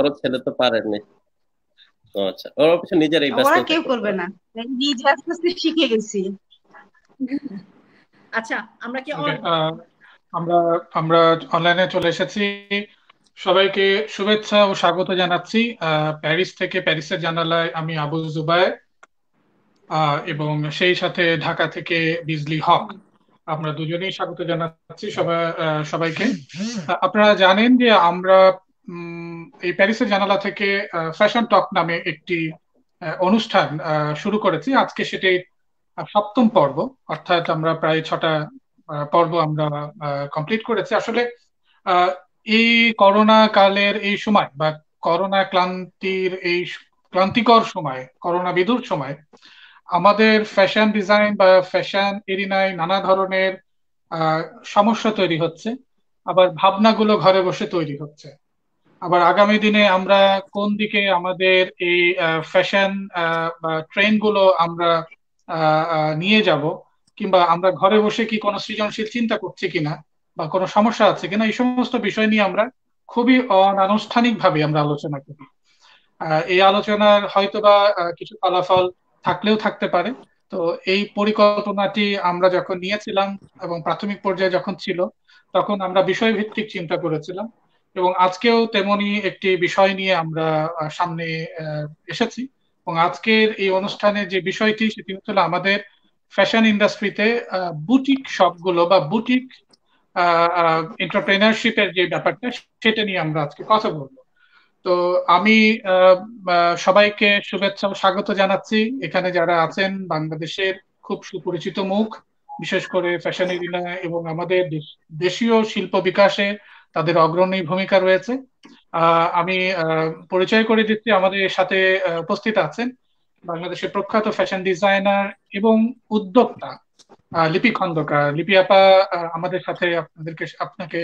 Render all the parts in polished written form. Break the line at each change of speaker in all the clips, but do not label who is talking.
বড় ছেলে তো পারেনি। ও আচ্ছা, ওর অবশ্য নিজের এই
ওরা
ব্যস্তই
কেউ
থাকে
করবে
পুরো।
না, নিজে আস্তে আস্তে শিখে গেছি।
আচ্ছা, আমরা কি
ওকে, আমরা আমরা অনলাইনে চলে এসেছি। সবাইকে শুভেচ্ছা ও স্বাগত জানাচ্ছি। প্যারিস থেকে, প্যারিসের জানালায় আমি আবু জুবায়ের, এবং সেই সাথে ঢাকা থেকে বিজলি হক। আমরা দুজনেই স্বাগত জানাচ্ছি সবাইকে। আপনারা জানেন যে আমরা এই প্যারিসের জানালা থেকে ফ্যাশন টক নামে একটি অনুষ্ঠান শুরু করেছি। আজকে সেটি সপ্তম পর্ব, অর্থাৎ আমরা প্রায় 6টা পর্ব আমরা কমপ্লিট করেছি। আসলে আহ, এই করোনা কালের এই সময়, বা করোনা ক্লান্তির এই ক্লান্তিকর সময়, করোনা বিধুর সময়, আমাদের ফ্যাশন ডিজাইন বা ফ্যাশন এরিনায় নানা ধরনের আহ, সমস্যা তৈরি হচ্ছে। আবার ভাবনাগুলো ঘরে বসে তৈরি হচ্ছে। আবার আগামী দিনে আমরা কোন দিকে আমাদের এই ফ্যাশন বা ট্রেন্ড গুলো আমরা নিয়ে যাব, কিংবা আমরা ঘরে বসে কি কোনো সৃজনশীল চিন্তা করছি কিনা, বা কোনো সমস্যা আছে কিনা, এই সমস্ত বিষয় নিয়ে আমরা খুবই অনানুষ্ঠানিক ভাবে আমরা আলোচনা করি। এই আলোচনার হয়তোবা কিছু ফলাফল থাকলেও থাকতে পারে। তো এই পরিকল্পনাটি আমরা যখন নিয়েছিলাম এবং প্রাথমিক পর্যায়ে যখন ছিল, তখন আমরা বিষয়ভিত্তিক চিন্তা করেছিলাম, এবং আজকেও তেমনি একটি বিষয় নিয়ে আমরা সামনে এসেছি। এবং আজকের এই অনুষ্ঠানের যে বিষয়টি, সেটি হচ্ছে আমাদের ফ্যাশন ইন্ডাস্ট্রিতে বুটিক শপগুলো বা বুটিক এন্টারপ্রেনারশিপের যে ব্যাপারটা, সেটা নিয়ে আমরা আজকে কথা বলবো। তো আমি আহ, সবাইকে শুভেচ্ছা ও স্বাগত জানাচ্ছি। এখানে যারা আছেন বাংলাদেশের খুব সুপরিচিত মুখ, বিশেষ করে ফ্যাশন এরিনা এবং আমাদের দেশীয় শিল্প বিকাশে তাদের অগ্রণী ভূমিকা রয়েছে। আমি পরিচয় করে দিচ্ছি, আমাদের সাথে উপস্থিত আছেন বাংলাদেশের প্রখ্যাত ফ্যাশন ডিজাইনার এবং উদ্যোক্তা লিপি খন্দকার। লিপি আপা আমাদের সাথে আপনাকে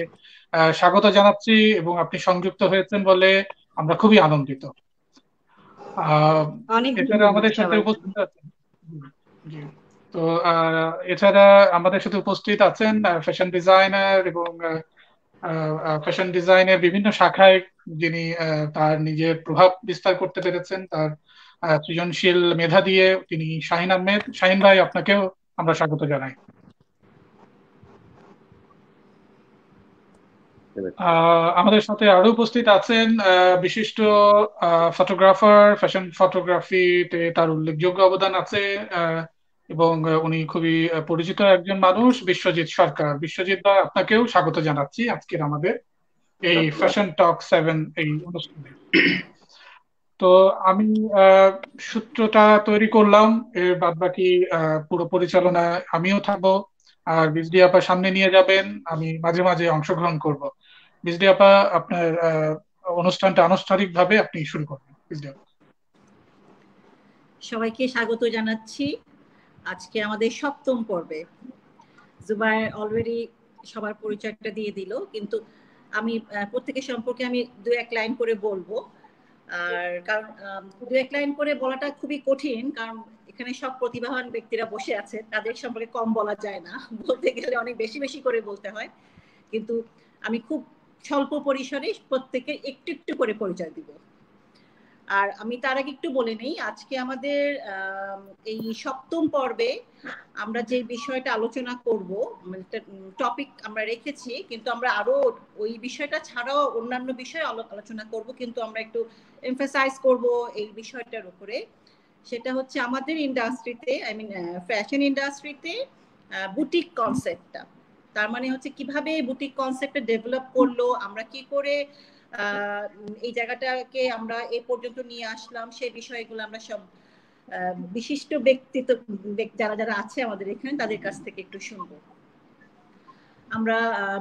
স্বাগত জানাচ্ছি, এবং আপনি সংযুক্ত হয়েছেন বলে আমরা খুবই আনন্দিত। আহ
অনেক
এছাড়া
ধন্যবাদ
আমাদের সাথে
সবাইকে।
উপস্থিত আছেন, জি, তো এছাড়া আমাদের সাথে উপস্থিত আছেন ফ্যাশন ডিজাইনার এবং ফ্যাশন ডিজাইনের বিভিন্ন শাখায় যিনি তার নিজের প্রভাব বিস্তার করতে পেরেছেন, তার সৃজনশীল মেধা দিয়ে, তিনি শাহিন আহমেদ। শাহিন ভাই, আপনাকেও আমরা স্বাগত জানাই। আমাদের সাথে আরো উপস্থিত আছেন বিশিষ্ট ফটোগ্রাফার, ফ্যাশন ফটোগ্রাফিতে তার উল্লেখযোগ্য অবদান আছে, এবং উনি খুবই পরিচিত একজন মানুষ, বিশ্বজিৎ সরকার। বিশ্বজিৎ ভাই, আপনাকেও স্বাগত জানাচ্ছি আজকের আমাদের এই ফ্যাশন টক 7 এই অনুষ্ঠানে। তো আমি সূত্রটা তৈরি করলাম, এর বাদ বাকি পুরো পরিচালনা আমিও থাকবো, আর বিজলি আপা সামনে নিয়ে যাবেন, আমি মাঝে মাঝে অংশগ্রহণ করব। বিজলি আপা, আপনার অনুষ্ঠানটা আনুষ্ঠানিক ভাবে আপনি শুরু করবেন। বিজলি আপা।
সবাইকে স্বাগত জানাচ্ছি আজকে আমাদের সপ্তম পর্বে। জুবায়ের অলরেডি সবার পরিচয়টা দিয়ে দিল, কিন্তু আমি প্রত্যেকের সম্পর্কে আমি দু এক লাইন করে বলবো। আর কারণ দু এক লাইন করে বলাটা খুবই কঠিন, কারণ এখানে সব প্রতিভাবান ব্যক্তিরা বসে আছে, তাদের সম্পর্কে কম বলা যায় না, বলতে গেলে অনেক বেশি বেশি করে বলতে হয়। কিন্তু আমি খুব স্বল্প পরিসরে প্রত্যেকে একটু একটু করে পরিচয় দিব। আর আমি তার আগে একটু বলে নেই, আজকে আমাদের এই সপ্তম পর্বে আমরা যে বিষয়টা আলোচনা করব, টপিক আমরা রেখেছি, কিন্তু আমরা আরো ওই বিষয়টা ছাড়াও অন্যান্য বিষয়ে আলোচনা করব, কিন্তু আমরা একটু এমফাসাইজ করব এই বিষয়টার উপরে। সেটা হচ্ছে আমাদের ইন্ডাস্ট্রিতে, আই মিন ফ্যাশন ইন্ডাস্ট্রিতে বুটিক কনসেপ্টটা, তার মানে হচ্ছে কিভাবে বুটিক কনসেপ্টটা ডেভেলপ করলো, আমরা কি করে এই জায়গাটাকে আমরা এ পর্যন্ত নিয়ে আসলাম, সেই বিষয়গুলো আমরা সব বিশিষ্ট ব্যক্তিত্ব যারা যারা আছে আমাদের এখানে তাদের কাছ থেকে একটু শুনবো। আমরা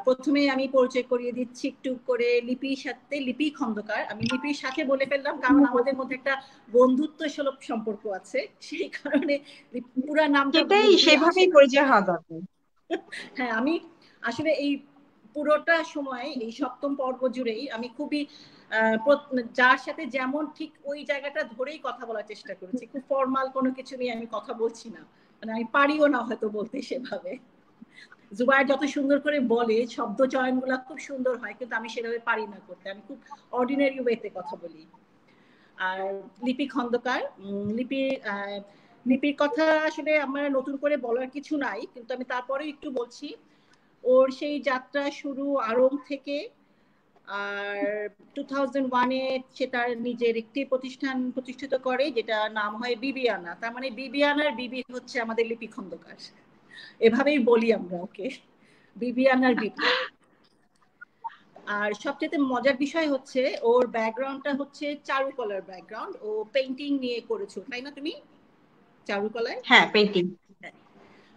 প্রথমে আমি পরিচয় করিয়ে দিচ্ছি একটু করে লিপির সাথে। লিপি খন্দকার, আমি লিপির সাথে বলে ফেললাম কারণ আমাদের মধ্যে একটা বন্ধুত্ব সুলভ সম্পর্ক আছে, সেই কারণে পুরা নামটা
সেভাবেই পরিচয় হওয়া দরকার।
হ্যাঁ, আমি আসলে এই পুরোটা সময় এই সপ্তম পর্ব জুড়েই আমি খুবই যার সাথে যেমন ঠিক ওই জায়গাটা ধরেই কথা বলার চেষ্টা করেছি, খুব ফর্মাল কোনো কিছু নিয়ে আমি কথা বলছি না, মানে আমি পারিও না হয়তো বলতে সেভাবে। জুবায়ের যত সুন্দর করে বলে, শব্দ চয়নগুলো খুব সুন্দর হয়, কিন্তু আমি সেভাবে পারি না করতে, আমি খুব অর্ডিনারি ওয়েতে কথা বলি। আর লিপি খন্দকার, লিপির কথা আসলে আমার নতুন করে বলার কিছু নাই, কিন্তু আমি তারপরে একটু বলছি। ওর সেই যাত্রা শুরু আড়ং থেকে, আর 2001-এ সে তার নিজের একটি প্রতিষ্ঠান প্রতিষ্ঠিত করে, যেটা নাম হয় বিবিয়ানা। তার মানে বিবিয়ানার বিবি হচ্ছে আমাদের লিপি খন্দকার, এভাবেই বলি আমরা ওকে, বিবিয়ানার বিবি। আর সবচেয়ে মজার বিষয় হচ্ছে ওর ব্যাকগ্রাউন্ডটা হচ্ছে চারুকলার ব্যাকগ্রাউন্ড। ও পেইন্টিং নিয়ে করেছো, তাই না তুমি? চারুকলায়,
হ্যাঁ, পেইন্টিং।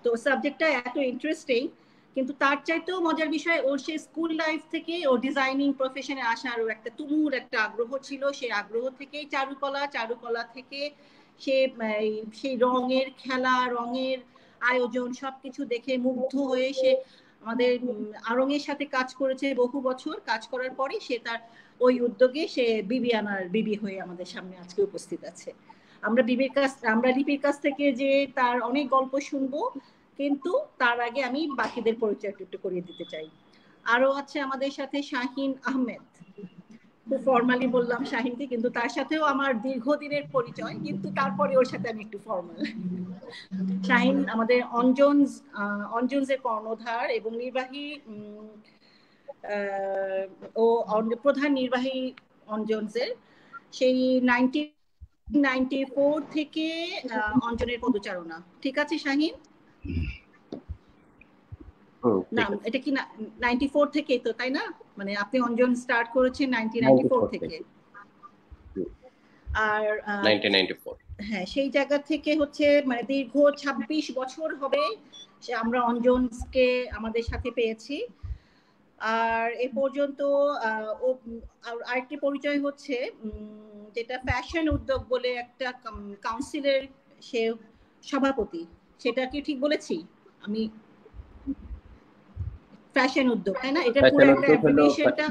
তো সাবজেক্টটা এত ইন্টারেস্টিং, কিন্তু তার চাইতেও মজার বিষয় ওর সেই স্কুল লাইফ থেকে ও ডিজাইনিং প্রফেশনে আসার ওর একটা তুমুল একটা আগ্রহ ছিল। সেই আগ্রহ থেকেই চারুকলা থেকে সে সেই রঙের খেলা, রঙের আয়োজন সবকিছু দেখে মুগ্ধ হয়ে সে আমাদের আড়ং-এর সাথে কাজ করেছে বহু বছর। কাজ করার পরে সে তার ওই উদ্যোগে সে বিবিয়ানার বিবি হয়ে আমাদের সামনে আজকে উপস্থিত আছে। আমরা লিপির কাছ থেকে যে তার অনেক গল্প শুনবো, কিন্তু তার আগে আমি বাকিদের পরিচয় একটু করিয়ে দিতে চাই। আরো আছে আমাদের সাথে শাহিন আহমেদ। খুব ফর্মালি বললাম শাহিনকে, কিন্তু তার সাথেও আমার দীর্ঘদিনের পরিচয়, কিন্তু তারপরে ওর সাথে আমি একটু ফর্মাল। শাহিন আমাদের অঞ্জনসের কর্ণধার এবং নির্বাহী, ও প্রধান নির্বাহী অঞ্জনসের। সেই 1994 থেকে অঞ্জনের পদচারণা। ঠিক আছে শাহিন? না, এটা কি 94 থেকে তো, তাই না? মানে আপনি অঞ্জন স্টার্ট করেছেন 1994 থেকে। আর
1994,
হ্যাঁ, সেই জায়গা থেকে হচ্ছে মানে দীর্ঘ 26 বছর হবে আমরা অঞ্জনকে আমাদের সাথে পেয়েছি। আর এ পর্যন্ত আরেকটি পরিচয় হচ্ছে যেটা ফ্যাশন উদ্যোগ বলে একটা কাউন্সিলের সে সভাপতি। সেটা কি ঠিক বলেছি আমি? ফ্যাশন উদ্যোগ, তাই না? এটা পুরো একটা অ্যাব্রিভিয়েশনটা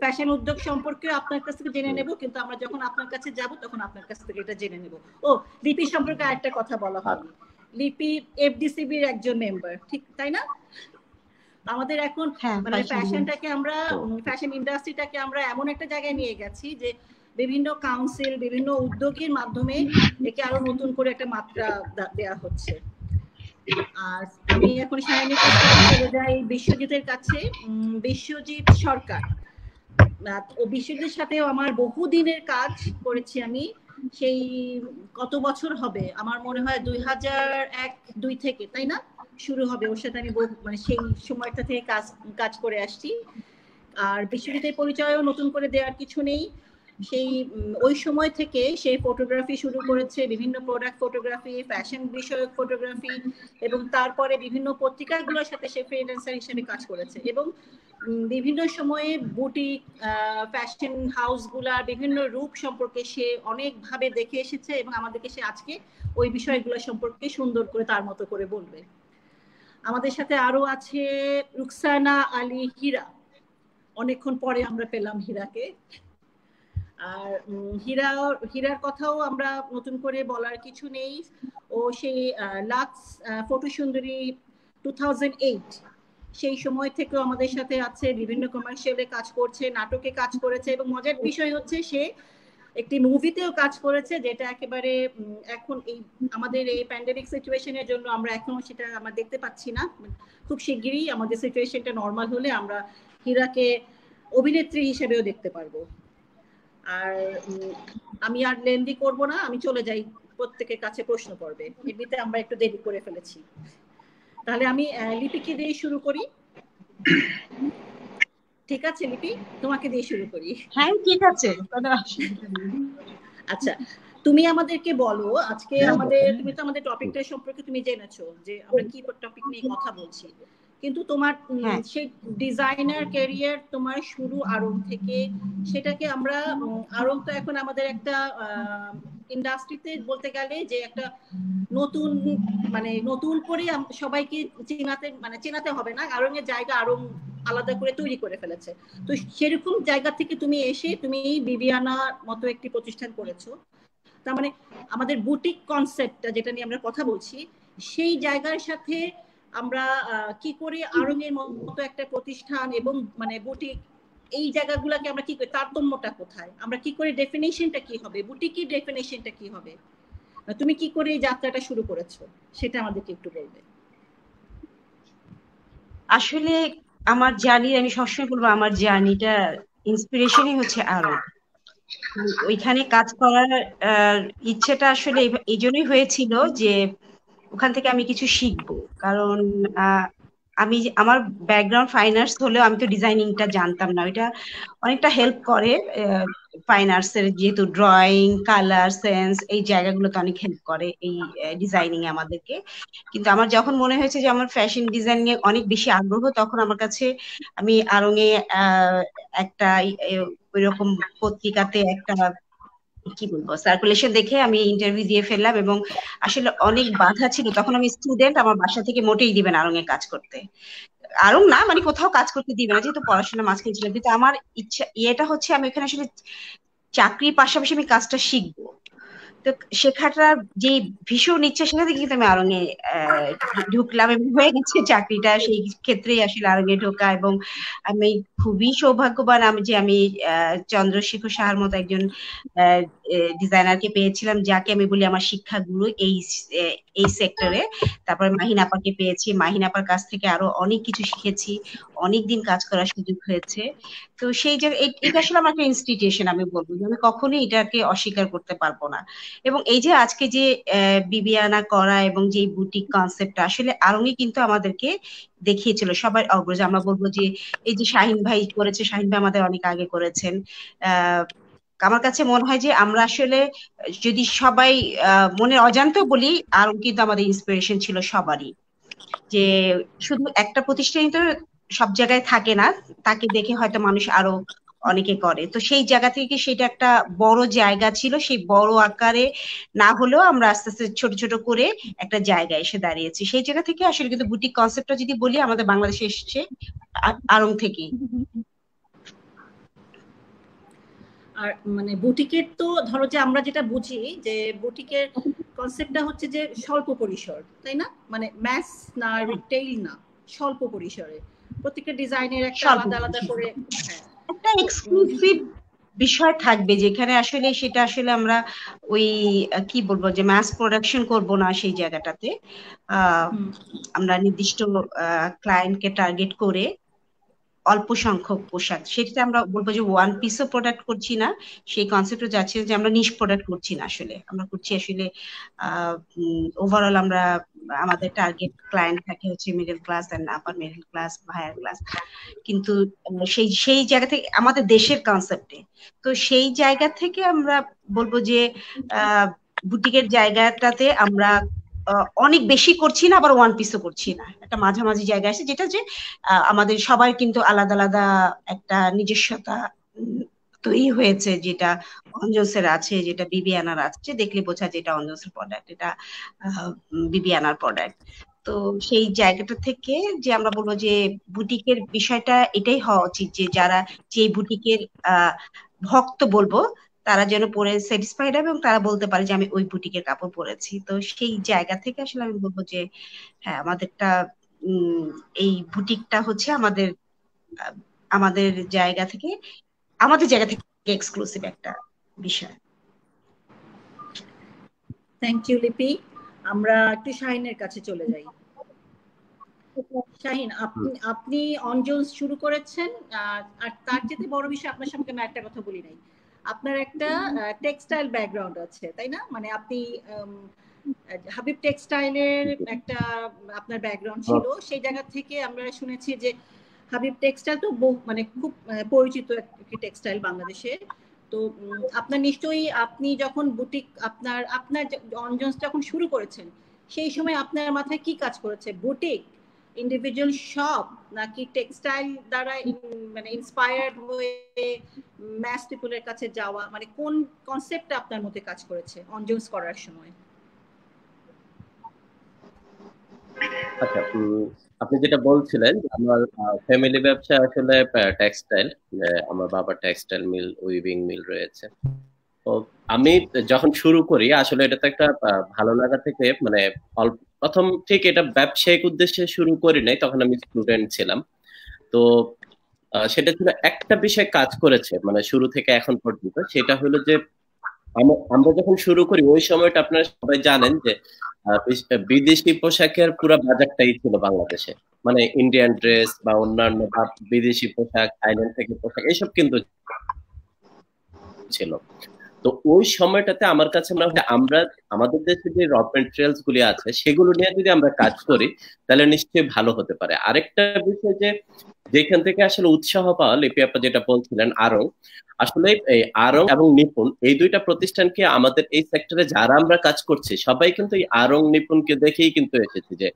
ফ্যাশন উদ্যোগ সম্পর্কে আপনার কাছ থেকে জেনে নেব, কিন্তু আমরা যখন আপনার কাছে যাব তখন আপনার কাছ থেকে এটা জেনে নেব। ও, লিপি সম্পর্কে আরেকটা কথা বলা হয়নি। লিপি এফডিসিবির একজন মেম্বার, ঠিক তাই না? আমাদের এখন মানে ফ্যাশনটাকে আমরা, ফ্যাশন ইন্ডাস্ট্রিটাকে আমরা এমন একটা জায়গায় নিয়ে গেছি যে বিভিন্ন কাউন্সিল, বিভিন্ন উদ্যোগের মাধ্যমে একে আরো নতুন করে একটা মাত্রা দেওয়া হচ্ছে। আর আমি এখন শাহিনের কাছে চলে যাই বিশ্বজিতের কাছে। বিশ্বজিৎ সরকার, ও বিশ্বজিতের সাথেও আমার বহুদিনের কাজ করেছি আমি। সেই কত বছর হবে, আমার মনে হয় 2001-2 থেকে, তাই না, শুরু হবে ওর সাথে আমি মানে সেই সময়টা থেকে কাজ করে আসছি। আর বিশ্বজিতের পরিচয়ও নতুন করে দেওয়ার কিছু নেই। সেই ওই সময় থেকে সে ফটোগ্রাফি শুরু করেছে, বিভিন্ন প্রোডাক্ট ফটোগ্রাফি, ফ্যাশন বিষয়ক ফটোগ্রাফি, এবং তারপরে বিভিন্ন পত্রিকাগুলোর সাথে সে ফ্রিল্যান্সার হিসেবে কাজ করেছে, এবং বিভিন্ন সময়ে বুটিক, ফ্যাশন হাউসগুলার বিভিন্ন রূপ সম্পর্কে সে অনেকভাবে দেখে এসেছে, এবং আমাদেরকে সে আজকে ওই বিষয়গুলো সম্পর্কে সুন্দর করে তার মতো করে বলবে। আমাদের সাথে আরো আছে রুকসানা আলী হীরা। অনেকক্ষণ পরে আমরা পেলাম হীরাকে। আর হীরার কথাও আমরা নতুন করে বলার কিছু নেই। ও সেই লাক্স ফটো সুন্দরী 2008 সেই সময় থেকেও আমাদের সাথে আছে, বিভিন্ন কমার্শিয়ালে কাজ করছে, নাটকে কাজ করেছে, এবং মজার বিষয় হচ্ছে সে একটি মুভিতেও কাজ করেছে, যেটা একেবারে এখন এই আমাদের এই প্যান্ডেমিক সিচুয়েশনের জন্য আমরা এখনো সেটা আমরা দেখতে পাচ্ছি না। খুব শিগগিরই আমাদের সিচুয়েশনটা নর্মাল হলে আমরা হীরাকে অভিনেত্রী হিসেবেও দেখতে পারবো। আর আমি আর লেন্দি করব না, আমি চলে যাই প্রত্যেকের কাছে প্রশ্ন পড়বে। এমনিতে আমরা একটু দেরি করে ফেলেছি। তাহলে আমি লিপিকে দিয়ে শুরু করি। ঠিক আছে লিপি, তোমাকে দিয়ে শুরু করি।
হ্যাঁ, ঠিক আছে।
আচ্ছা, তুমি আমাদেরকে বলো আজকে তুমি তো আমাদের টপিকটা সম্পর্কে তুমি জেনেছো যে আমরা কি টপিক নিয়ে কথা বলছি, কিন্তু তোমার সেই ডিজাইনার ক্যারিয়ার তোমার শুরু আড়ং থেকে, সেটাকে আমরা আড়ং তো এখন আমাদের একটা ইন্ডাস্ট্রিতে বলতে গেলে যে একটা নতুন মানে নতুন করে সবাইকে চেনাতে হবে না, আড়ং এর জায়গা আড়ং আলাদা করে তৈরি করে ফেলেছে। তো সেরকম জায়গা থেকে তুমি এসে তুমি বিবিয়ানা মতো একটি প্রতিষ্ঠান করেছো। তার মানে আমাদের বুটিক কনসেপ্টটা যেটা নিয়ে আমরা কথা বলছি, সেই জায়গার সাথে আমরা কি করে আড়ং এর মতো একটা প্রতিষ্ঠান এবং মানে বুটিক এই জায়গাগুলোকে আমরা কি করি, তারতম্যটা কোথায়, আমরা কি করে, ডেফিনেশনটা কি হবে, বুটিকের ডেফিনেশনটা কি হবে, তুমি কি করে এই যাত্রাটা শুরু করেছো সেটা আমাদেরকে একটু বলবে।
আসলে আমার জার্নি, আমি সবসময় বলবো আমার জার্নিটা ইন্সপিরেশনই হচ্ছে আরব। ওইখানে কাজ করার ইচ্ছেটা আসলে এই জন্যই হয়েছিল যে ওখান থেকে আমি কিছু শিখবো। কারণ আমি আমার ব্যাকগ্রাউন্ড ফাইন আর্টস হলেও আমি তো ডিজাইনিংটা জানতাম না। ওইটা অনেকটা হেল্প করে ফাইন আর্টস এর, যেহেতু ড্রয়িং, কালার সেন্স এই জায়গাগুলোতে অনেক হেল্প করে এই ডিজাইনিং এ আমাদেরকে। কিন্তু আমার যখন মনে হয়েছে যে আমার ফ্যাশন ডিজাইনিং এ অনেক বেশি আগ্রহ, তখন আমার কাছে আমি আড়ং এ একটা ওইরকম পত্রিকাতে একটা কি বলবো সার্কুলেশন দেখে আমি ইন্টারভিউ দিয়ে ফেললাম। এবং আসলে অনেক বাধা ছিল, তখন আমি স্টুডেন্ট, আমার বাসা থেকে মোটেই দিবে না আড়ং এ কাজ করতে। আড়ং না মানে কোথাও কাজ করতে দিবে না, যেহেতু পড়াশোনা মাঝখানে ছিল। কিন্তু আমার ইচ্ছা ইয়েটা হচ্ছে আমি এখানে আসলে চাকরির পাশাপাশি আমি কাজটা শিখবো। তো শেখাটার যে ভীষণ ইচ্ছা, সেটা থেকে কিন্তু আমি আড়ং এ ঢুকলাম এবং হয়ে গেছে চাকরিটা সেই ক্ষেত্রেই আসলে আড়ং এ ঢোকা। এবং আমি খুবই সৌভাগ্যবান আমি যে আমি চন্দ্রশেখর সাহার মতো একজন ডিজাইনারকে পেয়েছিলাম, যাকে আমি বলি আমার শিক্ষাগুরু এই সেক্টরে। তারপরে মাহিন আপাকে পেয়েছি, মাহিন আপার কাছ থেকে আরো অনেক কিছু শিখেছি, অনেকদিন কাজ করার সুযোগ হয়েছে। তো সেই যে এটা আসলে আমার একটা ইনস্টিটিউশন, আমি বলবো যে আমি কখনোই এটাকে অস্বীকার করতে পারবো না। এবং এই যে আজকে যে বিবিয়ানা করা এবং যে বুটিক কনসেপ্টটা আসলে আরঙে কিন্তু আমাদেরকে দেখিয়েছিল সবার অগ্রজ। আমরা বলবো যে এই যে শাহিন ভাই করেছে, শাহিন ভাই আমাদের অনেক আগে করেছেন। আমার কাছে মনে হয় যে আমরা আসলে যদি সবাই মনের অজান্তেও বলি, আরং কিন্তু আমাদের ইন্সপিরেশন ছিল সবারই। যে শুধু একটা প্রতিষ্ঠানই তো সব জায়গায় থাকে না, তাকে দেখে হয়তো মানুষ আরো অনেকে করে। তো সেই জায়গা থেকে সেটা একটা বড় জায়গা ছিল, সেই বড় আকারে না হলেও আমরা আস্তে আস্তে ছোট ছোট করে একটা জায়গায় এসে দাঁড়িয়েছি। সেই জায়গা থেকে আসলে কিন্তু বুটিক কনসেপ্টটা যদি বলি আমাদের বাংলাদেশে এসেছে আড়ং থেকেই।
আর মানে বুটিকের তো ধরো যে আমরা যেটা বুঝি যে বুটিকের কনসেপ্টটা হচ্ছে যে স্বল্প পরিসর, তাই না, মানে ম্যাস না, রিটেইল না, স্বল্প পরিসরে প্রত্যেকটা ডিজাইনের একটা আলাদা আলাদা করে
একটা এক্সক্লুসিভ বিষয় থাকবে, যেখানে আসলে সেটা আসলে আমরা ওই কি বলবো যে মাস প্রোডাকশন করব না সেই জায়গাটাতে। আমরা নির্দিষ্ট ক্লায়েন্টকে টার্গেট করে অল্প সংখ্যক পোশাক, সেটা আমরা বলবো যে ওয়ান পিসও প্রোডাক্ট করছি না, সেই কনসেপ্টে যাচ্ছে যে আমরা নিশ প্রোডাক্ট করছি না, আসলে আমরা করছি আসলে ওভারঅল আমরা আমাদের টার্গেট ক্লায়েন্ট থাকে হচ্ছে middle class and upper middle class, higher class. কিন্তু সেই জায়গা থেকে আমাদের দেশের কনসেপ্টে, তো সেই জায়গা থেকে আমরা বলবো যে বুটিকের জায়গাটাতে আমরা অনেক বেশি করছি না, আবার ওয়ান পিসও করছি না, একটা মাঝামাঝি জায়গা আছে, যেটা যে আমাদের সবার কিন্তু আলাদা আলাদা একটা নিজস্বতা তৈরি হয়েছে, যেটা অঞ্জনসের আছে, যেটা বিবিয়ানার আছে, দেখলে বোঝা যায় এটা অঞ্জনসের প্রোডাক্ট, এটা বিবিয়ানার প্রোডাক্ট। তো সেই জায়গাটা থেকে যে আমরা বলবো যে বুটিকের বিষয়টা এটাই হওয়া উচিত যে যারা যে বুটিকের ভক্ত বলবো, তারা যেন পরে স্যাটিসফাইড হবে এবং তারা বলতে পারে যে আমি ওই বুটিকের কাপড় পরেছি। তো সেই জায়গা থেকে আসলে আমি বলবো যে হ্যাঁ, আমাদেরটা এই বুটিকটা হচ্ছে আমাদের আমাদের জায়গা থেকে এক্সক্লুসিভ একটা বিষয়।
থ্যাংক ইউ লিপি। আমরা একটু শাহিনের কাছে চলে যাই। শাহিন, আপনি অঞ্জনস শুরু করেছেন, আর তার চেয়ে বড় বিষয় আপনার সঙ্গে আমি একটা কথা বলি নাই, আপনার একটা টেক্সটাইল ব্যাকগ্রাউন্ড আছে, তাই না? মানে আপনি হাবিব টেক্সটাইলের একটা আপনার ব্যাকগ্রাউন্ড ছিল, সেই জায়গা থেকে আমরা শুনেছি যে হাবিব টেক্সটাইল তো মানে খুব পরিচিত একটি টেক্সটাইল বাংলাদেশে। তো আপনার নিশ্চয়ই আপনি যখন বুটিক আপনার অঞ্জনস যখন শুরু করেছেন, সেই সময় আপনার মাথায় কি কাজ করেছে? বুটিক, ইন্ডিভিজুয়াল শপ, নাকি টেক্সটাইল দ্বারা মানে ইন্সপায়ার্ড হয়ে ম্যাস পিপলের কাছে যাওয়া, মানে কোন কনসেপ্টটা আপনার মধ্যে কাজ করেছে অঞ্জনস করার সময়?
আচ্ছা, আপনি যেটা বলছিলেন আমার ফ্যামিলি ব্যবসা আসলে টেক্সটাইল, আমার বাবার টেক্সটাইল মিল, উইভিং মিল রয়েছে। ও, আমি যখন শুরু করি আসলে এটা তো একটা ভালো লাগা থেকে মানে প্রথম ঠিক এটা ব্যবসায়িক উদ্দেশ্যে শুরু করি নাই, তখন আমি স্টুডেন্ট ছিলাম। তো সেটা ছিল একটা বিষয় কাজ করেছে মানে শুরু থেকে এখন পর্যন্ত, সেটা হলো যে আমরা যখন শুরু করি ওই সময়টা আপনারা সবাই জানেন যে বিদেশি পোশাকের পুরো বাজারটাই ছিল বাংলাদেশে। মানে ইন্ডিয়ান ড্রেস বা অন্যান্য বা বিদেশি পোশাক, থাইল্যান্ড থেকে পোশাক এসব কিন্তু ছিল। তো ওই সময়টাতে আমার কাছে মনে হয় আমরা আমাদের দেশে যে র মেটেরিয়ালস গুলি আছে সেগুলো নিয়ে যদি আমরা কাজ করি তাহলে নিশ্চয়ই ভালো হতে পারে। আরেকটা বিষয় যে যেখান থেকে আসলে উৎসাহ পাওয়া, লিপি আপা যেটা বলছিলেন আরং, আসলে এই আরং এবং নিপুণ এই দুইটা প্রতিষ্ঠানকে আমাদের এই সেক্টরে যারা আমরা কাজ করছি সবাই কিন্তু এই আরং নিপুণকে দেখেই কিন্তু এসেছি। যে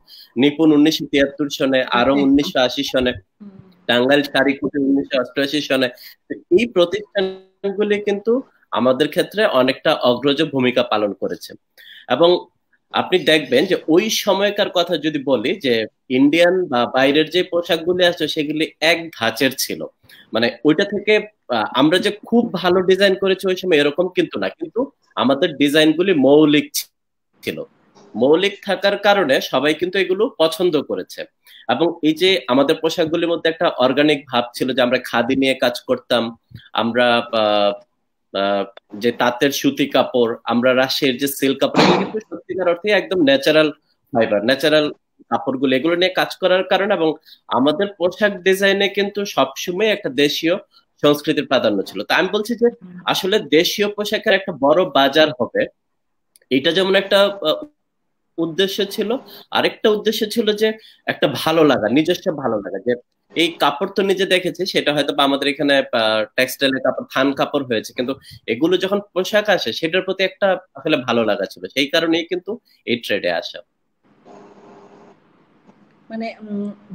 নিপুণ 1973 সনে, আরং 1980 সনে, টাঙ্গাইল শাড়ি কুটির 1988 সনে। তো এই প্রতিষ্ঠানগুলি কিন্তু আমাদের ক্ষেত্রে অনেকটা অগ্রজ ভূমিকা পালন করেছে। এবং আপনি দেখবেন যে ওই সময়কার কথা যদি বলি যে ইন্ডিয়ান বা বাইরের যে পোশাকগুলি আছে সেগুলি এক ধাঁচের ছিল। মানে ওইটা থেকে আমরা যে খুব ভালো ডিজাইন করেছি ওই সময় এরকম কিন্তু না, কিন্তু আমাদের ডিজাইনগুলি মৌলিক ছিল। মৌলিক থাকার কারণে সবাই কিন্তু এগুলো পছন্দ করেছে। এবং এই যে আমাদের পোশাকগুলির মধ্যে একটা অর্গানিক ভাব ছিল, যে আমরা খাদি নিয়ে কাজ করতাম, আমরা আহ, আহ, যে তাঁতের সুতি কাপড়, আমরা রাশিয়ার যে সিল্ক কাপড়, এগুলো কিন্তু সত্যিকার অর্থে একদম ন্যাচারাল ফাইবার, ন্যাচারাল কাপড়গুলো, এগুলো নিয়ে কাজ করার কারণে এবং আমাদের পোশাক ডিজাইনে কিন্তু সবসময় একটা দেশীয় সংস্কৃতির প্রাধান্য ছিল। তা আমি বলছি যে আসলে দেশীয় পোশাকের একটা বড় বাজার হবে, এটা যেমন একটা উদ্দেশ্য ছিল। আরেকটা উদ্দেশ্য ছিল যে একটা ভালো লাগা, নিজস্ব ভালো লাগা, যে এই কাপড় তো নিজে দেখেছি, সেটা হয়তো বা আমাদের এখানে টেক্সটাইলের কাপড়, থান কাপড় হয়েছে, কিন্তু এগুলো যখন পোশাক আসে সেটার প্রতি একটা আসলে ভালো লাগা ছিল, সেই কারণেই কিন্তু এই ট্রেডে আসা।
মানে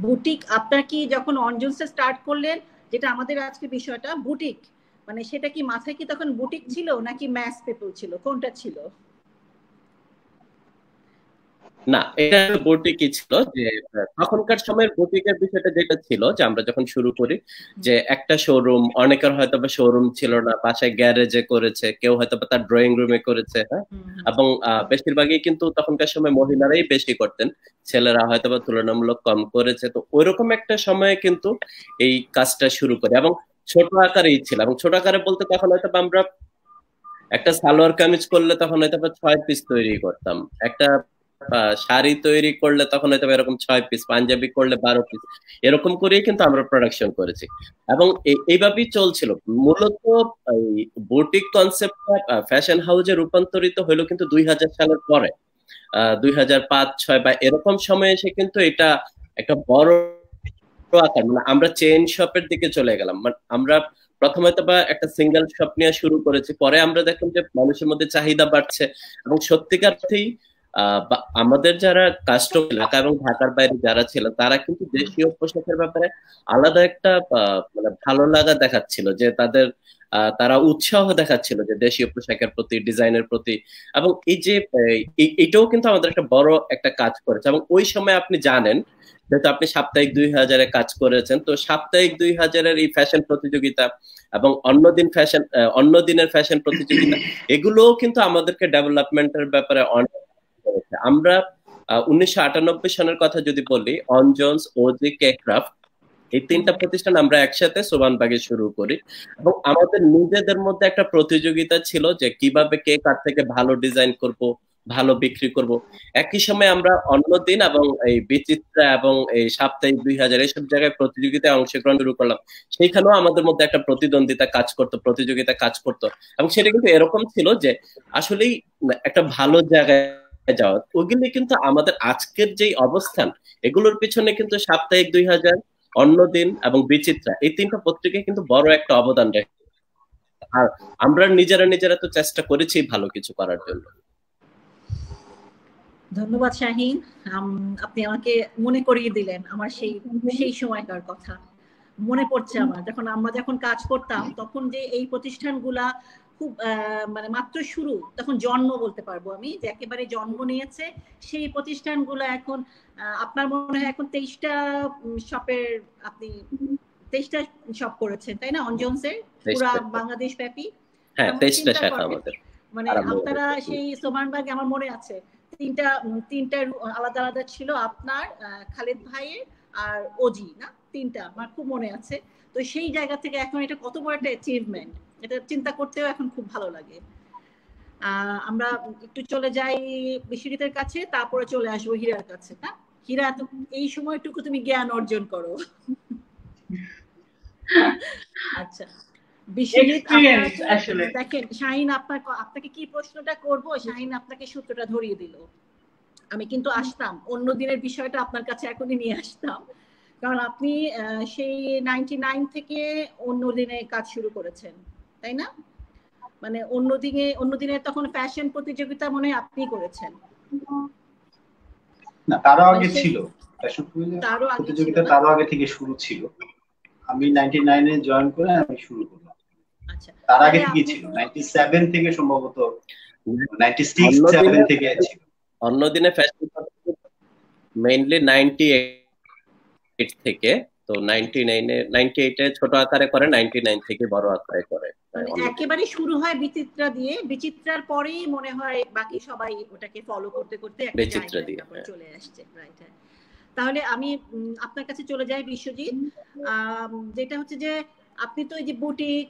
বুটিক আপনার কি যখন অনজন্সে স্টার্ট করলেন, যেটা আমাদের আজকে বিষয়টা বুটিক, মানে সেটা কি মাথায় কি তখন বুটিক ছিল নাকি ম্যাস পিপল ছিল, কোনটা ছিল?
না, এটা বুটিকই ছিল। যে তখনকার সময়ের বুটিকের বিষয়টা যেটা ছিল যে আমরা যখন শুরু করি যে একটা শোরুম, অনেকের হয়তো বা শোরুম ছিল না, বাসায় গ্যারেজে করেছে, কেউ হয়তো বা তার ড্রয়িং রুমে করেছে, হ্যাঁ। এবং বেশিরভাগই কিন্তু তখনকার সময় মহিলারাই বেশি করতেন, ছেলেরা হয়তো বা তুলনামূলক কম করেছে। তো ওইরকম একটা সময়ে কিন্তু এই কাজটা শুরু করি এবং ছোট আকারেই ছিল। এবং ছোট আকারে বলতে তখন হয়তো বা আমরা একটা সালোয়ার কামিজ করলে তখন হয়তো বা 6 পিস তৈরি করতাম, একটা শাড়ি তৈরি করলে তখন হয়তো এরকম 6 পিস, পাঞ্জাবি করলে 12 পিস, এরকম করেই কিন্তু আমরা প্রোডাকশন করেছি। এবং এইভাবেই চলছিল মূলত। এই বুটিক কনসেপ্টটা ফ্যাশন হাউসে রূপান্তরিত হলো কিন্তু 2000 সালের পরে, 2005-6 বা এরকম সময় এসে কিন্তু এটা একটা বড় আকার, মানে আমরা চেইন শপের দিকে চলে গেলাম। মানে আমরা প্রথমে তো বা একটা সিঙ্গেল শপ নিয়ে শুরু করেছি, পরে আমরা দেখলাম যে মানুষের মধ্যে চাহিদা বাড়ছে এবং সত্যিকারই আমাদের যারা কাস্টমার ঢাকা এবং ঢাকার বাইরে যারা ছিল তারা কিন্তু দেশীয় পোশাকের ব্যাপারে আলাদা একটা মানে ভালো লাগা দেখাচ্ছিল, যে তাদের তারা উৎসাহ দেখাচ্ছিল যে দেশীয় পোশাকের প্রতি, ডিজাইনের প্রতি। এবং এই যে এটাও কিন্তু আমাদের একটা বড় একটা কাজ করেছে। এবং ওই সময় আপনি জানেন, যেহেতু আপনি সাপ্তাহিক 2000-এ কাজ করেছেন, তো সাপ্তাহিক 2000-এর এই ফ্যাশন প্রতিযোগিতা এবং অন্য দিনের ফ্যাশন প্রতিযোগিতা, এগুলোও কিন্তু আমাদেরকে ডেভেলপমেন্টের ব্যাপারে অনেক করেছে। আমরা 1998 সনের কথা যদি বলি, অনজন্স, ওজি, কে ক্রাফট, এই 3টা প্রতিষ্ঠান আমরা একসাথে সোবানবাগে শুরু করি এবং আমাদের নিজেদের মধ্যে একটা প্রতিযোগিতা ছিল যে কিভাবে কে কার থেকে ভালো ডিজাইন করব, ভালো বিক্রি করব। একই সময় আমরা অন্যদিন এবং এই বিচিত্রা এবং এই সাপ্তাহিক 2000 এইসব জায়গায় প্রতিযোগিতায় অংশগ্রহণ শুরু করলাম। সেইখানেও আমাদের মধ্যে একটা প্রতিদ্বন্দ্বিতা কাজ করতো, প্রতিযোগিতা কাজ করতো। এবং সেটা কিন্তু এরকম ছিল যে আসলেই একটা ভালো জায়গায় যাওয়া। ওইগুলি কিন্তু আমাদের আজকের যে অবস্থান, এগুলোর পিছনে কিন্তু সাপ্তাহিক 2000, অন্যদিন এবং বিচিত্রা, এই 3টা পত্রিকায় কিন্তু বড় একটা অবদান রাখে। আর আমরা নিজেরা তো চেষ্টা করেছি ভালো কিছু করার জন্য।
ধন্যবাদ শাহিন, আপনি আমাকে মনে করিয়ে দিলেন আমার সেই সময়কার কথা। মনে পড়ছে আমার, আমরা যখন কাজ করতাম তখন যে এই প্রতিষ্ঠানগুলা খুব মানে মাত্র শুরু, তখন জন্ম বলতে পারবো আমি, যে একেবারে জন্ম নিয়েছে সেই প্রতিষ্ঠানগুলো এখন আপনার মনে হয় এখন 23টা শপের, আপনি 23টা শপ করেছেন তাই না অনজন্সের পুরা বাংলাদেশ ব্যাপী?
হ্যাঁ
কেমন
23টা
চিন্তা
শাখা
করেন,
আমাদের
মানে
আরম্ভ
আপনারা
হয়েছে।
সেই সোমানবাগে আমার মনে আছে তিনটা তিনটা আলাদা আলাদা ছিল, আপনার খালিদ ভাইয়ের আর অজি, না তিনটা, আমার খুব মনে আছে। তো সেই জায়গা থেকে এখন এটা কত বড় একটা অ্যাচিভমেন্ট, এটা চিন্তা করতেও এখন খুব ভালো লাগে। আমরা একটু চলে যাই বিশ্বজিতের কাছে, তারপরে চলে আসবো হীরার কাছে। না হীরা, এই সময়টুকু তুমি জ্ঞান অর্জন করো। আচ্ছা বিশ্বজিৎ, আপনাকে দেখেন শাহিন আপনাকে কি প্রশ্নটা করব, শাহিন আপনাকে সূত্রটা ধরিয়ে দিল। আমি কিন্তু আসতাম অন্য দিনের বিষয়টা আপনার কাছে এখনই নিয়ে আসতাম, কারণ আপনি সেই 99 থেকে অন্য দিনে কাজ শুরু করেছেন, তাই না? মানে অন্য দিনে তখন ফ্যাশন প্রতিযোগিতা মনে হয় আপনি করেছেন
না? তারও আগে ছিল ফ্যাশন প্রতিযোগিতা,
না?
তারও আগে থেকে শুরু ছিল। আমি 99 এ জয়েন করে আমি শুরু করলাম।
আচ্ছা,
তার আগে থেকে ছিল 97 থেকে, সম্ভবত 96 7 থেকে ছিল।
অন্যদিনে ফ্যাশন মেইনলি 98 থেকে, তো 98 এ ছোট আকারে করে, 99 থেকে বড় আকারে করে।
মানে একেবারে শুরু হয় বিচিত্রা দিয়ে, বিচিত্রার পরেই মনে হয় বাকি সবাই ওটাকে ফলো করতে করতে একটা জায়গায় চলে আসছে, রাইট? তাহলে আমি আপনার কাছে চলে যাই বিশ্বজিৎ, যেটা হচ্ছে যে আপনি তো এই যে বুটিক,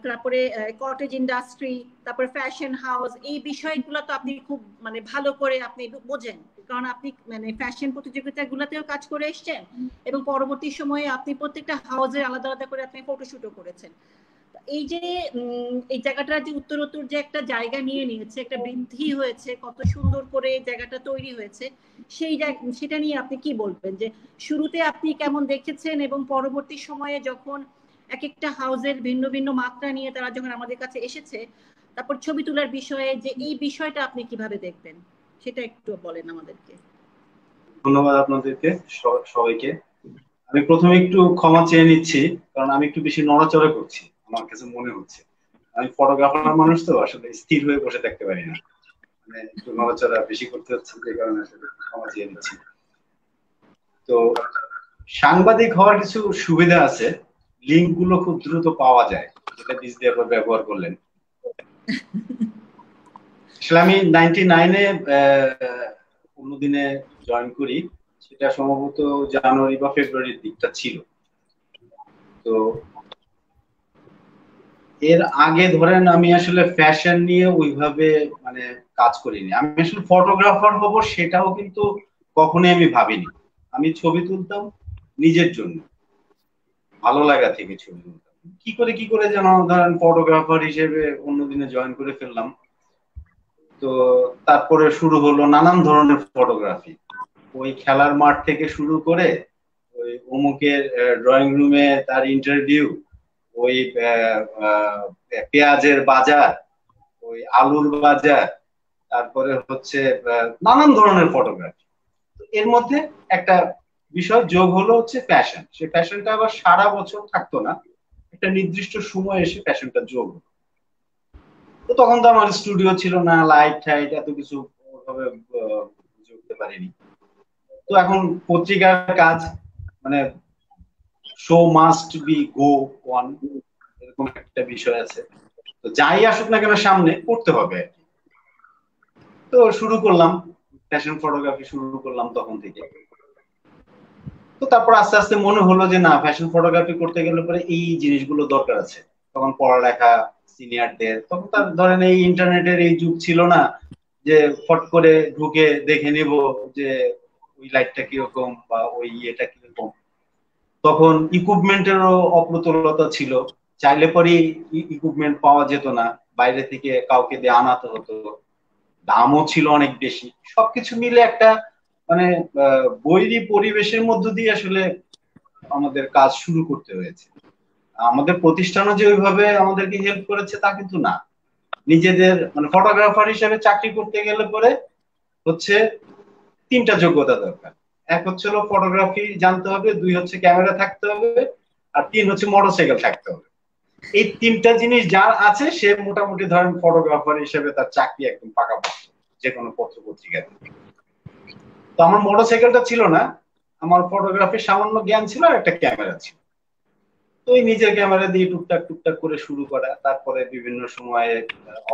তারপরে কটেজ ইন্ডাস্ট্রি, তারপরে ফ্যাশন হাউস, এই বিষয়গুলো তো আপনি খুব মানে ভালো করে আপনি বোঝেন, কারণ আপনি মানে ফ্যাশন প্রতিযোগিতাগুলোতেও কাজ করে এসেছেন এবং পরবর্তী সময়ে আপনি প্রত্যেকটা হাউসের আলাদা আলাদা করে আপনি ফটোশুটও করেছেন। এই যে এই জায়গাটা যে উত্তরোত্তর যে একটা জায়গা নিয়ে নিয়েছে, একটা বৃদ্ধি হয়েছে, কত সুন্দর করে জায়গাটা তৈরি হয়েছে, সেটা নিয়ে আপনি কি বলবেন, যে শুরুতে আপনি কেমন দেখেছেন এবং পরবর্তী সময়ে যখন এক একটা হাউসের ভিন্ন ভিন্ন মাত্রা নিয়ে তারা যখন আমাদের কাছে এসেছে, তারপর ছবি তোলার বিষয়ে যে এই বিষয়টা আপনি কিভাবে দেখবেন সেটা একটু বলেন আমাদেরকে।
ধন্যবাদ আপনাদেরকে সবাইকে। আমি প্রথমে একটু ক্ষমা চেয়ে নিচ্ছি, কারণ আমি একটু বেশি নড়াচড়া করছি, আমার কাছে মনে হচ্ছে। আমি ফটোগ্রাফার মানুষ তো, আসলে স্থির হয়ে বসে থাকতে পারি না, মানে একটু নড়াচড়া বেশি করতে হচ্ছে, যে কারণে আসলে ক্ষমা চেয়ে নিচ্ছি। তো সাংবাদিক হওয়ার কিছু সুবিধা আছে, লিঙ্ক গুলো খুব দ্রুত পাওয়া যায়, যেটা বিশ দিয়ে ব্যবহার করলেন। আসলে আমি 99 এ অন্যদিনে জয়েন করি, সেটা সম্ভবত জানুয়ারি বা ফেব্রুয়ারির দিকটা ছিল। তো এর আগে ধরেন আমি আসলে ফ্যাশন নিয়ে ওইভাবে মানে কাজ করিনি। আমি আসলে ফটোগ্রাফার হব সেটাও কিন্তু কখনোই আমি ভাবিনি। আমি ছবি তুলতাম নিজের জন্য, ভালো লাগা থেকে ছবি তুলতাম। কি করে যেন ধরেন ফটোগ্রাফার হিসেবে অন্যদিনে জয়েন করে ফেললাম। তো তারপরে শুরু হলো নানান ধরনের ফটোগ্রাফি, ওই খেলার মাঠ থেকে শুরু করে ওই অমুকের ড্রয়িং রুমে তার ইন্টারভিউ, ওই পেঁয়াজের বাজার, ওই আলুর বাজার, তারপরে হচ্ছে নানান ধরনের ফটোগ্রাফি। এর মধ্যে একটা বিষয় যোগ হলো হচ্ছে ফ্যাশন। সেই ফ্যাশনটা আবার সারা বছর থাকতো না, একটা নির্দিষ্ট সময় এসে ফ্যাশনটা যোগ হলো। তো তখন তো আমার স্টুডিও ছিল না, লাইট টাইট এত কিছু ওভাবে বুঝে উঠতে পারিনি। তো এখন পত্রিকার কাজ, মানে show must be go on, এরকম একটা বিষয় আছে। তো যাই আসুক না কেন সামনে করতে হবে। তো শুরু করলাম ফ্যাশন ফটোগ্রাফি, শুরু করলাম তখন থেকে। তো তারপর আস্তে আস্তে মনে হলো যে না, ফ্যাশন ফটোগ্রাফি করতে গেলে পরে এই জিনিসগুলো দরকার আছে। তখন পড়ালেখা, সিনিয়রদের, তখন তার ধরেন এই ইন্টারনেটের এই যুগ ছিল না যে ফট করে ঢুকে দেখে নিব যে ওই লাইটটা কিরকম বা ওই ইয়েটা কিরকম। তখন ইকুইপমেন্টেরও অপ্রতুলতা ছিল, চাইলে পরে ইকুইপমেন্ট পাওয়া যেত না, বাইরে থেকে কাউকে দিয়ে আনাতে হতো, দামও ছিল অনেক বেশি। সবকিছু মিলে একটা মানে বৈরী পরিবেশের মধ্য দিয়ে আসলে আমাদের কাজ শুরু করতে হয়েছে। আমাদের প্রতিষ্ঠানও যে ওইভাবে আমাদেরকে হেল্প করেছে তা কিন্তু না। নিজেদের মানে ফটোগ্রাফার হিসেবে চাকরি করতে গেলে পরে হচ্ছে তিনটা যোগ্যতা দরকার। এক হচ্ছে হলো ফটোগ্রাফি জানতে হবে, দুই হচ্ছে ক্যামেরা থাকতে হবে, আর তিন হচ্ছে মোটরসাইকেল থাকতে হবে। এই তিনটা জিনিস যার আছে সে মোটামুটি ধরেন ফটোগ্রাফার হিসেবে তার চাকরি একদম পাকাপোক্ত যে কোনো পত্র পত্রিকাতে। তো আমার মোটরসাইকেলটা ছিল না, আমার ফটোগ্রাফির সামান্য জ্ঞান ছিল আর একটা ক্যামেরা ছিল। তো ওই নিজের ক্যামেরা দিয়ে টুকটাক টুকটাক করে শুরু করা, তারপরে বিভিন্ন সময়ে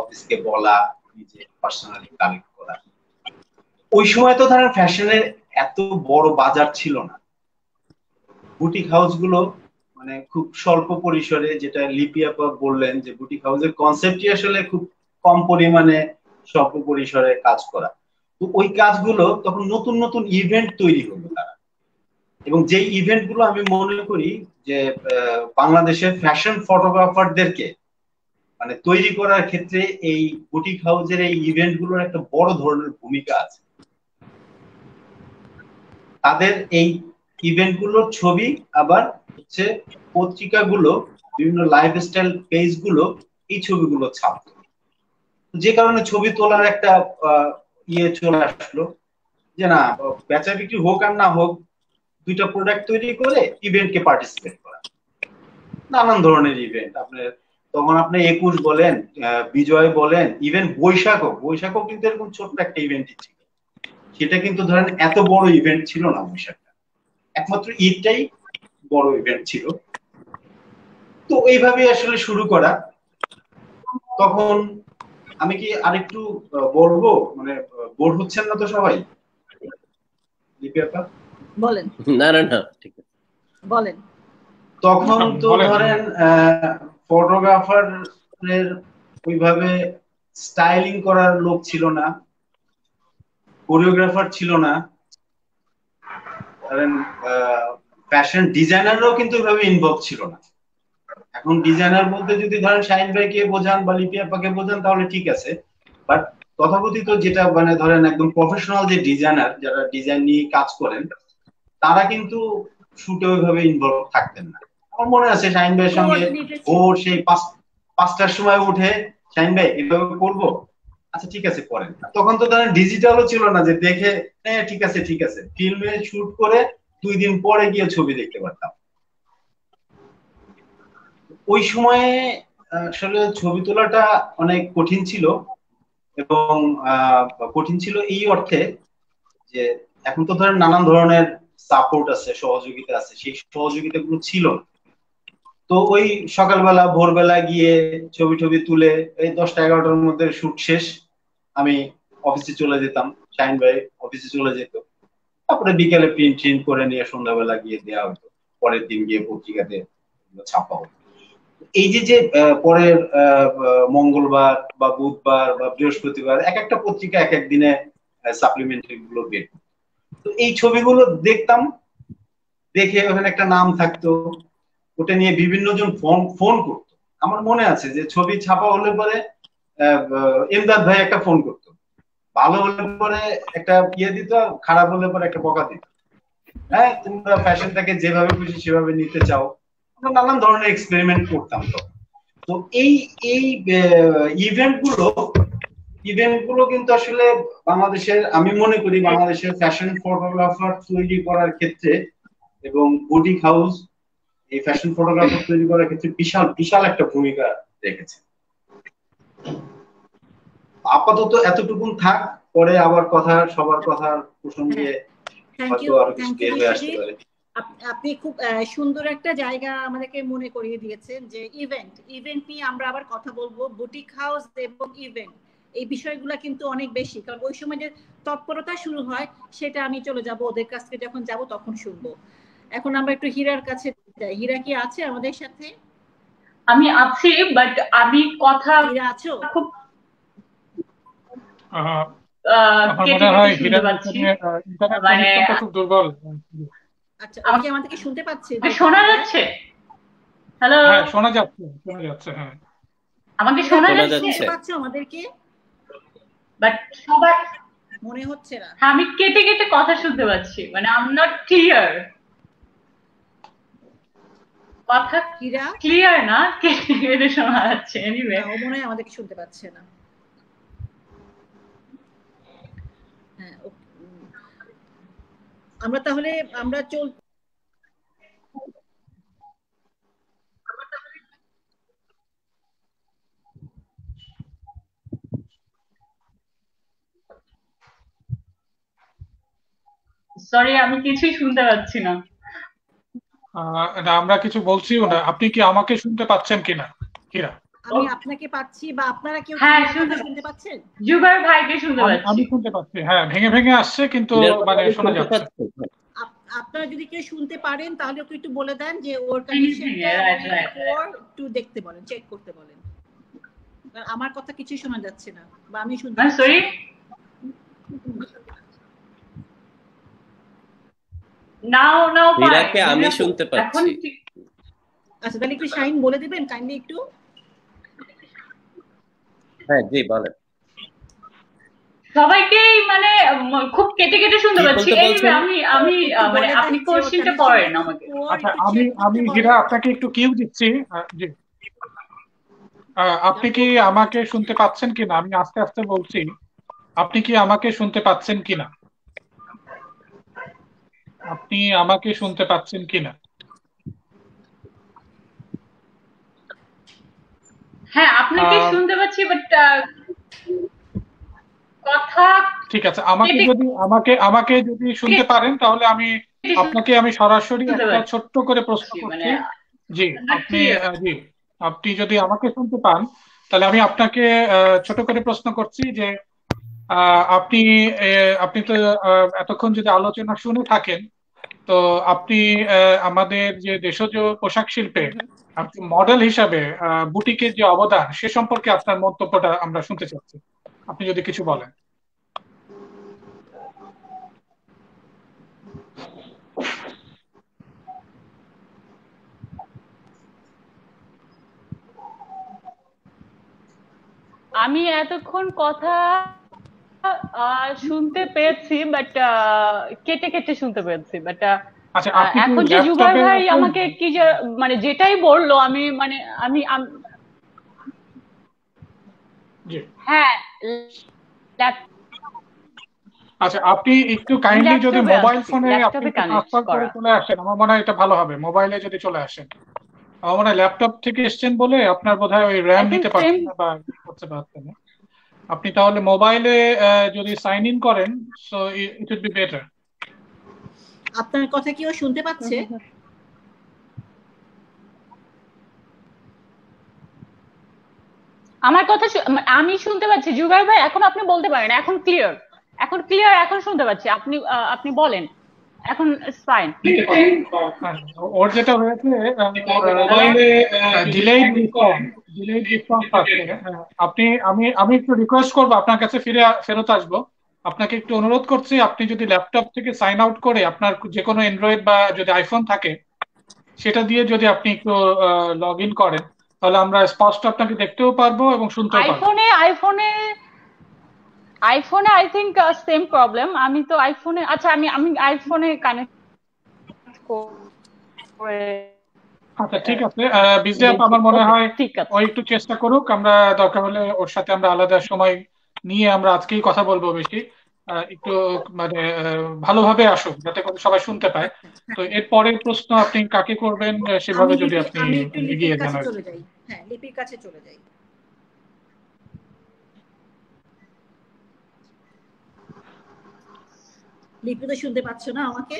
অফিসকে বলা, নিজে পার্সোনালি কালেক্ট করা। ওই সময় তো ধরেন ফ্যাশনের এত বড় বাজার ছিল না, বুটিক হাউস গুলো মানে খুব স্বল্প পরিসরে, যেটা লিপি আপা বললেন যে বুটিক হাউসের কনসেপ্টই আসলে খুব কম পরিমাণে স্বল্প পরিসরে কাজ করা। তো ওই কাজগুলো তখন নতুন নতুন ইভেন্ট তৈরি হলো তারা, এবং যে ইভেন্ট গুলো আমি মনে করি যে বাংলাদেশের ফ্যাশন ফটোগ্রাফারদেরকে মানে তৈরি করার ক্ষেত্রে এই বুটিক হাউসের এই ইভেন্ট গুলোর একটা বড় ধরনের ভূমিকা আছে। তাদের এই ইভেন্ট গুলোর ছবি আবার হচ্ছে পত্রিকাগুলো, বিভিন্ন লাইফস্টাইল পেজ গুলো এই ছবিগুলো ছাপতো, যে কারণে ছবি তোলার একটা ইয়ে চলে আসলো যে না, বেচা বিক্রি হোক আর না হোক, দুইটা প্রোডাক্ট তৈরি করে ইভেন্টকে পার্টিসিপেট করা। নানান ধরনের ইভেন্ট, আপনার তখন আপনি 21 বলেন, বিজয় বলেন, ইভেন বৈশাখও কিন্তু এরকম ছোট্ট একটা ইভেন্টই ছিল। সেটা কিন্তু ধরেন এত বড় ইভেন্ট ছিল না বৈশাখটা, একমাত্র ঈদটাই বড় ইভেন্ট ছিল। তো এইভাবে আসলে শুরু করা। তখন আমি কি আরেকটু বলবো, মানে বোর হচ্ছেন না তো সবাই? লিপি আপা
বলেন।
না না না, ঠিক আছে
বলেন।
তখন তো ধরেন ফটোগ্রাফারের ওইভাবে স্টাইলিং করার লোক ছিল না, কোরিওগ্রাফার ছিল না, ধরেন ফ্যাশন ডিজাইনাররাও কিন্তু ওইভাবে ইনভলভ ছিল না। এখন ডিজাইনার বলতে যদি ধরেন শাহিন ভাইকে বোঝান বা লিপি আপাকে বোঝান তাহলে ঠিক আছে, বাট তথাকথিত যেটা মানে ধরেন একদম প্রফেশনাল যে ডিজাইনার, যারা ডিজাইন নিয়ে কাজ করেন, তারা কিন্তু শুটে ওইভাবে ইনভলভ থাকতেন না। আমার মনে আছে শাহিন ভাইয়ের সঙ্গে ভোর সেই 5টার সময় উঠে, শাহিন ভাই এভাবে করবো, আচ্ছা ঠিক আছে করেন। তখন তো ধরেন ডিজিটালও ছিল না যে দেখে হ্যাঁ ঠিক আছে ঠিক আছে, ফিল্মে শুট করে 2 দিন পরে গিয়ে ছবি দেখতে পারতাম। ওই সময়ে আসলে ছবি তোলাটা অনেক কঠিন ছিল, এবং কঠিন ছিল এই অর্থে যে এখন তো ধরেন নানান ধরনের সাপোর্ট আছে, সহযোগিতা আছে, সেই সহযোগিতাগুলো ছিল না। তো ওই সকালবেলা ভোরবেলা গিয়ে ছবি টবি তুলে এই 10টা 11টার মধ্যে শুট শেষ, আমি অফিসে চলে যেতাম, শাহিন ভাই অফিসে চলে যেত, তারপরে বিকেলে প্রিন্ট ট্রিন্ট করে নিয়ে সন্ধ্যাবেলা গিয়ে দেওয়া হতো, পরের দিন গিয়ে পত্রিকাতে ছাপা হতো। এই যে যে পরের মঙ্গলবার বা বুধবার বা বৃহস্পতিবার এক একটা পত্রিকা এক এক দিনে সাপ্লিমেন্টারি গুলো বের করতো। তো এই ছবিগুলো দেখতাম, দেখে ওখানে একটা নাম থাকতো, ওটা নিয়ে বিভিন্ন জন ফোন করতো। আমার মনে আছে যে ছবি ছাপা হলে পরে এমদাদ ভাই একটা ফোন করতো, ভালো হলে পরে একটা ইয়ে দিত, খারাপ হলে পরে একটা বকা দিত, হ্যাঁ তোমরা ফ্যাশনটাকে যেভাবে খুশি সেভাবে নিতে চাও। আমরা নানান ধরনের এক্সপেরিমেন্ট করতাম। তো তো এই এই ইভেন্ট গুলো কিন্তু আসলে বাংলাদেশের, আমি মনে করি বাংলাদেশের ফ্যাশন ফটোগ্রাফার তৈরি করার ক্ষেত্রে এবং বুটিক হাউস এই ফ্যাশন ফটোগ্রাফার তৈরি করার ক্ষেত্রে বিশাল বিশাল একটা ভূমিকা রেখেছে। আপাতত এতটুকুন থাক, পরে আবার সবার কথার প্রসঙ্গে হয়তো আরো কিছু বের হয়ে আসতে পারে।
আপনি খুব সুন্দর একটা জায়গা আমাদেরকে মনে করিয়ে দিয়েছেন যে ইভেন্ট নিয়ে আমরা আবার কথা বলবো। বুটিক হাউস এবং ইভেন্ট এই বিষয়গুলো কিন্তু অনেক বেশি, কারণ ওই সময় যে তৎপরতা শুরু হয় সেটা আমি চলে যাব ওদের কাছ থেকে, যখন যাব তখন শুনবো। এখন আমরা একটু হীরার কাছে যাই। হীরা কি আছে আমাদের সাথে?
আমি আছি, বাট আমি কথা
হীরা আছো?
খুব
খুব দুর্বল।
আচ্ছা, কি আমাদেরকে শুনতে পাচ্ছে?
শোনা যাচ্ছে? হ্যালো,
শোনা যাচ্ছে। হ্যাঁ,
আমাকে শোনা যাচ্ছে?
পাচ্ছ আমাদেরকে?
বাট সবার
মনে হচ্ছে না।
হ্যাঁ, আমি কেটে কেটে কথা শুনতে পাচ্ছি, মানে আই এম নট ক্লিয়ার। কথা ক্লিয়ার না, কেটে কেটে শোনা যাচ্ছে। এনিওয়ে,
ও মনে হয় আমাদেরকে শুনতে পাচ্ছে না। হ্যাঁ, আমরা তাহলে চল।
সরি, আমি কিছুই শুনতে পাচ্ছি না।
না, আমরা কিছু বলছিও না। আপনি কি আমাকে শুনতে পাচ্ছেন কিনা কিরা?
আমি আপনাকে পাচ্ছি, বা আপনারা কেউ
হ্যাঁ
শুনতে পাচ্ছেন?
জুবাইর ভাইকে শুনতে পাচ্ছি।
আমি শুনতে পাচ্ছি, হ্যাঁ, ভেঙে ভেঙে আসছে কিন্তু মানে শোনা যাচ্ছে।
আপনারা যদি কেউ শুনতে পারেন তাহলে একটু বলে দেন যে ওর কানেকশনটা একটু দেখতে বলেন, চেক করতে বলেন। আমার কথা কিছুই শোনা যাচ্ছে না, বা আমি শুনতে পাচ্ছি।
সরি, নাও
মীরাকে আমি শুনতে পাচ্ছি।
আচ্ছা, তাহলে একটু শাইন বলে দিবেন কাইন্ডলি একটু।
হ্যাঁ জি বলেন।
সবাইকেই মানে খুব কেটে কেটে শুনতে পাচ্ছি। আমি মানে আপনি কোশ্চেনটা করেন আমাকে।
আচ্ছা, আমি হীরা আপনাকে একটু কিউ দিচ্ছি। জি, আপনি কি আমাকে শুনতে পাচ্ছেন কিনা? আমি আস্তে আস্তে বলছি, আপনি কি আমাকে শুনতে পাচ্ছেন কিনা? আপনি আমাকে শুনতে পাচ্ছেন কিনা?
হ্যাঁ, আপনাকে শুনতে পাচ্ছি, বাট কথা
ঠিক আছে। আমাকে যদি শুনতে পারেন তাহলে আপনাকে আমি সরাসরি একটা ছোট্ট করে প্রশ্ন করছি। জি, আপনি যদি আমাকে শুনতে পান তাহলে আমি আপনাকে ছোট করে প্রশ্ন করছি যে আপনি আপনি তো এতক্ষণ যদি আলোচনা শুনে থাকেন, তো আপনি আমাদের যে দেশজ পোশাক শিল্পে আপনি মডেল হিসাবে বুটিকের যে অবদান সে সম্পর্কে আপনার মন্তব্যটা আমরা শুনতে চাচ্ছি। আপনি যদি কিছু বলেন।
আমি এতক্ষণ কথা শুনতে পেয়েছি, বাট কেটে কেটে শুনতে পেয়েছি। বাট এখন যে জুবাই ভাই আমাকে কি যে মানে যেটাই বললো আমি মানে আমি হ্যাঁ।
আচ্ছা, আপনি একটু কাইন্ডলি যদি মোবাইল ফোনে আপনি ট্রান্সফার করে চলে আসেন, আমার মনে হয় এটা ভালো হবে। মোবাইলে যদি চলে আসেন, আমার মনে হয় ল্যাপটপ থেকে এসেছেন বলে আপনার বোধহয় ওই র্যাম নিতে পারছেন না বা করতে পারছেন না। আপনি তাহলে মোবাইলে যদি সাইন ইন করেন, so it would be better.
আপনার কথা কি ও শুনতে পাচ্ছে?
আমার কথা আমি শুনতে পাচ্ছি জুবাইর ভাই, এখন আপনি বলতে পারেন। এখন ক্লিয়ার, এখন শুনতে পাচ্ছি। আপনি বলেন, এখন ফাইন।
ওর যেটা হয়েছে ডিলেইড রেসপন্স আছে। আমি একটু রিকোয়েস্ট করবো, আপনার কাছে ফেরত আসবো। আপনাকে একটু অনুরোধ করছি, আপনি যদি ল্যাপটপ থেকে সাইন আউট করে আপনার যে কোনো অ্যান্ড্রয়েড বা যদি আইফোন থাকে সেটা দিয়ে যদি আপনি একটু লগ ইন করেন, তাহলে আমরা স্পষ্ট আপনাকে দেখতেও পারবো এবং শুনতেও পারবো।
আইফোনে আই থিংক সেম প্রবলেম। আমি তো আইফোনে, আচ্ছা আমি আইফোনে কানেক্ট করে।
আচ্ছা ঠিক আছে, বিজয় আমার মনে হয় ও একটু চেষ্টা করুক। আমরা দরকার হলে ওর সাথে আমরা আলাদা সময় নিয়ে আমরা আজকেই কথা বলবো বেশি, একটু মানে ভালোভাবে আসুক যাতে করে সবাই শুনতে পায়। তো এর পরের প্রশ্ন আপনি কাকে করবেন সেভাবে যদি আপনি এগিয়ে যান।
হ্যাঁ, লিপির কাছে চলে যাই। লিপি তো শুনতে পাচ্ছ না আমাকে?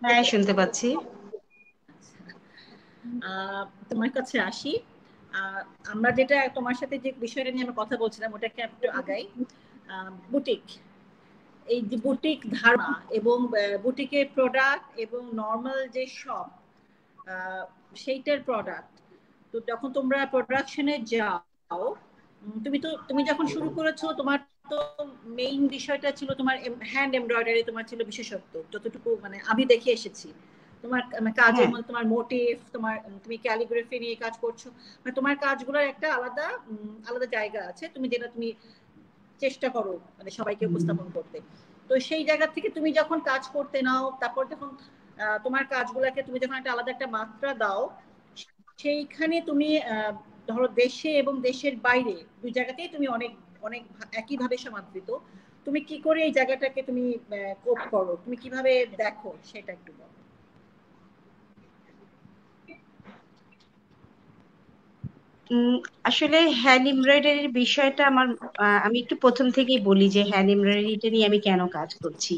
হ্যাঁ, শুনতে পাচ্ছি।
তোমার কাছে আসি। আমরা যেটা তোমার সাথে যে বিষয়টা নিয়ে আমরা কথা বলছিলাম ওটাকে একটু আগাই। বুটিক, এই যে বুটিক ধারণা এবং বুটিকের প্রোডাক্ট এবং নর্মাল যে শপ সেইটার প্রোডাক্ট, তো যখন তোমরা প্রোডাকশনে যাও, তুমি যখন শুরু করেছো তোমার তো মেইন বিষয়টা ছিল তোমার হ্যান্ড এমব্রয়ডারি, তোমার ছিল বিশেষত্ব যতটুকু মানে আমি দেখে এসেছি। তোমার কাজের মধ্যে তোমার মোটিভ, তুমি ক্যালিগ্রাফি নিয়ে কাজ করছো, মানে তোমার কাজগুলোর একটা আলাদা আলাদা জায়গা আছে, তুমি যেটা তুমি চেষ্টা করো মানে সবাইকে উপস্থাপন করতে। তো সেই জায়গা থেকে তুমি যখন কাজ করতে নাও, তারপর যখন তোমার কাজগুলোকে তুমি যখন একটা আলাদা একটা মাত্রা দাও, সেইখানে তুমি ধরো দেশে এবং দেশের বাইরে দুই জায়গাতেই তুমি অনেক অনেক একইভাবে সমাদৃত। তুমি কি করে এই জায়গাটাকে তুমি কোপ করো, তুমি কিভাবে দেখো সেটা একটু বলো।
আসলে হ্যান্ড এমব্রয়ডারির বিষয়টা আমি একটু প্রথম থেকেই বলি যে হ্যান্ড এমব্রয়ডারিটা নিয়ে আমি কেন কাজ করছি।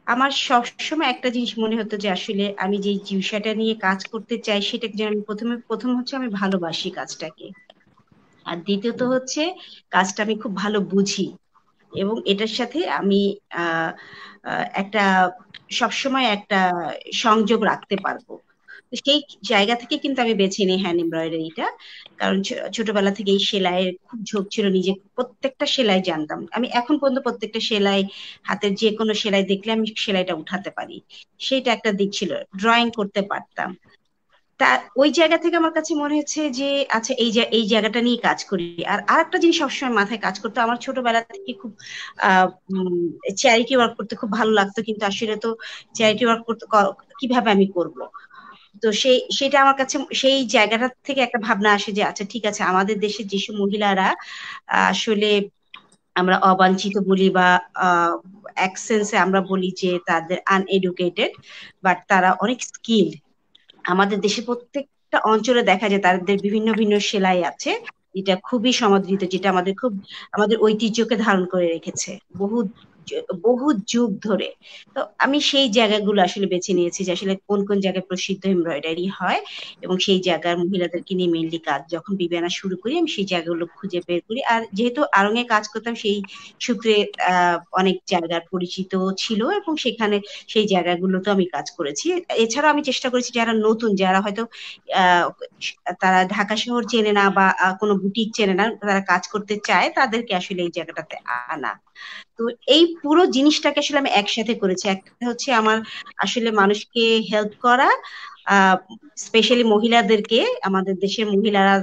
আমার সবসময় একটা জিনিস মনে হতো যে আসলে আমি যে বিষয়টা নিয়ে কাজ করতে চাই সেটা যেন আমি প্রথম হচ্ছে আমি ভালোবাসি কাজটাকে, আর দ্বিতীয়ত হচ্ছে কাজটা আমি খুব ভালো বুঝি, এবং এটার সাথে আমি একটা সবসময় একটা সংযোগ রাখতে পারবো। সেই জায়গা থেকে কিন্তু আমি বেছে নিই হ্যান্ড এমব্রয়ডারিটা, কারণ ছোটবেলা থেকে এই সেলাইয়ের খুব ঝোঁক ছিল, নিজে প্রত্যেকটা সেলাই জানতাম। আমি এখন পর্যন্ত প্রত্যেকটা সেলাই, হাতের যে কোনো সেলাই দেখলে আমি সেলাইটা উঠাতে পারি, সেটা একটা দিক ছিল। ড্রয়িং করতে পারতাম। তা ওই জায়গা থেকে আমার কাছে মনে হচ্ছে যে আচ্ছা এই জায়গাটা নিয়ে কাজ করি। আর আরেকটা জিনিস সবসময় মাথায় কাজ করতো, আমার ছোটবেলা থেকে খুব চ্যারিটি ওয়ার্ক করতে খুব ভালো লাগতো, কিন্তু আসলে তো চ্যারিটি ওয়ার্ক করতে কিভাবে আমি করব। তো সেটা আমার কাছে সেই জায়গাটা থেকে একটা ভাবনা আসে যে আচ্ছা ঠিক আছে, আমাদের দেশের যেসব মহিলারা আসলে আমরা অবাঞ্ছিত বলি বা এক সেন্সে আমরা বলি যে তাদের আনএডুকেটেড, বাট তারা অনেক স্কিলড। আমাদের দেশে প্রত্যেকটা অঞ্চলে দেখা যায় তাদের বিভিন্ন ভিন্ন সেলাই আছে, যেটা খুবই সমাদৃত, যেটা আমাদের ঐতিহ্যকে ধারণ করে রেখেছে বহু বহু যুগ ধরে। তো আমি সেই জায়গাগুলো আসলে বেছে নিয়েছি যে আসলে কোন কোন জায়গায় প্রসিদ্ধ এমব্রয়ডারি হয়, এবং সেই জায়গার মহিলাদেরকে নিয়ে মেইনলি কাজ যখন বিবেচনা শুরু করি আমি সেই জায়গাগুলো খুঁজে বের করি। আর যেহেতু আড়ং এ কাজ করতাম সেই সূত্রে অনেক জায়গার পরিচিত ছিল, এবং সেখানে সেই জায়গাগুলোতে আমি কাজ করেছি। এছাড়া আমি চেষ্টা করেছি যারা নতুন, যারা হয়তো তারা ঢাকা শহর চেনে না বা কোনো বুটিক চেনে না, তারা কাজ করতে চায়, তাদেরকে আসলে এই জায়গাটাতে আনা। তো এই পুরো জিনিসটাকে আসলে আমি একসাথে করেছি। একটা হচ্ছে আমার আসলে মানুষকে হেল্প করা, স্পেশালি মহিলাদেরকে, আমাদের দেশের মহিলারা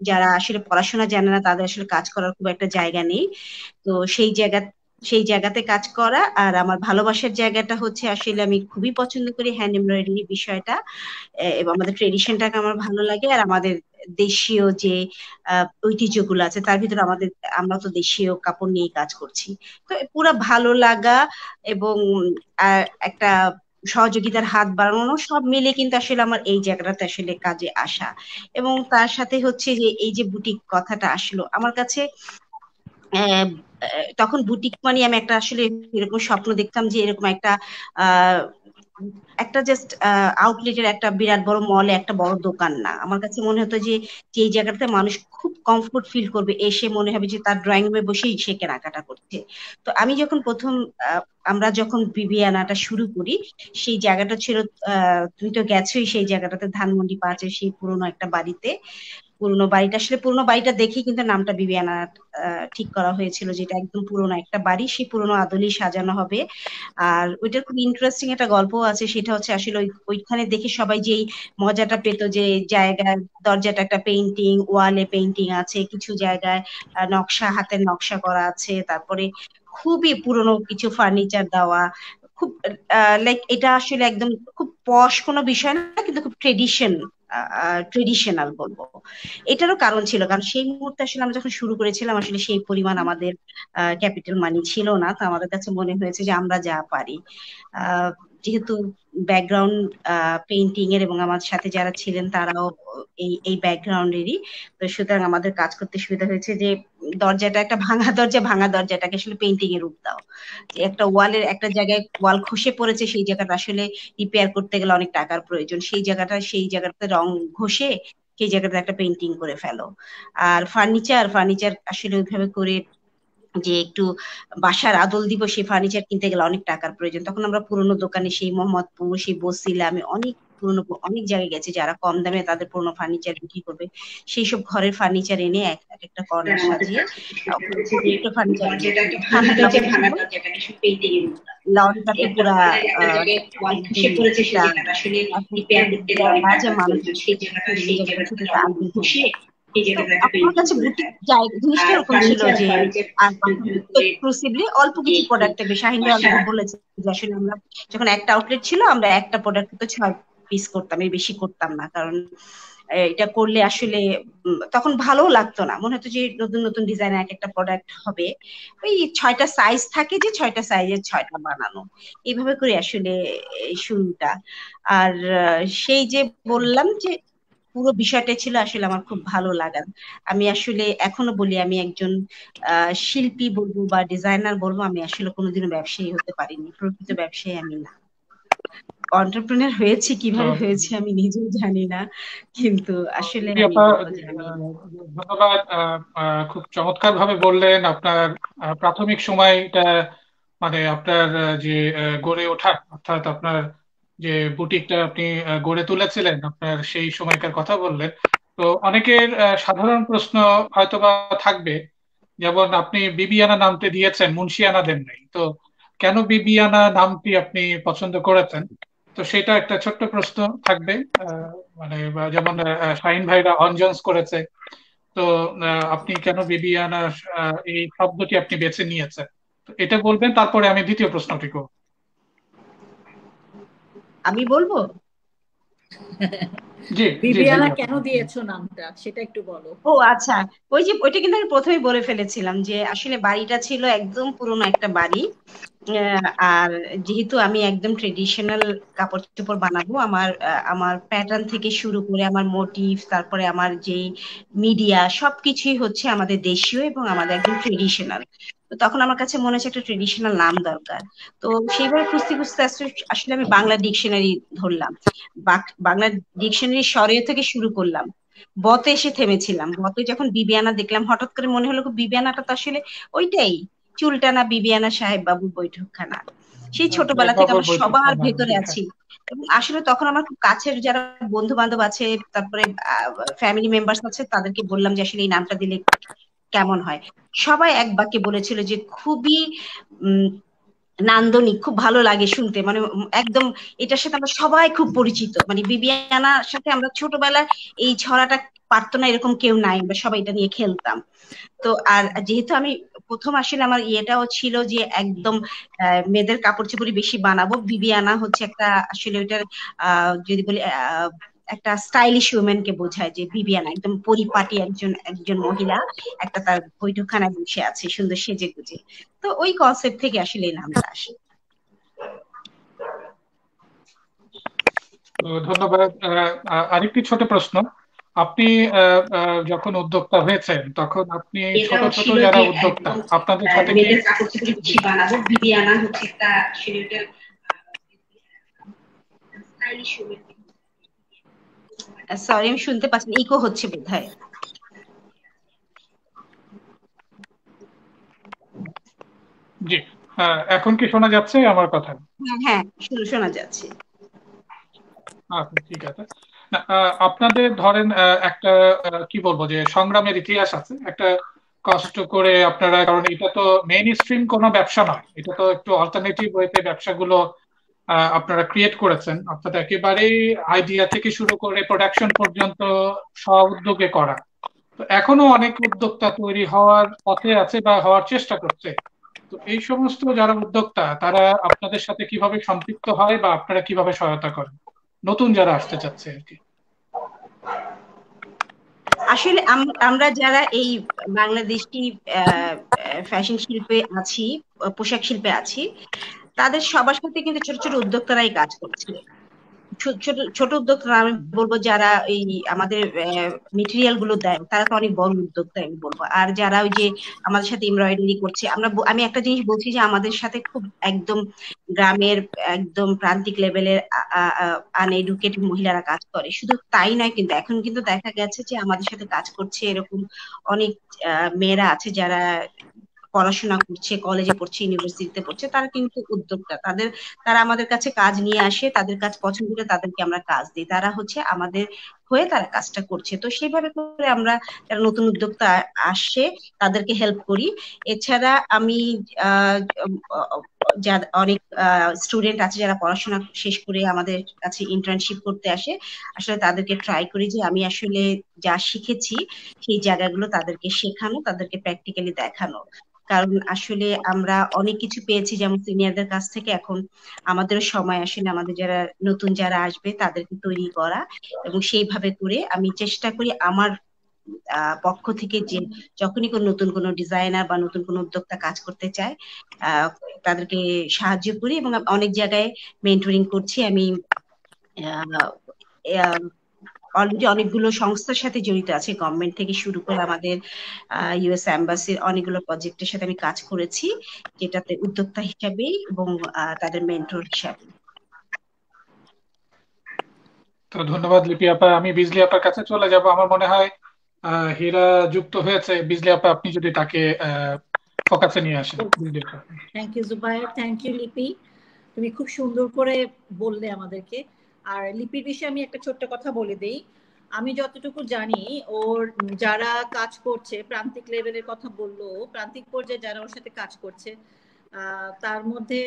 যারা আসলে পড়াশোনা জানে না, তাদের আসলে কাজ করার খুব একটা জায়গা নেই। তো সেই জায়গাতে কাজ করা। আর আমার ভালোবাসার জায়গাটা হচ্ছে আসলে আমি খুবই পছন্দ করি হ্যান্ড এমব্রয়ডারি বিষয়টা, এবং আমাদের ট্রেডিশনটাকে আমার ভালো লাগে। আর আমাদের দেশীয় যে ঐতিহ্যগুলো আছে তার ভিতরে আমরা তো দেশীয় কাপড় নিয়ে কাজ করছি। তো পুরো ভালো লাগা এবং একটা সহযোগিতার হাত বাড়ানো সব মিলে কিন্তু আসলে আমার এই জায়গাটাতে আসলে কাজে আসা। এবং তার সাথে হচ্ছে যে এই যে বুটিক কথাটা আসলো আমার কাছে, তখন বুটিক মানে আমি একটা আসলে এরকম স্বপ্ন দেখতাম যে এরকম একটা জাস্ট আউটলেটের একটা বিরাট বড় মলে একটা বড় দোকান না। আমার কাছে মনে হতো যে এই জায়গাটাতে মানুষ খুব কমফোর্ট ফিল করবে, এসে মনে হবে যে তার ড্রয়িং রুমে বসেই সে কেনাকাটা করছে। তো আমি যখন আমরা যখন বিবিয়ানাটা শুরু করি, সেই জায়গাটা ছিল, তুমি তো গেছোই সেই জায়গাটাতে, ধানমন্ডি 5-এ সেই পুরোনো একটা বাড়িতে। পুরোনো বাড়িটা দেখে কিন্তু নামটা বিবিয়ানা ঠিক করা হয়েছিল, যেটা একদম পুরোনো একটা বাড়ি, সেই পুরোনো আদলেই সাজানো হবে। আর ওইটার খুব ইন্টারেস্টিং একটা গল্প আছে, সেটা হচ্ছে আসলে ওইখানে দেখে সবাই যেই মজাটা পেত, যে জায়গায় দরজাটা একটা পেইন্টিং, ওয়ালে পেইন্টিং আছে, কিছু জায়গায় হাতের নকশা করা আছে, তারপরে খুবই পুরোনো কিছু ফার্নিচার দেওয়া, খুব লাইক এটা আসলে একদম খুব পশ কোনো বিষয় না, কিন্তু খুব ট্রেডিশনাল বলবো। এটারও কারণ ছিল, কারণ সেই মুহূর্তে আসলে আমরা যখন শুরু করেছিলাম আসলে সেই পরিমাণ আমাদের ক্যাপিটাল মানি ছিল না। তো আমাদের কাছে মনে হয়েছে যে আমরা যা পারি, যেহেতু ব্যাকগ্রাউন্ড পেইন্টিং এর, এবং আমার সাথে যারা ছিলেন তারাও এই ব্যাকগ্রাউন্ডেরই, তো সুতরাং আমাদের কাজ করতে সুবিধা হয়েছে যে দরজাটা একটা ভাঙা দরজাটাকে আসলে পেইন্টিং এর রূপ দাও। যে একটা ওয়ালের একটা জায়গায় ওয়াল খসে পড়েছে, সেই জায়গাটা আসলে রিপেয়ার করতে গেলে অনেক টাকার প্রয়োজন, সেই জায়গাটাতে রং ঘষে সেই জায়গাটা একটা পেইন্টিং করে ফেলো। আর ফার্নিচার আসলে ওইভাবে করে যে একটু বাসার আদল দিব, সেই ফার্নিচার কিনতে গেলে অনেক টাকার প্রয়োজন। তখন আমরা পুরোনো দোকানে, সেই মোহাম্মদপুর, সেই বসিলা, আমি অনেক জায়গায় গেছি যারা কম দামে তাদের পুরোনো ফার্নিচার বিক্রি করবে, সেই সব ঘরের ফার্নিচার এনে একটা কর্নার সাজিয়ে লনটাকে পুরা আমার কাছে জিনিসটা এরকম ছিল যে এক্সক্লুসিভলি অল্প কিছু প্রোডাক্ট থাকবে। শাহিন ভাই বলেছে যে আসলে আমরা যখন একটা আউটলেট ছিল, আমরা একটা প্রোডাক্ট তো 6 পিস করতাম, এর বেশি করতাম না, কারণ এটা করলে আসলে তখন ভালো লাগতো না, মনে হতো যে নতুন নতুন ডিজাইনের একটা প্রোডাক্ট হবে, ওই 6টা সাইজ থাকে যে 6টা সাইজের 6টা বানানো, এইভাবে করে আসলে শুরুটা। আর সেই যে বললাম যে পুরো বিষয়টা ছিল আসলে আমার খুব ভালো লাগার। আমি আসলে এখনো বলি আমি একজন শিল্পী বলবো বা ডিজাইনার বলবো, আমি আসলে কোনোদিনও ব্যবসায়ী হতে পারিনি, প্রকৃত ব্যবসায়ী আমি না। এন্টারপ্রেনার হয়েছি কিভাবে হয়েছে আমি নিজেও জানি না, কিন্তু আসলে আমি বলবো যে আমি
ধন্যবাদ। খুব চমৎকার ভাবে বললেন আপনার প্রাথমিক সময়টা, মানে আপনার যে গড়ে ওঠা, অর্থাৎ আপনার যে বুটিকটা আপনি গড়ে তুলেছিলেন, আপনার সেই সময়কার কথা বললেন। তো অনেকের সাধারণ প্রশ্ন হয়তোবা থাকবে, যেমন আপনি বিবিয়ানা নামটি দিয়েছেন, মুন্সিয়ানা দেন নাই, তো কেন বিবিয়ানা নামটি আপনি পছন্দ করেছেন? তো সেটা একটা ছোট্ট প্রশ্ন থাকবে। মানে যেমন শাহিন ভাইরা অনজন্স করেছে, তো আপনি কেন বিবিয়ানা এই শব্দটি আপনি বেছে নিয়েছেন, তো এটা বলবেন, তারপরে আমি দ্বিতীয় প্রশ্নটি করব।
আমি বলবো
বিবিয়ানা কেন দিয়েছো নামটা, সেটা একটু বলো।
ও আচ্ছা, ওই যে ওইটা কিন্তু আমি প্রথমেই বলে ফেলেছিলাম যে আসলে বাড়িটা ছিল একদম পুরোনো একটা বাড়ি, আর যেহেতু আমি একদম ট্রেডিশনাল কাপড় চোপড় বানাবো, আমার প্যাটার্ন থেকে শুরু করে আমার মোটিভ, তারপরে আমার যে মিডিয়া সবকিছুই হচ্ছে আমাদের দেশীয় এবং আমাদের একদম ট্রেডিশনাল। তো তখন আমার কাছে মনে হচ্ছে একটা ট্রেডিশনাল নাম দরকার। তো সেইভাবে খুঁজতে খুঁজতে আসলে আমি বাংলা ডিকশনারি ধরলাম, বাংলা ডিকশনারি স্বরে থেকে শুরু করলাম, বতে এসে থেমেছিলাম। বতে যখন বিবিয়ানা দেখলাম হঠাৎ করে মনে হলো বিবিয়ানাটা তো আসলে ওইটাই, চুলটানা বিবিয়ানা সাহেব বাবুর বৈঠকখানা, সেই ছোটবেলা থেকে আমরা সবার ভেতরে আছি। এবং আসলে তখন আমার খুব কাছের যারা বন্ধু বান্ধব আছে, তারপরে ফ্যামিলি মেম্বার্স আছে, তাদেরকে বললাম যে আসলে এই নামটা দিলে কেমন হয়। সবাই এক বাক্যে বলেছিল যে খুবই নান্দনিক, খুব ভালো লাগে শুনতে, মানে একদম এটার সাথে আমরা সবাই খুব পরিচিত, মানে বিবিয়ানার সাথে আমরা ছোটবেলায় এই ছড়াটা পারতো না এরকম কেউ নাই, আমরা সবাই এটা নিয়ে খেলতাম। তো আর যেহেতু আমি প্রথম আসলে আমার ইয়েটাও ছিল যে একদম মেয়েদের কাপড় চোপড় বেশি বানাবো, বিবিয়ানা হচ্ছে একটা আসলে ওইটার যদি বলি একটা স্টাইলিশ উমেনকে বোঝায়, যে বিবিয়ানা একদম পরিপাটি একজন মহিলা একটা তার বৈঠকখানায় বসে আছে সুন্দর সেজে গুজে। তো ওই কনসেপ্ট থেকে আসলে এই নামটা আসে।
ধন্যবাদ। আরেকটি ছোট প্রশ্ন, আপনি যখন উদ্যোক্তা হয়েছেন তখন আপনি ছোট ছোট যারা উদ্যোক্তা আপনাদের সাথে কি
বানাবো, বিবিয়ানা হচ্ছে একটা সরি আমি শুনতে পাচ্ছি, ইকো হচ্ছে বোধহয়।
জি, এখন কি শোনা যাচ্ছে আমার কথা?
হ্যাঁ শোনা যাচ্ছে।
আচ্ছা, ঠিক আছে। আপনাদের ধরেন একটা কি বলবো, যে সংগ্রামের ইতিহাস আছে, একটা কষ্ট করে আপনারা, কারণ এটা তো মেইন স্ট্রিম কোনো ব্যবসা নয়, এটা তো একটু অল্টারনেটিভ ওয়েতে ব্যবসাগুলো আপনারা ক্রিয়েট করেছেন, অর্থাৎ একেবারেই আইডিয়া থেকে শুরু করে প্রোডাকশন পর্যন্ত স্ব-উদ্যোগে করা। তো এখনো অনেক উদ্যোক্তা তৈরি হওয়ার পথে আছে বা হওয়ার চেষ্টা করছে। তো এই সমস্ত যারা উদ্যোক্তা তারা আপনাদের সাথে কিভাবে সম্পৃক্ত হয় বা আপনারা কিভাবে সহায়তা করেন নতুন যারা আসতে চাচ্ছে আর কি?
আসলে আমরা যারা এই বাংলাদেশি ফ্যাশন শিল্পে আছি, পোশাক শিল্পে আছি, তাদের সবার সাথে কিন্তু ছোট ছোট উদ্যোক্তারাই কাজ করছে। ছোট উদ্যোক্তা আমি বলবো যারা এই আমাদের মেটেরিয়াল গুলো দেয়, তারা তো অনেক বড় উদ্যোক্তা আমি বলবো। আর যারা ওই যে আমাদের সাথে এমব্রয়ডারি করছে, আমি একটা জিনিস বলছি যে আমাদের সাথে খুব একদম গ্রামের একদম প্রান্তিক লেভেলের আনএডুকেটেড মহিলারা কাজ করে। শুধু তাই নয়, কিন্তু এখন কিন্তু দেখা গেছে যে আমাদের সাথে কাজ করছে এরকম অনেক মেয়েরা আছে যারা পড়াশোনা করছে, কলেজে পড়ছে, ইউনিভার্সিটিতে পড়ছে, তারা কিন্তু উদ্যোক্তা। তারা আমাদের কাছে কাজ নিয়ে আসে, তাদের কাজ পছন্দ করে তাদেরকে আমরা কাজ দিই, তারা হচ্ছে আমাদের হয়ে তারা কাজটা করছে। তো সেইভাবে করে আমরা যারা নতুন উদ্যোক্তা আসছে তাদেরকে হেল্প করি। এছাড়া আমি অনেক স্টুডেন্ট আছে যারা পড়াশোনা শেষ করে আমাদের কাছে ইন্টার্নশিপ করতে আসে, আসলে তাদেরকে ট্রাই করি যে আমি আসলে যা শিখেছি সেই জায়গাগুলো তাদেরকে শেখানো, তাদেরকে প্র্যাকটিক্যালি দেখানো। কারণ আসলে আমরা অনেক কিছু পেয়েছি যেমন সিনিয়রদের কাছ থেকে, এখন আমাদেরও সময় আসলে আমাদের যারা নতুন যারা আসবে তাদেরকে তৈরি করা, এবং সেইভাবে করে আমি চেষ্টা করি আমার পক্ষ থেকে যে যখনই কোনো নতুন কোনো ডিজাইনার বা নতুন কোনো উদ্যোক্তা কাজ করতে চায় তাদেরকে সাহায্য করি, এবং অনেক জায়গায় মেন্টরিং করছি আমি। অলরেডি অনেকগুলো সংস্থার সাথে জড়িত আছে, গভর্নমেন্ট থেকে শুরু করে আমাদের ইউএস এম্বাসির অনেকগুলো প্রজেক্টের সাথে আমি কাজ করেছি, যেটাতে উদ্যোক্তা হিসাবে এবং তাদের মেন্টর হিসাবে।
তো ধন্যবাদ লিপি আপা। আমি বিজলি আপার কাছে চলে যাব। আমার মনে হয় হীরা যুক্ত হয়েছে। বিজলি আপা, আপনি যদি তাকে ফোকাসে নিয়ে আসেন।
Thank you Zubair, thank you Lipi, তুমি খুব সুন্দর করে বললে আমাদেরকে। আর লিপির বিষয়ে আমি একটা ছোট্ট কথা বলে দেই। আমি যতটুকু জানি ওর যারা কাজ করছে, প্রান্তিক লেভেলের কথা বললো, প্রান্তিক পর্যায়ে যারা ওর সাথে কাজ করছে তার মধ্যে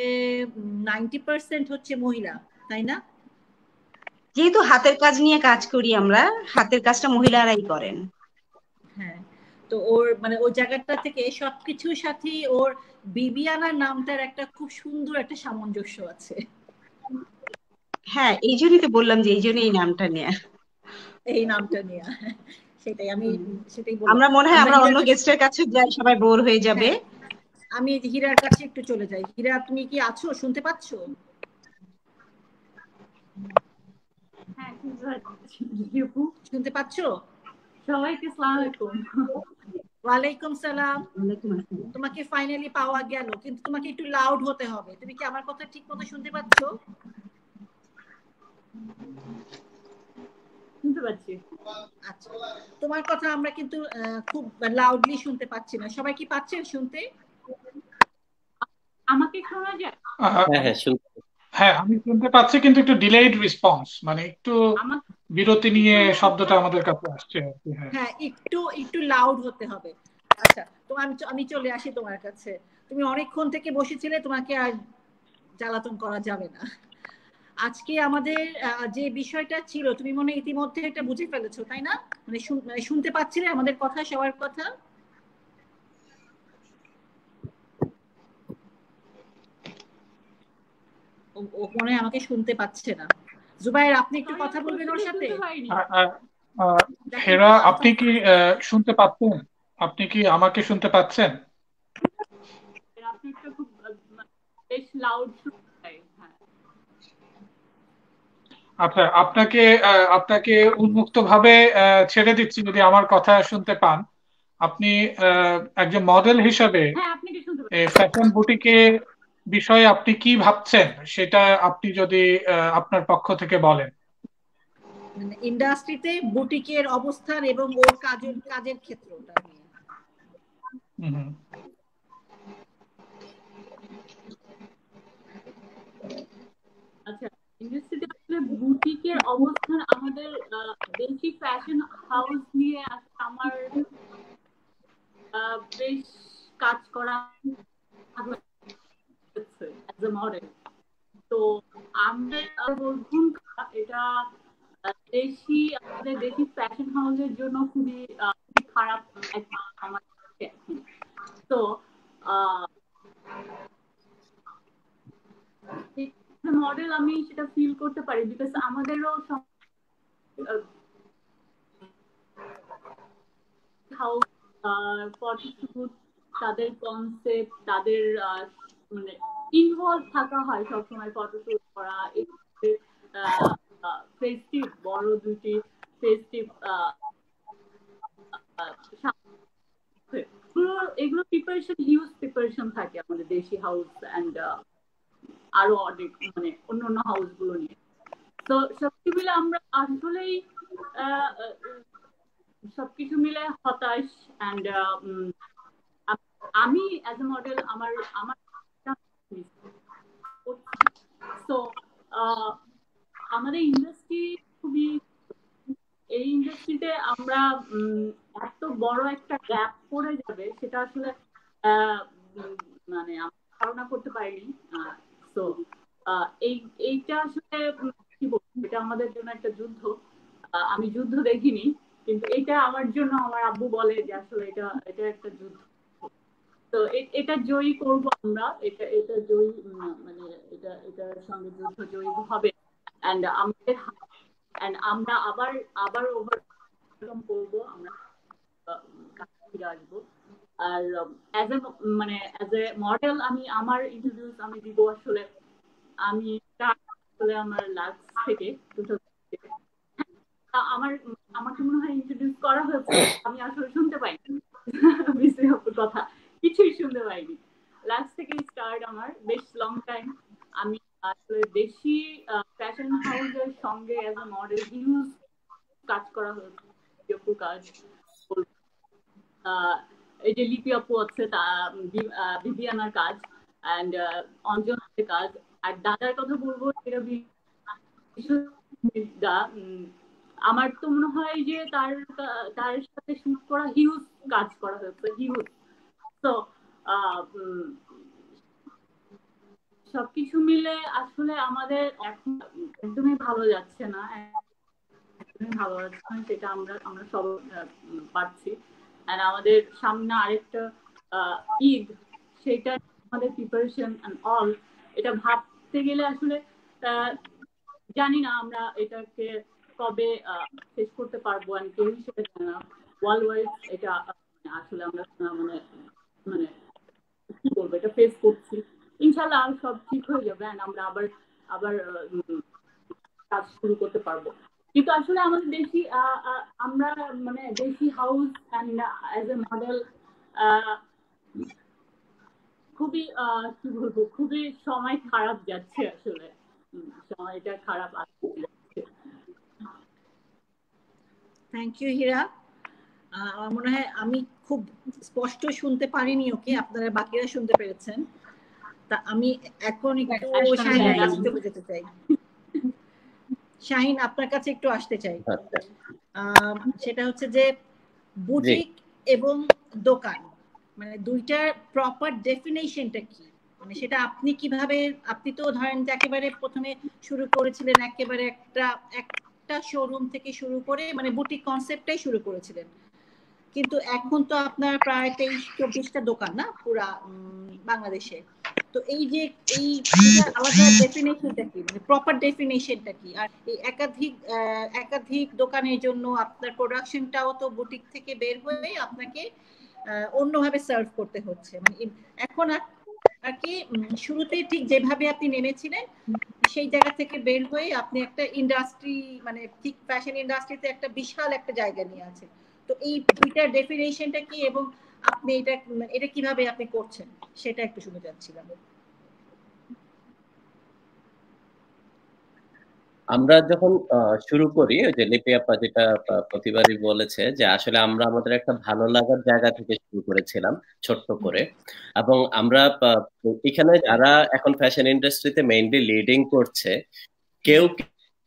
90% হচ্ছে মহিলা, তাই না?
যেহেতু হাতের কাজ নিয়ে কাজ করি আমরা, হাতের কাজটা মহিলারাই করেন।
হ্যাঁ, তো ওর মানে ওই জায়গাটা থেকে সবকিছুর সাথে ওর বিবিয়ানা নামটার একটা খুব সুন্দর একটা সামঞ্জস্য আছে।
হ্যাঁ, এই জন্যই তো বললাম যে এই জন্য এই নামটা নেয়া,
এই নামটা নেয়া। সেটাই আমি সেটাই বলি।
আমরা মনে হয় আমরা অন্য গেস্টের কাছে যাই, সবাই বোর হয়ে যাবে।
আমি হীরার কাছে একটু চলে যাই। হীরা, তুমি কি আছো, শুনতে পাচ্ছো?
হ্যাঁ,
শুনতে পাচ্ছো?
সবাইকে আসসালামু আলাইকুম।
ওয়ালাইকুম সালাম। তোমাকে ফাইনালি পাওয়া গেল, কিন্তু তোমাকে একটু লাউড হতে হবে। তুমি কি আমার কথা ঠিক মতো শুনতে পাচ্ছো?
শুনতে পাচ্ছি।
আচ্ছা, তোমার কথা আমরা কিন্তু খুব লাউডলি শুনতে পাচ্ছি না। সবাই কি পাচ্ছেন শুনতে?
আমাকে শোনা যায়?
হ্যাঁ, আমি শুনতে পাচ্ছি, কিন্তু একটু ডিলেইড রেসপন্স, মানে একটু বিরতি নিয়ে শব্দটা আমাদের কাছে আসছে।
হ্যাঁ, একটু একটু লাউড হতে হবে। আচ্ছা, তো আমি চলে আসি তোমার কাছে। তুমি অনেকক্ষণ থেকে বসেছিলে, তোমাকে আর জ্বালাতন করা যাবে না। আজকে আমাদের যে বিষয়টা ছিল, তুমি মনে ইতিমধ্যে এটা বুঝে ফেলেছো, তাই না? মানে শুনতে পাচ্ছিলে আমাদের কথা, সবার কথা? ও মনে হয় আমাকে শুনতে পাচ্ছে না। জুবায়ের, আপনি একটু কথা বলবেন ওর সাথে।
হেরা, আপনি কি শুনতে পাচ্ছেন? আপনি কি আমাকে শুনতে পাচ্ছেন?
আপনি একটু খুব বেশ লাউড শুনতে।
আচ্ছা, আপনাকে উন্মুক্ত ভাবে ছেড়ে দিচ্ছি যদি আমার কথা শুনতে পান। আপনি একজন মডেল হিসাবে ফ্যাশন বুটিকে বিষয়ে আপনি কি ভাবছেন, সেটা আপনি যদি আপনার পক্ষ থেকে বলেন।
ইন্ডাস্ট্রিতে বুটিকের অবস্থান এবং ওর কাজের ক্ষেত্রটা নিয়ে।
আচ্ছা, ইন্ডাস্ট্রিতে আসলে বুটিকের অবস্থান আমাদের দেশি ফ্যাশন হাউস নিয়ে আমার বেশ কাজ করা হয়েছে অ্যাজ এ মডেল। তো আমাদের এটা আমাদের দেশি ফ্যাশন হাউসের জন্য খুবই খারাপ আমার। তো মডেল আমি সেটা ফিল করতে পারি, বিকজ আমাদেরও হাউস ফটোশুট, তাদের কনসেপ্ট, তাদের মানে ইনভলভ থাকা হয় সবসময় ফটোশুট করা, ফেস্টিভ বড় দুটি ফেস্টিভ এগুলো প্রিপারেশন, হিউজ প্রিপারেশন থাকে আমাদের দেশি হাউস এন্ড আরো অনেক মানে অন্যান্য হাউস গুলো নিয়ে। তো সবকিছু মিলে আমরা আসলেই সবকিছু মিলে হতাশ। এন্ড আমি অ্যাজ এ মডেল আমার তো আমাদের ইন্ডাস্ট্রি খুবই, এই ইন্ডাস্ট্রিতে আমরা এত বড় একটা গ্যাপ পড়ে যাবে সেটা আসলে মানে ধারণা করতে পারিনি। তো এইটা আসলে কি বলবো, এটা আমাদের জন্য একটা যুদ্ধ। আমি যুদ্ধ দেখিনি, কিন্তু এটা আমার জন্য আমার আব্বু বলে যে আসলে এটা একটা যুদ্ধ। তো এটা জয়ী করবো আমরা, এটা জয়ী মানে এটার সঙ্গে যুদ্ধ জয়ী হবে। এন্ড আমাদের আমরা আবার ওভারকাম করবো, আমরা ফিরে আসবো। আর অ্যাজ এ মডেল আমি আমার ইন্ট্রোডিউস আমি দিব আসলে, আমি আসলে আমার লাস্ট থেকে আমাকে মনে হয় ইন্ট্রোডিউস করা হয়েছে, আমি আসলে শুনতে পাইনি বিসি আপুর কথা, কিছুই শুনতে পাইনি। লাস্ট থেকে স্টার্ট আমার বেশ লং টাইম। আমি আসলে দেশি ফ্যাশন হাউসের সঙ্গে অ্যাজ এ মডেল হিউজ কাজ করা হয়েছে, কাজ এই যে লিপি আপু আছে, বিবিয়ানার কাজ অ্যান্ড অঞ্জনের কাজ। আর দাদার কথা বলবো, এটা আমার তো মনে হয় যে তার সাথে শুট করা হিউজ কাজ করা হয়েছে, হিউজ। তো সবকিছু মিলে আসলে আমাদের এখন একদমই ভালো যাচ্ছে না, একদমই ভালো যাচ্ছে না, সেটা আমরা সব পাচ্ছি। আর আমাদের সামনে আরেকটা ঈদ, সেটা আমাদের প্রিপারেশন এন্ড অল, এটা ভাবতে গেলে আসলে জানি না আমরা এটাকে কবে শেষ করতে পারবো, আর কেউ সেটা জানে না। ওয়ার্ল্ড ওয়াইড এটা আসলে আমরা মানে মানে কি বলবো, এটা ফেস করছি। ইনশাল্লাহ সব ঠিক হয়ে যাবে, আমরা আবার কাজ শুরু করতে পারবো। কিন্তু আসলে আমাদের দেশি আমরা মানে দেশি house and as a model খুবই কি বলবো, খুবই সময় খারাপ যাচ্ছে, আসলে সময়টা খারাপ যাচ্ছে।
থ্যাংক ইউ হীরা। আমার মনে হয় আমি খুব স্পষ্ট শুনতে পারিনি ওকে, আপনারা বাকিরা শুনতে পেরেছেন। তা আমি এখন একটু শাহিনের কাছে চলে যেতে চাই। শাহিন, আপনার কাছে একটু আসতে চাই। সেটা হচ্ছে যে বুটিক এবং দোকান, মানে দুইটার প্রপার ডেফিনেশনটা কি, মানে সেটা আপনি কিভাবে, আপনি তো ধরেন যে একেবারে প্রথমে শুরু করেছিলেন একেবারে একটা শোরুম থেকে শুরু করে, মানে বুটিক কনসেপ্টটাই শুরু করেছিলেন, কিন্তু এখন তো আপনার প্রায় 23-24টা দোকান না পুরা বাংলাদেশে। তো এই যে এই আলাদা ডেফিনেশনটা কি, মানে প্রপার ডেফিনেশনটা কি? আর এই একাধিক দোকানের জন্য আপনার প্রোডাকশনটাও তো বুটিক থেকে বের হয়ে আপনাকে অন্যভাবে সার্ভ করতে হচ্ছে। মানে এখন আর কি শুরুতে ঠিক যেভাবে আপনি নেমেছিলেন সেই জায়গা থেকে বের হয়ে আপনি একটা ইন্ডাস্ট্রি, মানে ঠিক ফ্যাশন ইন্ডাস্ট্রিতে একটা বিশাল একটা জায়গা নিয়ে আছে। তো এই দুইটার ডেফিনেশনটা কি এবং আপনি এটা কিভাবে আপনি করছেন সেটা একটু শুনে যাচ্ছিলাম।
আমরা যখন শুরু করি, ওই যে লিপি আপা যেটা প্রতিবারই বলেছে যে আসলে আমরা আমাদের একটা ভালো লাগার জায়গা থেকে শুরু করেছিলাম ছোট্ট করে, এবং আমরা এখানে যারা এখন ফ্যাশন ইন্ডাস্ট্রিতে মেইনলি লিডিং করছে, কেউ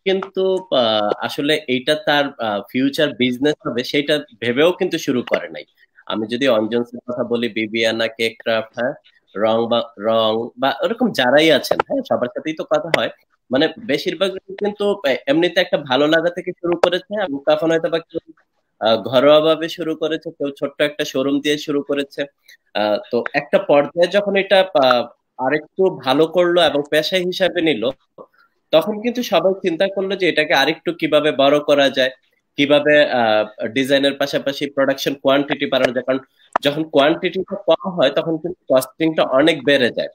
কিন্তু আসলে এইটা তার ফিউচার বিজনেস হবে সেটা ভেবেও কিন্তু শুরু করে নাই। আমি যদি অঞ্জনসের কথা বলি, বিবিয়ানা, কেক ক্রাফট, হ্যাঁ, রং বা ওরকম যারাই আছেন, হ্যাঁ, সবার সাথেই তো কথা হয়, মানে বেশিরভাগ কিন্তু এমনিতে একটা ভালো লাগা থেকে শুরু করেছে, এবং তখন হয়তো বা কেউ ঘরোয়া ভাবে শুরু করেছে, কেউ ছোট্ট একটা শোরুম দিয়ে শুরু করেছে। তো একটা পর্যায়ে যখন এটা আরেকটু ভালো করলো এবং পেশা হিসাবে নিল, তখন কিন্তু সবাই চিন্তা করলো যে এটাকে আরেকটু কিভাবে বড় করা যায়, কিভাবে ডিজাইনের পাশাপাশি প্রোডাকশন কোয়ান্টিটি বাড়ানো যায়। কারণ যখন কোয়ান্টিটিটা কম হয় তখন কিন্তু কস্টিংটা অনেক বেড়ে যায়।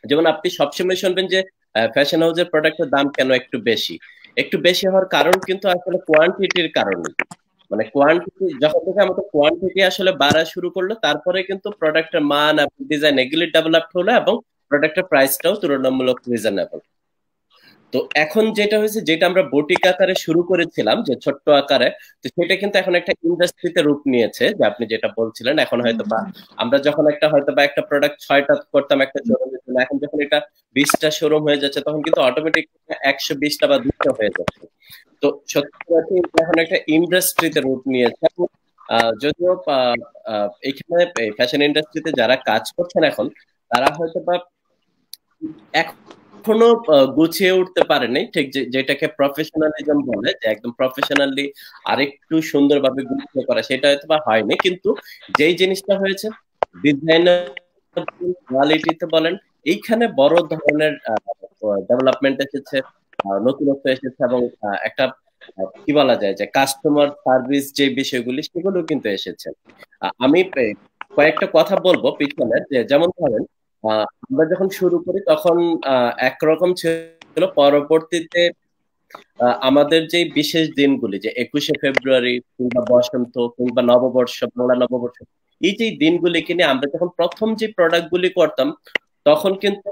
যেমন আপনি সবসময় শুনবেন যে ফ্যাশন হাউসের প্রোডাক্টের দাম কেন একটু বেশি হওয়ার কারণ কিন্তু আসলে কোয়ান্টিটির কারণে। মানে কোয়ান্টিটি যখন থেকে আমাদের কোয়ান্টিটি আসলে বাড়া শুরু করলো, তারপরে কিন্তু প্রোডাক্টের মান এবং ডিজাইন এগুলি ডেভেলপ হলো, এবং প্রোডাক্টের প্রাইসটাও তুলনামূলক রিজনেবল। তো এখন যেটা হয়েছে, যেটা আমরা বুটিক আকারে শুরু করেছিলাম যে ছোট্ট আকারে, তো সেটা কিন্তু এখন একটা ইন্ডাস্ট্রিতে রূপ নিয়েছে, যে আপনি যেটা বলছিলেন। এখন হয়তো বা আমরা যখন একটা প্রোডাক্ট 6টা করতাম একটা শোরুমের জন্য, এখন যখন এটা 20টা শোরুম হয়ে যাচ্ছে, তখন কিন্তু অটোমেটিক 120টা বা 200 হয়ে যাচ্ছে। তো সত্যি কথা এখন একটা ইন্ডাস্ট্রিতে রূপ নিয়েছে। যদিও এখানে ফ্যাশন ইন্ডাস্ট্রিতে যারা কাজ করছেন এখন, তারা হয়তো বা এখনো গুছিয়ে উঠতে পারেনি, ঠিক যেটাকে প্রফেশনালিজম বলে, যে একদম প্রফেশনালি আরেকটু সুন্দরভাবে গুছিয়ে করা, সেটা হয়তো বা হয়নি। কিন্তু যেই জিনিসটা হয়েছে, ডিজাইনার কোয়ালিটিতে বলেন, এইখানে বড় ধরনের ডেভেলপমেন্ট এসেছে, নতুনত্ব এসেছে, এবং একটা কি বলা যায় যে কাস্টমার সার্ভিস যে বিষয়গুলি, সেগুলো কিন্তু এসেছে। আমি কয়েকটা কথা বলবো পিছনে, যে যেমন ধরেন আমরা যখন শুরু করি তখন একরকম ছিল, পরবর্তীতে আমাদের যে বিশেষ দিনগুলি, যে 21শে ফেব্রুয়ারি কিংবা বসন্ত কিংবা নববর্ষ, বাংলা নববর্ষ, এই যে দিনগুলিকে নিয়ে আমরা যখন প্রথম যে প্রোডাক্ট গুলি করতাম, তখন কিন্তু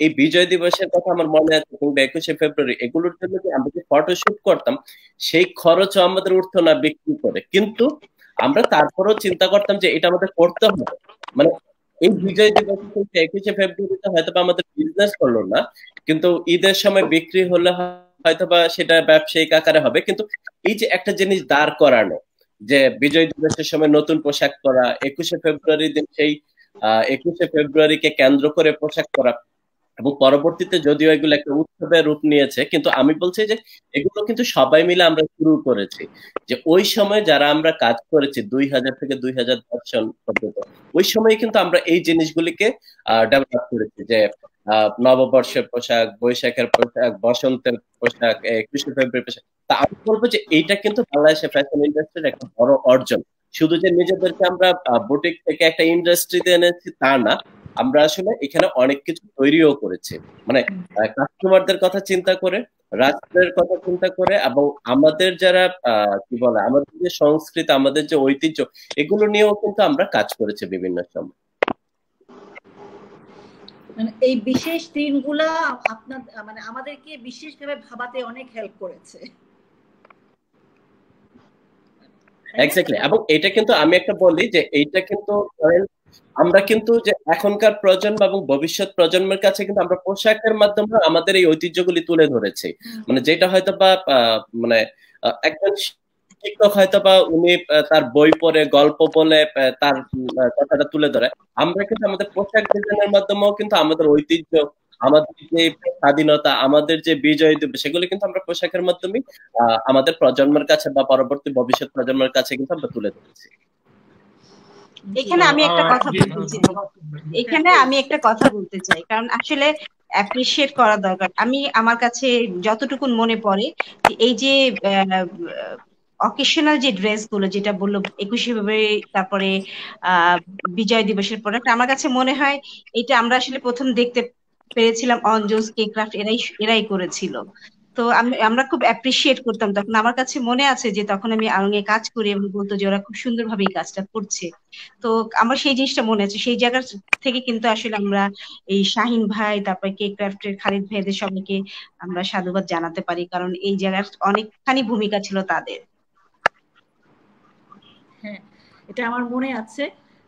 এই বিজয় দিবসের কথা আমার মনে আছে, কিংবা 21শে ফেব্রুয়ারি, এগুলোর জন্য যে আমরা যে ফটোশুট করতাম, সেই খরচও আমাদের উঠতো না বিক্রি করে। কিন্তু আমরা তারপরেও চিন্তা করতাম যে এটা আমাদের করতে হবে। মানে এই বিজয় দিবস 21শে ফেব্রুয়ারিতে হয়তো বা আমাদের বিজনেস করলো না, কিন্তু ঈদের সময় বিক্রি হলে হয়তোবা সেটা ব্যবসায়িক আকারে হবে। কিন্তু এই যে একটা জিনিস দাঁড় করানো, যে বিজয় দিবসের সময় নতুন পোশাক পরা, 21শে ফেব্রুয়ারির দিন সেই 21শে ফেব্রুয়ারিকে কেন্দ্র করে পোশাক পরা, এবং পরবর্তীতে যদিও এগুলো একটা উৎসবের রূপ নিয়েছে, কিন্তু আমি বলছি যে এগুলো কিন্তু সবাই মিলে আমরা শুরু করেছি। যে ওই সময় যারা আমরা কাজ করেছি 2000 থেকে 2010 সন পর্যন্ত, ওই সময় কিন্তু আমরা এই জিনিসগুলিকে ডেভেলপ করেছি, যে নববর্ষের পোশাক, বৈশাখের পোশাক, বসন্তের পোশাক, 21শে ফেব্রুয়ারি পোশাক। তা আমি বলবো যে এইটা কিন্তু বাংলাদেশের ফ্যাশন ইন্ডাস্ট্রির একটা বড় অর্জন। শুধু যে নিজেদেরকে আমরা বুটিক থেকে একটা ইন্ডাস্ট্রিতে এনেছি তা না, আমরা আসলে এখানে অনেক কিছু তৈরিও করেছি, মানে কাস্টমারদের কথা চিন্তা করে, রাষ্ট্রের কথা চিন্তা করে, এবং আমাদের যারা কি বলে, আমাদের যে সংস্কৃতি, আমাদের যে ঐতিহ্য, এগুলো নিয়েও কিন্তু আমরা কাজ করেছি বিভিন্ন সময়।
মানে এই বিশেষ দিনগুলা আপনার মানে আমাদেরকে বিশেষভাবে ভাবাতে অনেক হেল্প করেছে।
এক্স্যাক্টলি। এবং এটা কিন্তু আমি একটা বলি যে এইটা কিন্তু আমরা কিন্তু যে এখনকার প্রজন্ম এবং ভবিষ্যৎ প্রজন্মের কাছে কিন্তু আমরা পোশাকের মাধ্যমে আমাদের এই ঐতিহ্যগুলি তুলে ধরেছি। মানে যেটা হয়তো বা মানে একজন শিক্ষক হয়তো বা উনি তার বই পড়ে, গল্প বলে তার কথাটা তুলে ধরে, আমরা কিন্তু আমাদের পোশাক ডিজাইনের মাধ্যমেও কিন্তু আমাদের ঐতিহ্য, আমাদের যে স্বাধীনতা, আমাদের যে বিজয় দিবস, সেগুলো কিন্তু আমরা পোশাকের মাধ্যমে আমাদের প্রজন্মের কাছে বা পরবর্তী ভবিষ্যৎ প্রজন্মের কাছে কিন্তু আমরা তুলে ধরেছি।
এখানে আমি একটা কথা বলতে চাই, কারণ আসলে অ্যাপ্রিশিয়েট করা দরকার। আমি আমার কাছে যতটুকু মনে পড়ে, এই যে অকেশনাল যে ড্রেস গুলো যেটা বললো 21শে ফেব্রুয়ারি, তারপরে বিজয় দিবসের প্রোডাক্ট, আমার কাছে মনে হয় এটা আমরা আসলে প্রথম দেখতে পেরেছিলাম অনজোস কেক্রাফট, এরাই করেছিল। তো আমরা খুব অ্যাপ্রিশিয়েট করতাম তখন। আমার কাছে মনে আছে যে তখন আমি আড়ং-এ কাজ করি এবং বলতো যে ওরা খুব সুন্দরভাবে এই কাজটা করছে। তো আমার সেই জিনিসটা মনে আছে, সেই জায়গা থেকে কিন্তু আসলে আমরা এই শাহিন ভাই, তারপরে কেক্রাফটের খালিদ ভাইদের সবাইকে আমরা সাধুবাদ জানাতে পারি, কারণ এই জায়গার অনেকখানি ভূমিকা ছিল তাদের।
হ্যাঁ, এটা আমার মনে আছে,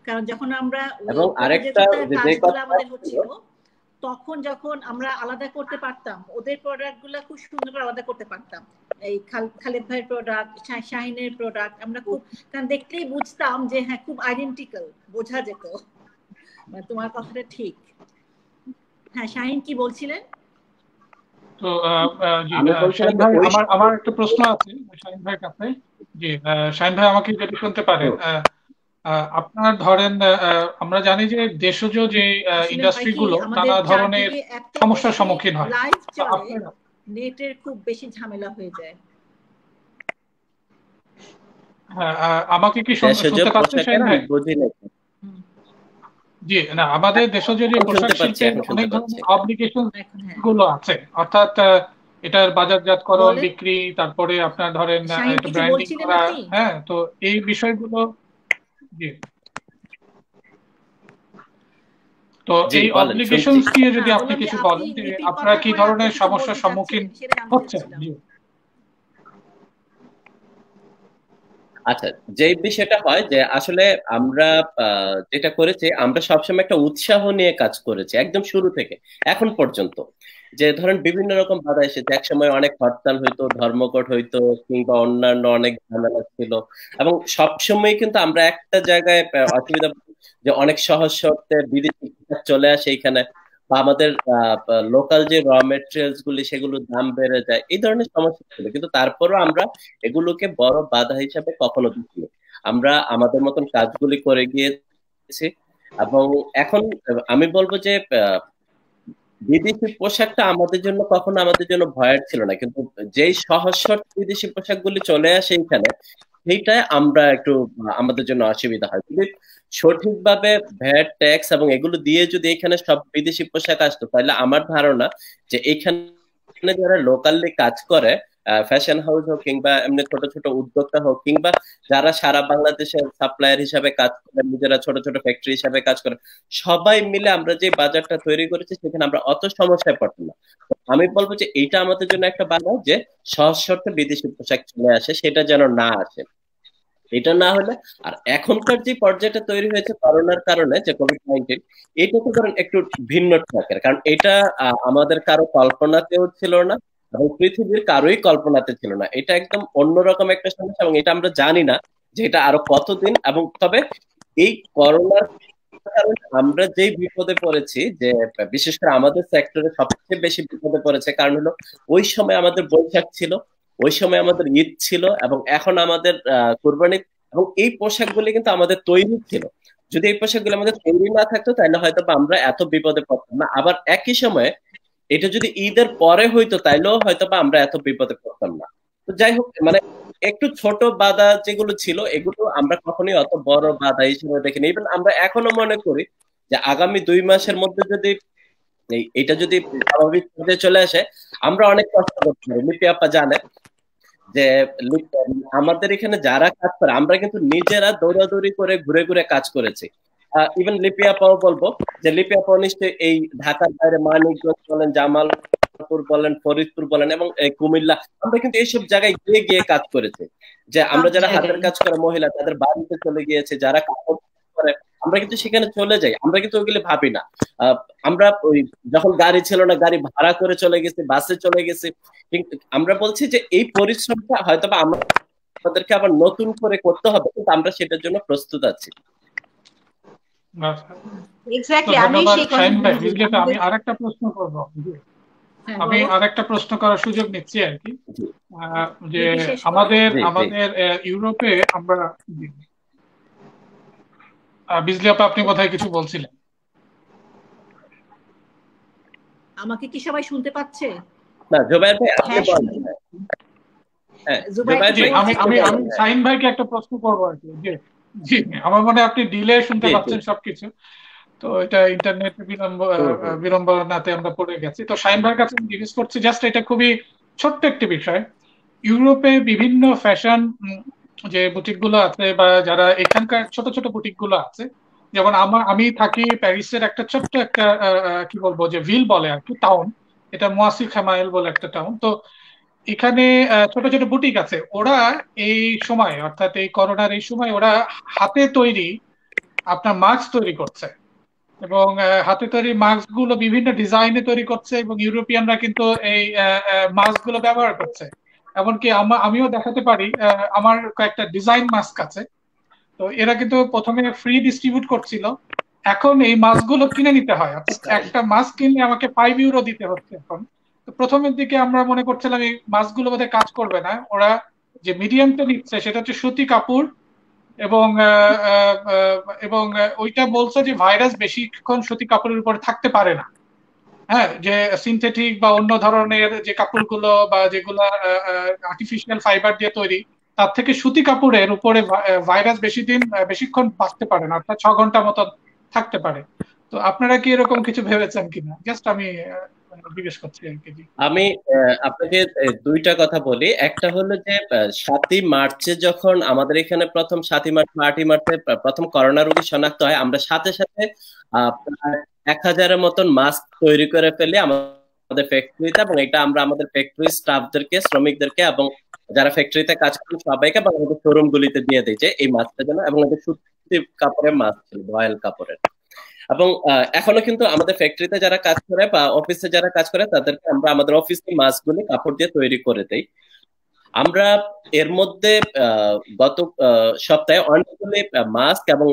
কারণ যখন আমরা
এবং আরেকটা
আমাদের হচ্ছিল, তখন যখন আমরা আলাদা করতে পারতাম, ওদের প্রোডাক্ট গুলা খুব সুন্দর আলাদা করতে পারতাম। এই খালিদ ভাইয়ের প্রোডাক্ট, শাহিনের প্রোডাক্ট, আমরা খুব, কারণ দেখলেই বুঝতাম যে হ্যাঁ খুব আইডেন্টিক্যাল, বোঝা যেত। মানে তোমার কথাটা ঠিক। হ্যাঁ, শাহিন কি বলছিলেন?
তো শাহিন ভাই, আমার একটা প্রশ্ন আছে শাহিন ভাইয়ের কাছে। জি, শাহিন ভাই আমাকে যদি শুনতে পারেন, আপনার ধরেন আমরা জানি যে দেশজ যে ইন্ডাস্ট্রি গুলো নানা ধরনের সমস্যার সম্মুখীন হয়,
নেটের খুব বেশি ঝামেলা হয়ে যায়।
হ্যাঁ, আমাকে কি শুনতে পাচ্ছেন শাহিন ভাই? জি, না, আমাদের দেশজ যে পোশাক শিল্পের অনেক ধরনের অব্লিগেশন গুলো আছে, অর্থাৎ এটার বাজারজাতকরণ, বিক্রি, তারপরে আপনার ধরেন একটা ব্র্যান্ডিং করা, হ্যাঁ, তো এই বিষয়গুলো, জি, তো এই অব্লিগেশনস নিয়ে যদি আপনি কিছু বলেন যে আপনারা কি ধরনের সমস্যার সম্মুখীন হচ্ছেন।
আচ্ছা, যে বিষয়টা হয় যে আসলে আমরা যেটা করেছি, আমরা সবসময় একটা উৎসাহ নিয়ে কাজ করেছি একদম শুরু থেকে এখন পর্যন্ত। যে ধরেন বিভিন্ন রকম বাধা এসেছে, একসময় অনেক হরতাল হইতো, ধর্মঘট হইতো, কিংবা অন্যান্য অনেক ঝামেলা ছিল, এবং সবসময় কিন্তু আমরা একটা জায়গায় অসুবিধা, যে অনেক সহজ শর্তে বিদেশি চলে আসে এখানে, বা আমাদের লোকাল যে র মেটেরিয়ালস গুলি সেগুলোর দাম বেড়ে যায়, এই ধরনের সমস্যা ছিল। কিন্তু তারপরও আমরা এগুলোকে বড় বাধা হিসাবে কখনো দেখিনি। আমরা আমাদের মতন কাজগুলি করে গিয়েছি, এবং এখন আমি বলবো যে বিদেশি পোশাকটা আমাদের জন্য কখনো আমাদের জন্য ভয়ের ছিল না, কিন্তু যেই সহজ শর্ত বিদেশি পোশাকগুলি চলে আসে এখানে, সেইটাই আমরা একটু আমাদের জন্য অসুবিধা হয়। কিন্তু সঠিকভাবে ভ্যাট, ট্যাক্স এবং এগুলো দিয়ে যদি এখানে সব বিদেশি পোশাক আসতো, তাহলে আমার ধারণা যে এখানে যারা লোকালি কাজ করে ফ্যাশন হাউস হোক কিংবা এমনি ছোট ছোট উদ্যোক্তা হোক কিংবা যারা সারা বাংলাদেশে সাপ্লায়ার হিসাবে কাজ করে, নিজেরা ছোট ছোট ফ্যাক্টরি হিসাবে কাজ করে, সবাই মিলে আমরা যে বাজারটা তৈরি করেছি সেখানে আমরা অত সমস্যায় পড়তাম না। আমি বলবো যে এটা আমাদের জন্য একটা বাধা, যে সহজ শর্তে বিদেশি পোশাক চলে আসে, সেটা যেন না আসে। এটা না হলে, আর এখনকার যে পর্যায়টা তৈরি হয়েছে করোনার কারণে, যে কোভিড-19, এটা তো ধরেন একটু ভিন্ন ট্র্যাকের, কারণ এটা আমাদের কারো কল্পনাতেও ছিল না এবং পৃথিবীর কারোই কল্পনাতে ছিল না। এটা একদম অন্যরকম একটা সমস্যা এবং এটা আমরা জানি না যে এটা আরো কতদিন। এবং তবে এই করোনার কারণে আমরা যেই বিপদে পড়েছি, যে বিশেষ করে আমাদের সেক্টরে সবচেয়ে বেশি বিপদে পড়েছে, কারণ হলো ওই সময় আমাদের বৈশাখ ছিল, ওই সময় আমাদের ঈদ ছিল, এবং এখন আমাদের কুরবানি, এবং এই পোশাকগুলি কিন্তু আমাদের তৈরি ছিল। যদি এই পোশাকগুলো আমাদের তৈরি না থাকতো তাহলে হয়তো আমরা এত বিপদে পড়তাম না। আবার একই সময়ে এটা যদি ঈদের পরে হইতো তাইলেও হয়তো আমরা এত বিপদে পড়তাম না। তো যাই হোক, মানে একটু ছোট বাধা যেগুলো ছিল এগুলো আমরা কখনোই অত বড় বাধা হিসেবে দেখিনি। ইভেন আমরা এখনো মনে করি যে আগামী 2 মাসের মধ্যে যদি এটা যদি স্বাভাবিক পর্যায়ে চলে আসে, আমরা অনেক কষ্ট করতে পারি। লিপি আপা জানে যে আমাদের এখানে যারা কাজ করে, আমরা কিন্তু নিজেরা দৌড়াদৌড়ি করে ঘুরে ঘুরে কাজ করেছি। ইভেন লিপি আপাও বলবো যে লিপি আপা নিশ্চয়ই এই ঢাকার বাইরে মানিকগঞ্জ বলেন, জামালপুর বলেন, ফরিদপুর বলেন এবং কুমিল্লা, আমরা কিন্তু এইসব জায়গায় গিয়ে গিয়ে কাজ করেছি। যে আমরা যারা হাতের কাজ করে মহিলা, তাদের বাড়িতে চলে গিয়েছে, যারা কাপড় করে, আমরা কিন্তু সেখানে চলে যাই। আমরা কিন্তু ওইগুলো ভাবি না। আমরা ওই যখন গাড়ি ছিল না, গাড়ি ভাড়া করে চলে গেছি, বাসে চলে গেছি। কিন্তু আমরা বলছি যে এই পরিশ্রমটা হয়তো আমাদেরকে আবার নতুন করে করতে হবে, কিন্তু আমরা সেটার জন্য প্রস্তুত আছি।
আমি আরেকটা প্রশ্ন করব, আমি আরেকটা প্রশ্ন করার সুযোগ নিচ্ছি আর কি, যে আমাদের ইউরোপে আমরা, বিজলি আপা আপনি বোধহয় কিছু বলছিলেন।
আমাকে কি সবাই শুনতে পাচ্ছে?
না জুবায়ের ভাই, আপনি বলেন।
আমি সাইন ভাইকে একটা প্রশ্ন করবো আর কি। জি, আমার মনে আপনি ডিলে শুনতে পাচ্ছেন সবকিছু, তো এটা ইন্টারনেট বিড়ম্বনাতে আমরা পড়ে গেছি। তো শাহিন ভাইয়ের কাছে জিজ্ঞেস করছি, জাস্ট এটা খুবই ছোট্ট একটি বিষয়। ইউরোপে বিভিন্ন ফ্যাশন যে বুটিক গুলো আছে, বা যারা এখানকার ছোট ছোট বুটিক গুলো আছে, যেমন আমি থাকি প্যারিসের একটা ছোট্ট একটা কি বলবো যে ভিল বলে আর কি, টাউন, এটা মোয়াসি খামাইল বলে একটা টাউন। তো এখানে ছোট ছোট বুটিক আছে, ওরা এই সময় অর্থাৎ এই করোনার এই সময় ওরা হাতে তৈরি আপনার মাস্ক তৈরি করছে, এবং হাতে তৈরি মাস্ক গুলো বিভিন্ন ডিজাইনে তৈরি করছে, এবং ইউরোপিয়ানরা কিন্তু এই মাস্ক গুলো ব্যবহার করছে। এমনকি আমিও দেখাতে পারি, আমার কয়েকটা ডিজাইন মাস্ক আছে। তো এরা কিন্তু প্রথমে ফ্রি ডিস্ট্রিবিউট করছিল, এখন এই মাস্ক গুলো কিনে নিতে হয়। একটা মাস্ক কিনলে আমাকে 5 ইউরো দিতে হচ্ছে এখন। তো প্রথমের দিকে আমরা মনে করছিলাম এই মাস্ক গুলো বোধহয় কাজ করবে না, ওরা যে মিডিয়ামটা নিচ্ছে সেটা হচ্ছে সুতি কাপড়, এবং ওইটা বলছে যে ভাইরাস বেশিক্ষণ সুতি কাপড়ের উপরে থাকতে পারে না। হ্যাঁ, যে সিনথেটিক বা অন্য ধরনের যে কাপড়গুলো বা যেগুলো আর্টিফিশিয়াল ফাইবার দিয়ে তৈরি, তার থেকে সুতি কাপড়ের উপরে ভাইরাস বেশিক্ষণ বাঁচতে পারে না, অর্থাৎ 6 ঘন্টা মতো থাকতে পারে। তো আপনারা কি এরকম কিছু ভেবেছেন কিনা, জাস্ট আমি জিজ্ঞেস করছি আর কি।
আমি আপনাকে দুইটা কথা বলি। একটা হলো যে 7ই মার্চে যখন আমাদের এখানে প্রথম 7ই মার্চ 8ই মার্চে প্রথম করোনা রোগী শনাক্ত হয়, আমরা সাথে সাথে 1000-এর মতন মাস্ক তৈরি করে ফেলি আমাদের ফ্যাক্টরিতে, এবং এটা আমরা আমাদের ফ্যাক্টরি স্টাফদেরকে, শ্রমিকদেরকে এবং যারা ফ্যাক্টরিতে কাজ করেন সবাইকে বা আমাদের শোরুম গুলিতে দিয়ে দিই যে এই মাস্কটা যেন, এবং এটা সুতি কাপড়ের মাস্ক ছিল, ভয়েল কাপড়ের। এবং এখনো কিন্তু আমাদের ফ্যাক্টরিতে যারা কাজ করে বা অফিসে যারা কাজ করে তাদেরকে আমরা আমাদের অফিসে মাস্কগুলি কাপড় দিয়ে তৈরি করে দেই। আমরা এর মধ্যে গত সপ্তাহে অনেকগুলি মাস্ক এবং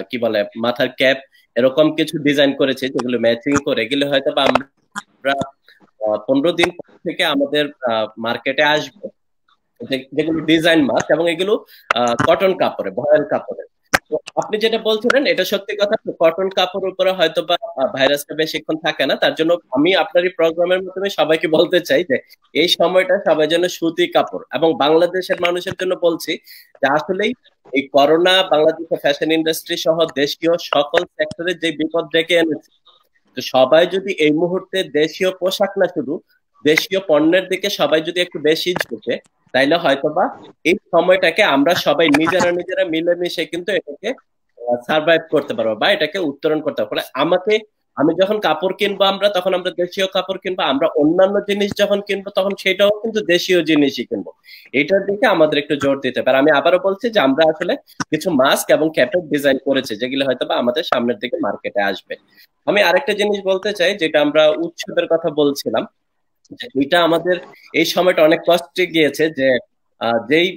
কি বলে মাথার ক্যাপ এরকম কিছু ডিজাইন করেছি, যেগুলো ম্যাচিং করে, এগুলো হয়তো বা আমরা 15 দিন থেকে আমাদের মার্কেটে আসবে, যেগুলো ডিজাইন মাস্ক, এবং এগুলো কটন কাপড়ে, ভয়েল কাপড়ে। আপনি যেটা বলছিলেন এটা সত্যি কথা, কটন কাপড়ের উপরে হয়তো বা ভাইরাসটা বেশিক্ষণ থাকে না। তার জন্য আমি আপনার এই প্রোগ্রামের মাধ্যমে সবাইকে বলতে চাই যে এই সময়টা সবাই যেন সুতি কাপড়, এবং বাংলাদেশের মানুষের জন্য বলছি যে আসলেই এই করোনা বাংলাদেশের ফ্যাশন ইন্ডাস্ট্রি সহ দেশীয় সকল সেক্টরে যে বিপদ ডেকে এনেছে, তো সবাই যদি এই মুহূর্তে দেশীয় পোশাক না শুধু দেশীয় পণ্যের দিকে সবাই যদি একটু বেশি ঝুঁকে, তাইলে হয়তোবা এই সময়টাকে আমরা সবাই নিজেরা মিলেমিশে কিন্তু এটাকে সার্ভাইভ করতে পারবো বা এটাকে উত্তরণ করতে পারবো। আমি যখন কাপড় কিনবো তখন আমরা দেশীয় কাপড় কিনবো, আমরা অন্যান্য জিনিস যখন কিনবো তখন সেটাও কিন্তু দেশীয় জিনিসই কিনবো। এটার দিকে আমাদের একটু জোর দিতে পারে। আমি আবারও বলছি যে আমরা আসলে কিছু মাস্ক এবং ক্যাপের ডিজাইন করেছি যেগুলো হয়তো বা আমাদের সামনের দিকে মার্কেটে আসবে। আমি আরেকটা জিনিস বলতে চাই, যেটা আমরা উৎসবের কথা বলছিলাম, এটা আমাদের এই সময়টা অনেক কষ্টে গিয়েছে, যে যেই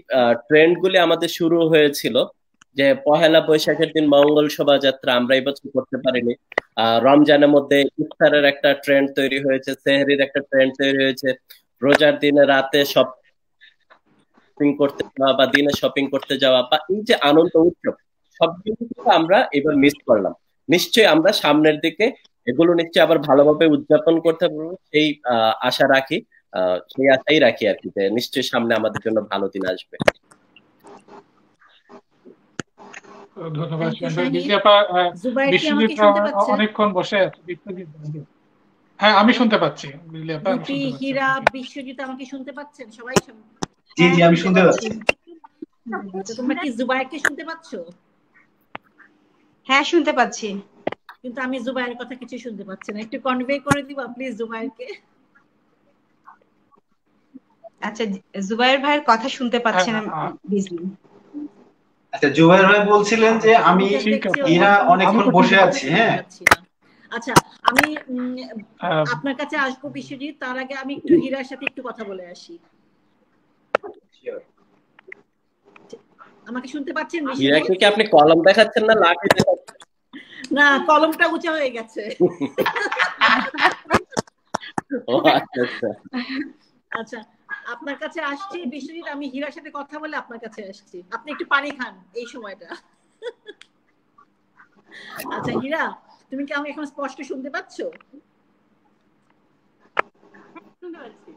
ট্রেন্ড গুলি আমাদের শুরু হয়েছিল, যে পহেলা বৈশাখের দিন মঙ্গল শোভাযাত্রা আমরা এই বছর করতে পারিনি। রমজানের মধ্যে ইফতারের একটা ট্রেন্ড তৈরি হয়েছে, সেহরির একটা ট্রেন্ড তৈরি হয়েছে, রোজার দিনে রাতে শপিং করতে যাওয়া বা দিনে শপিং করতে যাওয়া, বা এই যে আনন্দ উৎসব সবকিছু আমরা এবার মিস করলাম। নিশ্চয়ই আমরা সামনের দিকে এগুলো নিশ্চয়ই আবার ভালোভাবে উদযাপন করতে পারবো, সেই আশা রাখি, সেই আশাই রাখি আর কি, যে নিশ্চয়ই সামনে আমাদের জন্য ভালো দিন আসবে।
ধন্যবাদ। বিশ্বজিৎ অনেকক্ষণ বসে আছে। হ্যাঁ, আমি শুনতে পাচ্ছি।
হীরা, বিশ্বজিৎ আমাকে শুনতে পাচ্ছেন সবাই?
জি জি, আমি শুনতে পাচ্ছি।
তোমরা কি জুবাইরকে শুনতে পাচ্ছ?
হ্যাঁ, শুনতে পাচ্ছি,
কিন্তু আমি জুবাইরের কথা কিছু শুনতে পাচ্ছি না। একটু কনভে করে দিবা প্লিজ জুবাইরকে।
আচ্ছা, জুবাইর ভাইয়ের কথা শুনতে পাচ্ছি না বিজলি।
আচ্ছা, জুবাইর ভাই বলছিলেন যে আমি হীরা অনেকক্ষণ বসে আছি। হ্যাঁ,
আচ্ছা, আমি আপনার কাছে আসবো বিশ্বজিৎ, তার আগে আমি একটু হীরার সাথে একটু কথা বলে আসি। আমাকে শুনতে পাচ্ছেন?
হীরাকে কি আপনি কলম দেখাচ্ছেন না লাঠি দেখাচ্ছেন?
না, কলমটা উঁচা হয়ে গেছে। আচ্ছা, আপনার কাছে আসছি বিশ্বজিৎ, আমি হীরার সাথে কথা বলে আপনার কাছে আসছি। আপনি একটু পানি খান এই সময়টা। আচ্ছা হীরা, তুমি কি আমাকে এখন স্পষ্ট শুনতে পাচ্ছ?
শুনতে পাচ্ছি।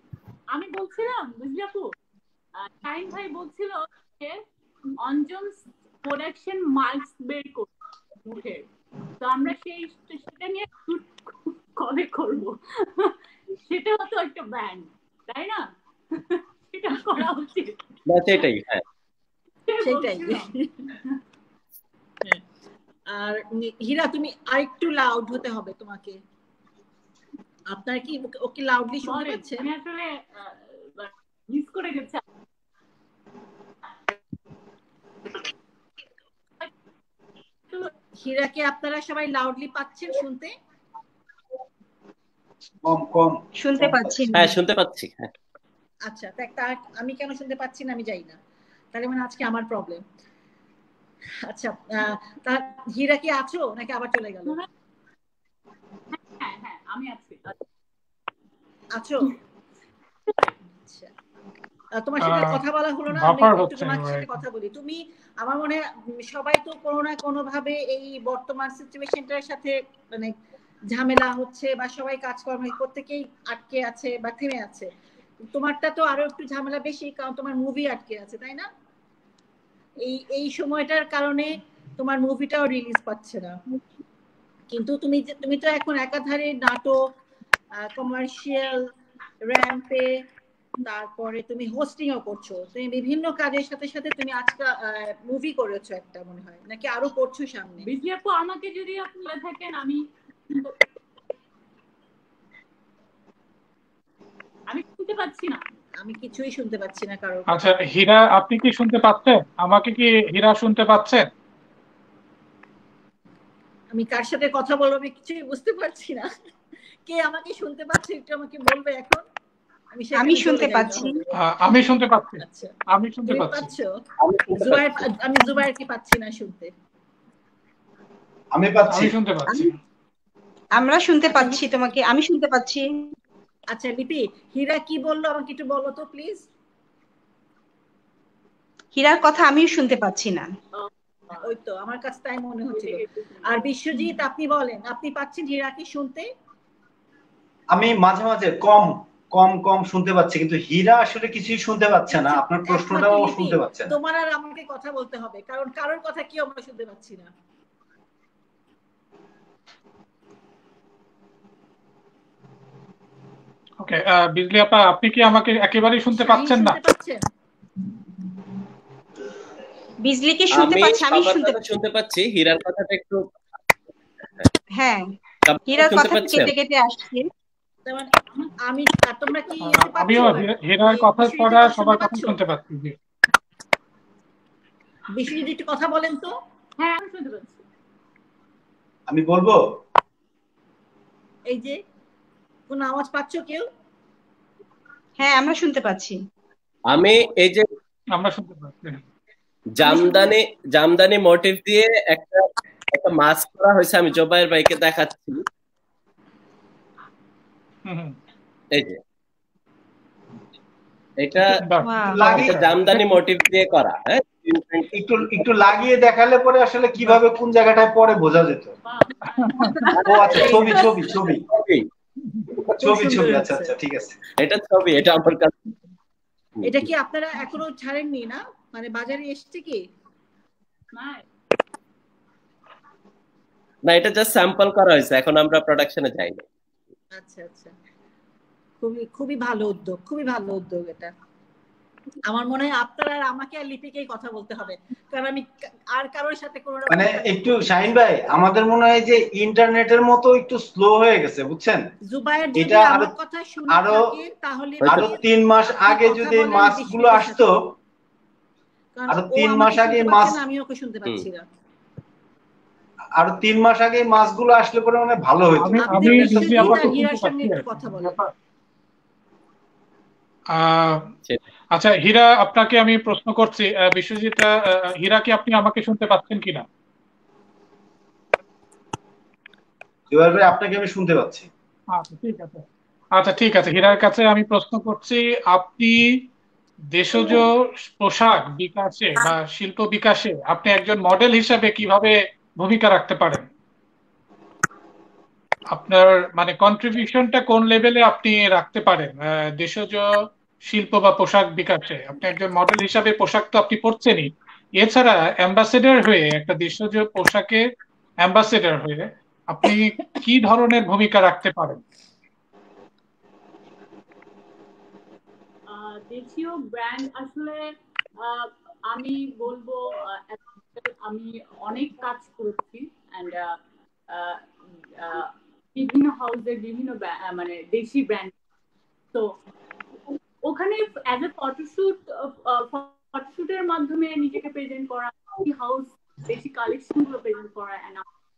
আমি বলছিলাম, বুঝলি আপু, টাইম ভাই বলছিল যে অঞ্জন প্রোডাকশন মার্কস বের করবে মুখে, তো আমরা সেটা নিয়ে কবে করব? সেটাও তো একটা ব্র্যান্ড, তাই না? সেটা করা উচিত।
না, সেটাই। হ্যাঁ,
সেটাই। আর হীরা, তুমি আরেকটু লাউড হতে হবে তোমাকে। আপনার কি ওকে লাউডলি শুনতে পাচ্ছেন?
আমি আসলে মিস করে গেছি।
হীরাকে আপনারা সবাই লাউডলি পাচ্ছেন শুনতে?
কম কম
শুনতে পাচ্ছি।
হ্যাঁ, শুনতে পাচ্ছি। হ্যাঁ,
আচ্ছা, আমি কেন শুনতে পাচ্ছি না আমি জানি না, তাহলে মানে আজকে আমার প্রবলেম। আচ্ছা, তা হীরা কি আছো নাকি আবার চলে গেল?
হ্যাঁ হ্যাঁ, আমি আছি।
আছো? আচ্ছা, তোমার সাথে কথা বলা হলো না, আমি একটু তোমার সাথে কথা বলি। তুমি, আমার মনে হয় সবাই তো কোনো না কোনো ভাবে এই বর্তমান সিচুয়েশনটার সাথে মানে ঝামেলা হচ্ছে, বা সবাই কাজকর্ম প্রত্যেকেই আটকে আছে বা থেমে আছে। তোমারটা তো আরো একটু ঝামেলা বেশি, কারণ তোমার মুভি আটকে আছে, তাই না? এই সময়টার কারণে তোমার মুভিটাও রিলিজ পাচ্ছে না। কিন্তু তুমি তো এখন একাধারে নাটক, কমার্শিয়াল, র্যাম্পে, তারপরে তুমি হোস্টিংও করছো, তুমি বিভিন্ন কাজের সাথে সাথে তুমি আজকে মুভি করেছো একটা মনে হয়, নাকি আরো করছো সামনে?
বিজি আপু, আমাকে যদি আপনি থাকেন, আমি শুনতে পাচ্ছি না।
আমি কিছুই শুনতে পাচ্ছি না কারো।
আচ্ছা হীরা, আপনি কি শুনতে পাচ্ছেন? আমাকে কি হীরা শুনতে পাচ্ছেন?
আমি কার সাথে কথা বলবো আমি কিছুই বুঝতে পারছি না। কে আমাকে শুনতে পাচ্ছে একটু আমাকে বলবে এখন?
আমি শুনতে পাচ্ছি।
আমি শুনতে পাচ্ছি।
আচ্ছা,
আমি শুনতে পাচ্ছি।
জুবাইর, আমি জুবাইরকে পাচ্ছি না শুনতে।
আমি পাচ্ছি।
আমি শুনতে পাচ্ছি।
আমরা শুনতে পাচ্ছি তোমাকে, আমি শুনতে পাচ্ছি।
আচ্ছা লিপি, হীরা কি বললো আমাকে একটু বলো তো প্লিজ।
হীরার কথা আমিও শুনতে পাচ্ছি না।
ওই তো আমার কাছে তাই মনে হচ্ছিল। আর বিশ্বজিৎ, আপনি বলেন, আপনি পাচ্ছেন হীরাকে শুনতে?
আমি মাঝে মাঝে কম কম কম শুনতে পাচ্ছি, কিন্তু হীরা আসলে কিছুই শুনতে পাচ্ছে না। আপনার প্রশ্নটাও শুনতে পাচ্ছে না।
তোমার আর আমাকে কথা বলতে হবে, কারণ কারোর কথা কি আমরা শুনতে পাচ্ছি না।
ওকে, ওকে, বিজলি আপা, আপনি কি আমাকে একেবারেই শুনতে পাচ্ছেন না?
বিজলিকে শুনতে পাচ্ছি, আমি
শুনতে পাচ্ছি। হীরার কথাটা একটু,
হ্যাঁ, হীরার কথা কেটে কেটে আসছে।
আমি তোমরা কি
আমিও হীরার কথা ছাড়া সবার কথা শুনতে পাচ্ছি।
বিশ্বজিৎ একটু কথা বলেন তো।
হ্যাঁ, আমি শুনতে পাচ্ছি।
আমি বলবো,
এই যে কোন আওয়াজ পাচ্ছ কেউ?
হ্যাঁ, আমরা শুনতে পাচ্ছি।
আমি এই যে
আমরা শুনতে পাচ্ছি।
জামদানি মোটিভ দিয়ে একটা মাস্ক করা হয়েছে, আমি জোবায়ের ভাইকে দেখাচ্ছি। এই যে এটা জামদানি মোটিভ দিয়ে করা। হ্যাঁ,
একটু লাগিয়ে দেখালে পরে আসলে কিভাবে কোন জায়গাটায় পরে বোঝা যেত। ও আচ্ছা, ছবি ছবি ছবি ছবি ছবি আচ্ছা আচ্ছা, ঠিক আছে,
এটা ছবি, এটা আমার কাছে।
এটা কি আপনারা এখনো ছাড়েননি না? মানে বাজারে এসেছে কি?
না, এটা জাস্ট স্যাম্পল করা হয়েছে, এখন আমরা প্রোডাকশনে যাইনি।
আচ্ছা আচ্ছা, খুবই খুবই ভালো উদ্যোগ, খুবই ভালো উদ্যোগ এটা। আমার মনে হয় আপনারা আর আমাকে আর লিপিকেই কথা বলতে হবে, কারণ আমি আর কারোর সাথে কোনো
মানে একটু শাহিন ভাই, আমাদের মনে হয় যে ইন্টারনেটের মতো একটু স্লো হয়ে গেছে, বুঝছেন?
জুবায়ের যদি আমার কথা শুনে থাকে তাহলে
আরো 3 মাস আগে যদি মাস্কগুলো আসতো, আরো 3 মাস আগে মাস্ক,
আমি ওকে শুনতে পাচ্ছি না।
আরো 3 মাস আগে মাস্কগুলো আসলে পরে মানে ভালো হতো।
আমি যদি আপনাকে হীরার সামনে একটু কথা বলি। আচ্ছা হীরা, আপনাকে আমি প্রশ্ন করছি, বিশ্বজিৎ, হীরা কি আপনি আমাকে শুনতে পাচ্ছেন কিনা?
জুবায়ের ভাই, আপনাকে আমি শুনতে পাচ্ছি।
আচ্ছা ঠিক আছে, আচ্ছা ঠিক আছে, হীরার কাছে আমি প্রশ্ন করছি, আপনি দেশজ পোশাক বিকাশে বা শিল্প বিকাশে আপনি একজন মডেল হিসাবে কিভাবে ভূমিকা রাখতে পারেন? আপনার মানে কন্ট্রিবিউশনটা কোন লেভেলে আপনি রাখতে পারেন দেশজ শিল্প বা পোশাক বিকাশে? আপনি একজন মডেল হিসাবে পোশাক তো আপনি পরছেনই, এছাড়া অ্যাম্বাসেডর হয়ে, একটা দেশজ পোশাকের অ্যাম্বাসেডর হয়ে আপনি কি ধরনের ভূমিকা রাখতে পারেন?
দেশীয় ব্র্যান্ড আসলে আমি বলবো, আমি অনেক কাজ করেছি এন্ড বিভিন্ন হাউসের বিভিন্ন মানে দেশি ব্র্যান্ড, তো ওখানে অ্যাজ এ ফটোশুটের মাধ্যমে নিজেকে প্রেজেন্ট করা, হাউস দেশি কালেকশন গুলো প্রেজেন্ট করা,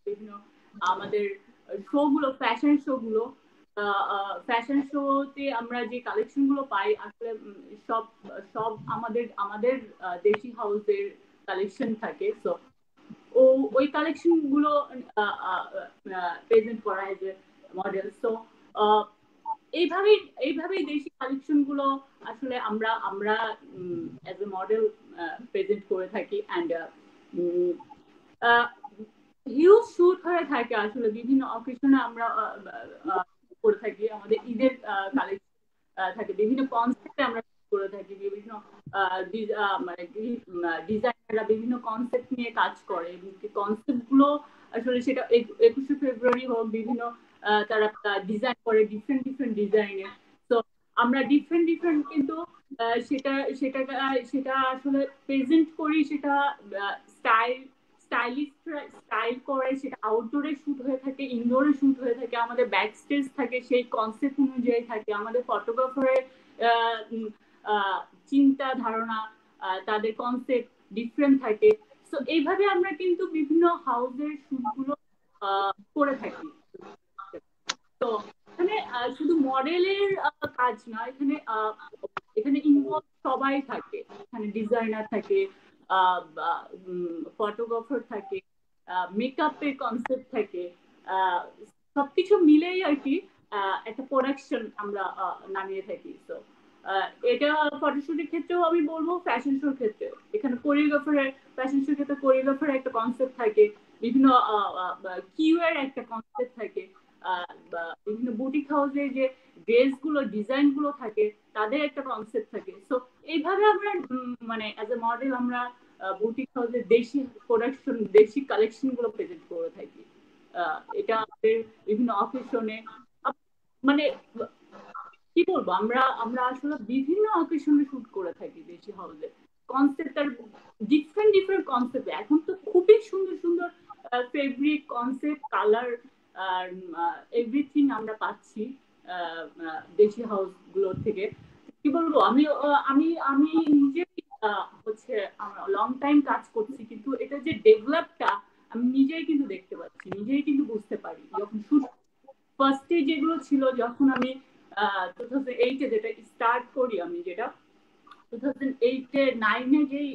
বিভিন্ন আমাদের শো গুলো, ফ্যাশন শোতে আমরা যে কালেকশন গুলো পাই আসলে সব আমাদের দেশি হাউসের কালেকশন থাকে, তো ওই কালেকশন গুলো প্রেজেন্ট করা এজ এ মডেল। তো এইভাবেই দেশি কালেকশন গুলো আসলে আমরা এজ এ মডেল প্রেজেন্ট করে থাকি এন্ড হিউজ শুট হয়ে থাকে আসলে বিভিন্ন অকেশনে আমরা করে থাকি, আমাদের ঈদের কালেকশন থাকে, বিভিন্ন কনসেপ্টে আমরা করে থাকি, বিভিন্ন মানে ডিজাইনাররা বিভিন্ন কনসেপ্ট নিয়ে কাজ করে এবং কনসেপ্ট গুলো আসলে সেটা 21শে ফেব্রুয়ারি হোক, বিভিন্ন তারা ডিজাইন করে ডিফারেন্ট ডিজাইনের, তো আমরা ডিফারেন্ট কিন্তু সেটা আসলে প্রেজেন্ট করি, সেটা স্টাইল করে, সেটা আউটডোরে শুট হয়ে থাকে, ইনডোরে শুট হয়ে থাকে, আমাদের ব্যাক স্টেজ থাকে, সেই কনসেপ্ট অনুযায়ী থাকে, আমাদের ফটোগ্রাফারের চিন্তা ধারণা, তাদের কনসেপ্ট ডিফারেন্ট থাকে, তো এইভাবে আমরা কিন্তু বিভিন্ন হাউসের শুটগুলো করে থাকি। তো এখানে শুধু মডেলের কাজ না, এখানে ইনভলভ সবাই থাকে, এখানে ডিজাইনার থাকে, ফটোগ্রাফার থাকে, মেকআপের কনসেপ্ট থাকে, সবকিছু মিলেই আর কি একটা প্রোডাকশন আমরা নামিয়ে থাকি। তো এটা ফটোশুটের ক্ষেত্রেও আমি বলবো, ফ্যাশন শোর ক্ষেত্রেও এখানে ফ্যাশন শোর ক্ষেত্রে কোরিওগ্রাফারের একটা কনসেপ্ট থাকে, বিভিন্ন কিউয়ের একটা কনসেপ্ট থাকে, বিভিন্ন বুটিক হাউসের যে ড্রেস গুলো, ডিজাইন গুলো থাকে, তাদের একটা কনসেপ্ট থাকে। সো এইভাবে আমরা মানে অ্যাজ এ মডেল আমরা বুটিক হাউসের দেশি প্রোডাকশন, দেশি কালেকশন গুলো প্রেজেন্ট করে থাকি। এটা আমাদের বিভিন্ন অকেশনে, মানে কি বলবো, আমরা আমরা আসলে বিভিন্ন অকেশনে শুট করে থাকি দেশি হাউসে। কনসেপ্ট আর ডিফারেন্ট ডিফারেন্ট কনসেপ্ট, এখন তো খুবই সুন্দর সুন্দর ফেব্রিক, কনসেপ্ট, কালার আর এভরিথিং আমরা পাচ্ছি দেশি হাউস গুলোর থেকে। কি বলবো, আমি আমি আমি নিজে হচ্ছে লং টাইম কাজ করছি, কিন্তু এটা যে ডেভেলপটা আমি নিজেই কিন্তু দেখতে পাচ্ছি, নিজেই কিন্তু বুঝতে পারি। যখন শুট ফার্স্টে যেগুলো ছিল, যখন আমি 2008-এ যেটা স্টার্ট করি, আমি যেটা 2008-9-এ যেই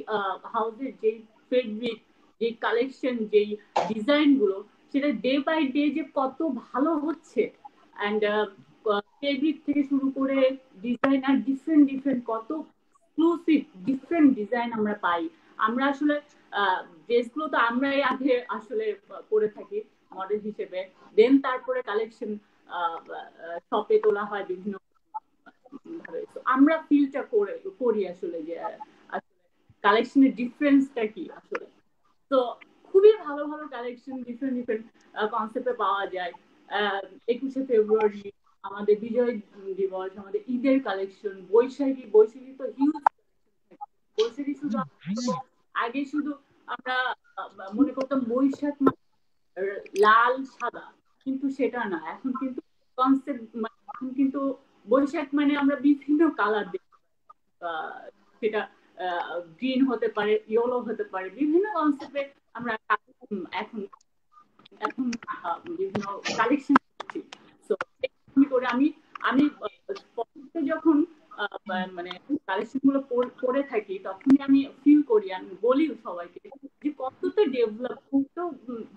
হাউসের যেই ফেব্রিক, যেই কালেকশন, যেই ডিজাইন গুলো, সেটা ডে বাই ডে যে কত ভালো হচ্ছে। অ্যান্ড ফেব্রিক থেকে শুরু করে ডিজাইন আর ডিফারেন্ট ডিফারেন্ট কত এক্সক্লুসিভ ডিফারেন্ট ডিজাইন আমরা পাই। আমরা আসলে ড্রেসগুলো তো আমরাই আগে আসলে করে থাকি মডেল হিসেবে, দেন তারপরে কালেকশন শপে তোলা হয় বিভিন্ন ভাবে। আমরা ফিলটা করি আসলে যে আসলে কালেকশনের ডিফারেন্সটা কি আসলে। তো খুবই ভালো ভালো কালেকশন ডিফারেন্ট ডিফারেন্ট কনসেপ্টে পাওয়া যায়। 21শে ফেব্রুয়ারি আমাদের বিজয় দিবস, আমাদের ঈদের কালেকশন, বৈশাখী তো হিউজ। বৈশাখী শুধু আগে শুধু আমরা মনে করতাম বৈশাখ লাল সাদা, কিন্তু সেটা না, এখন কিন্তু কনসেপ্ট, এখন কিন্তু বৈশাখ মানে আমরা বিভিন্ন কালার দেখি। সেটা গ্রিন হতে পারে, ইয়েলো হতে পারে, বিভিন্ন কনসেপ্টে আমরা এখন এখন বিভিন্ন কালেকশন করছি। তো করে আমি যখন মানে কালেকশন গুলো করে থাকি, তখনই আমি ফিল করি, আমি বলি সবাইকে যে কতটা ডেভেলপ, কত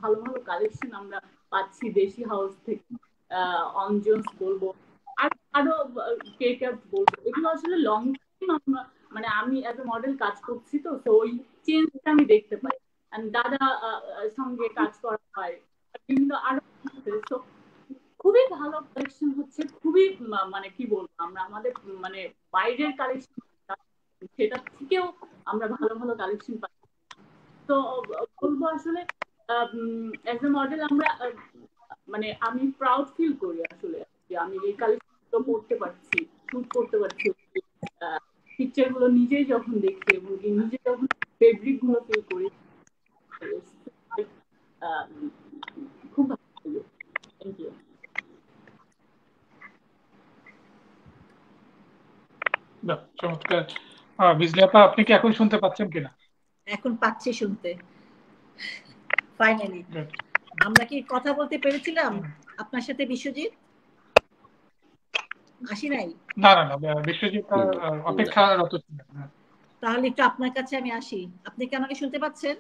ভালো ভালো কালেকশন আমরা পাচ্ছি দেশি হাউস থেকে। অনজন্স বলবো, আর আরো কেকআপ বলবো, এগুলো আসলে লং টাইম মানে আমি এজ এ মডেল কাজ করছি, তো ওই চেঞ্জটা আমি দেখতে পাই। দাদা সঙ্গে কাজ করা হয়, বিভিন্ন আরো খুবই ভালো কালেকশন হচ্ছে। খুবই মানে কি বলবো, আমরা আমাদের মানে বাইরের কালেকশন সেটা থেকেও আমরা ভালো ভালো কালেকশন পাই। তো বলবো আসলে এজ এ মডেল আমরা মানে আমি প্রাউড ফিল করি আসলে যে আমি এই কালেকশনগুলো করতে পারছি, শুট করতে পারছি। পিকচার গুলো নিজেই যখন দেখি এবং নিজে যখন ফেব্রিক গুলো ফিল করি, খুব ভালো লাগে। Thank you.
চমৎকার। বিজলি আপা, আপনি কি এখন শুনতে পাচ্ছেন কিনা?
এখন পাচ্ছি শুনতে। ফাইনালি আমরা কি কথা বলতে পেরেছিলাম আপনার সাথে? বিশ্বজিৎ আসি নাই?
না না না, বিশ্বজিৎ অপেক্ষারত ছিলেন।
তাহলে একটু আপনার কাছে আমি আসি। আপনি কি আমাকে শুনতে পাচ্ছেন?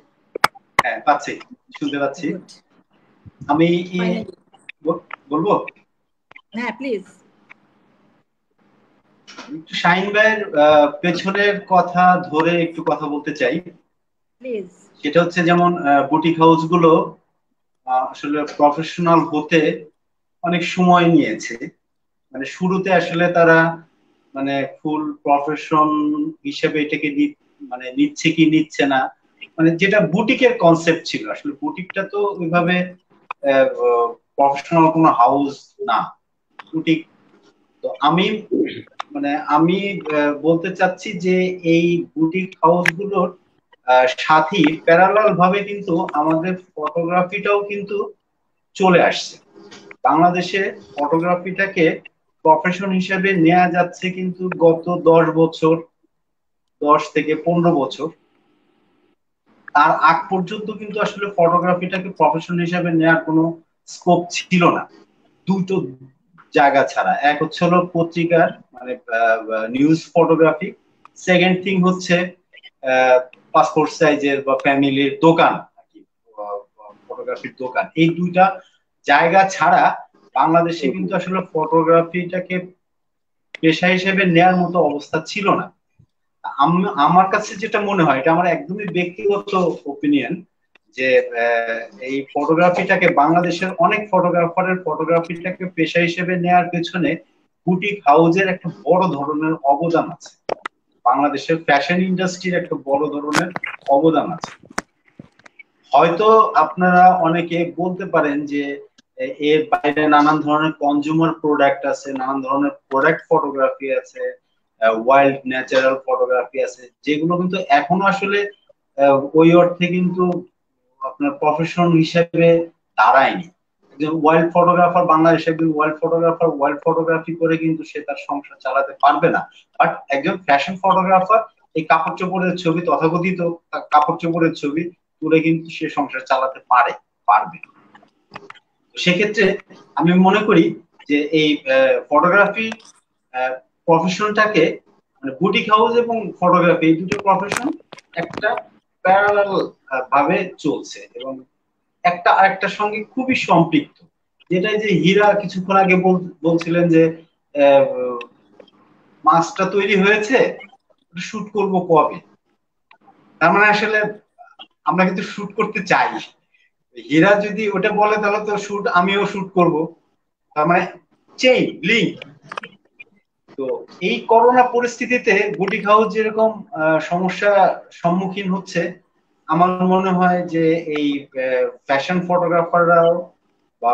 হ্যাঁ পাচ্ছি, শুনতে পাচ্ছি। আমি বলবো?
হ্যাঁ প্লিজ।
একটু শাহিন ভাইয়ের পেছনের কথা ধরে একটু কথা বলতে চাই
প্লিজ।
সেটা হচ্ছে যেমন বুটিক হাউস গুলো আসলে প্রফেশনাল হতে অনেক সময় নিয়েছে। মানে শুরুতে আসলে তারা মানে ফুল প্রফেশন হিসেবে এটাকে মানে নিচ্ছে কি নিচ্ছে না, মানে যেটা বুটিকের কনসেপ্ট ছিল, আসলে বুটিকটা তো ওইভাবে প্রফেশনাল কোনো হাউস না, বুটিক। তো আমি বলতে চাচ্ছি যে এই বুটিক হাউস গুলোর সাথে প্যারালাল ভাবে কিন্তু আমাদের ফটোগ্রাফিটাও কিন্তু চলে আসছে। বাংলাদেশে ফটোগ্রাফিটাকে প্রফেশন হিসেবে নেওয়া যাচ্ছে কিন্তু গত 10 বছর, 10 থেকে 15 বছর। তার আগ পর্যন্ত কিন্তু আসলে ফটোগ্রাফিটাকে প্রফেশন হিসেবে নেওয়ার কোনো স্কোপ ছিল না, দুটো জায়গা ছাড়া। এক হচ্ছে হলো পত্রিকার মানে নিউজ ফটোগ্রাফি, সেকেন্ড থিং হচ্ছে পাসপোর্ট সাইজের বা ফ্যামিলির দোকান, ফটোগ্রাফির দোকান। এই দুইটা জায়গা ছাড়া বাংলাদেশে কিন্তু আসলে ফটোগ্রাফিটাকে পেশা হিসেবে নেয়ার মতো অবস্থা ছিল না। আমার কাছে যেটা মনে হয়, এটা আমার একদমই ব্যক্তিগত ওপিনিয়ন, যে এই ফটোগ্রাফিটাকে বাংলাদেশের অনেক ফটোগ্রাফারের ফটোগ্রাফিটাকে পেশা হিসেবে নেয়ার পেছনে বুটিক হাউসের একটা বড় ধরনের অবদান আছে, বাংলাদেশের ফ্যাশন ইন্ডাস্ট্রির একটা বড় ধরনের অবদান আছে। হয়তো আপনারা অনেকে বলতে পারেন যে এর বাইরে নানান ধরনের কনজিউমার প্রোডাক্ট আছে, নানান ধরনের প্রোডাক্ট ফটোগ্রাফি আছে, ওয়াইল্ড ন্যাচারাল ফটোগ্রাফি আছে, যেগুলো কিন্তু এখনো আসলে ওই অর্থে কিন্তু আপনার প্রফেশন হিসেবে দাঁড়ায়নি। একজন ওয়াইল্ড ফটোগ্রাফার, বাংলাদেশে একজন ওয়াইল্ড ফটোগ্রাফার ওয়াইল্ড ফটোগ্রাফি করে কিন্তু সে তার সংসার চালাতে পারবে না। বাট একজন ফ্যাশন ফটোগ্রাফার এই কাপড় চোপড়ের ছবি, তথাকথিত কাপড় চোপড়ের ছবি তুলে কিন্তু সে সংসার চালাতে পারবে। সেক্ষেত্রে আমি মনে করি যে এই ফটোগ্রাফি প্রফেশনটাকে, মানে বুটিক হাউস এবং ফটোগ্রাফি এই দুটো প্রফেশন একটা প্যারালাল ভাবে চলছে এবং একটা আরেকটার সঙ্গে খুবই সম্পৃক্ত। যেটা যে হীরা কিছুক্ষণ আগে বলছিলেন যে মাছটা তৈরি হয়েছে, শুট করব কবে, তার মানে আসলে আমরা কিন্তু শুট করতে চাই। হীরা যদি ওটা বলে তাহলে তো শুট আমিও শুট করব, তার মানে চেইন লিংক। তো এই করোনা পরিস্থিতিতে বুটিক হাউস যেরকম সমস্যা সম্মুখীন হচ্ছে, আমার মনে হয় যে এই ফ্যাশন ফটোগ্রাফাররাও বা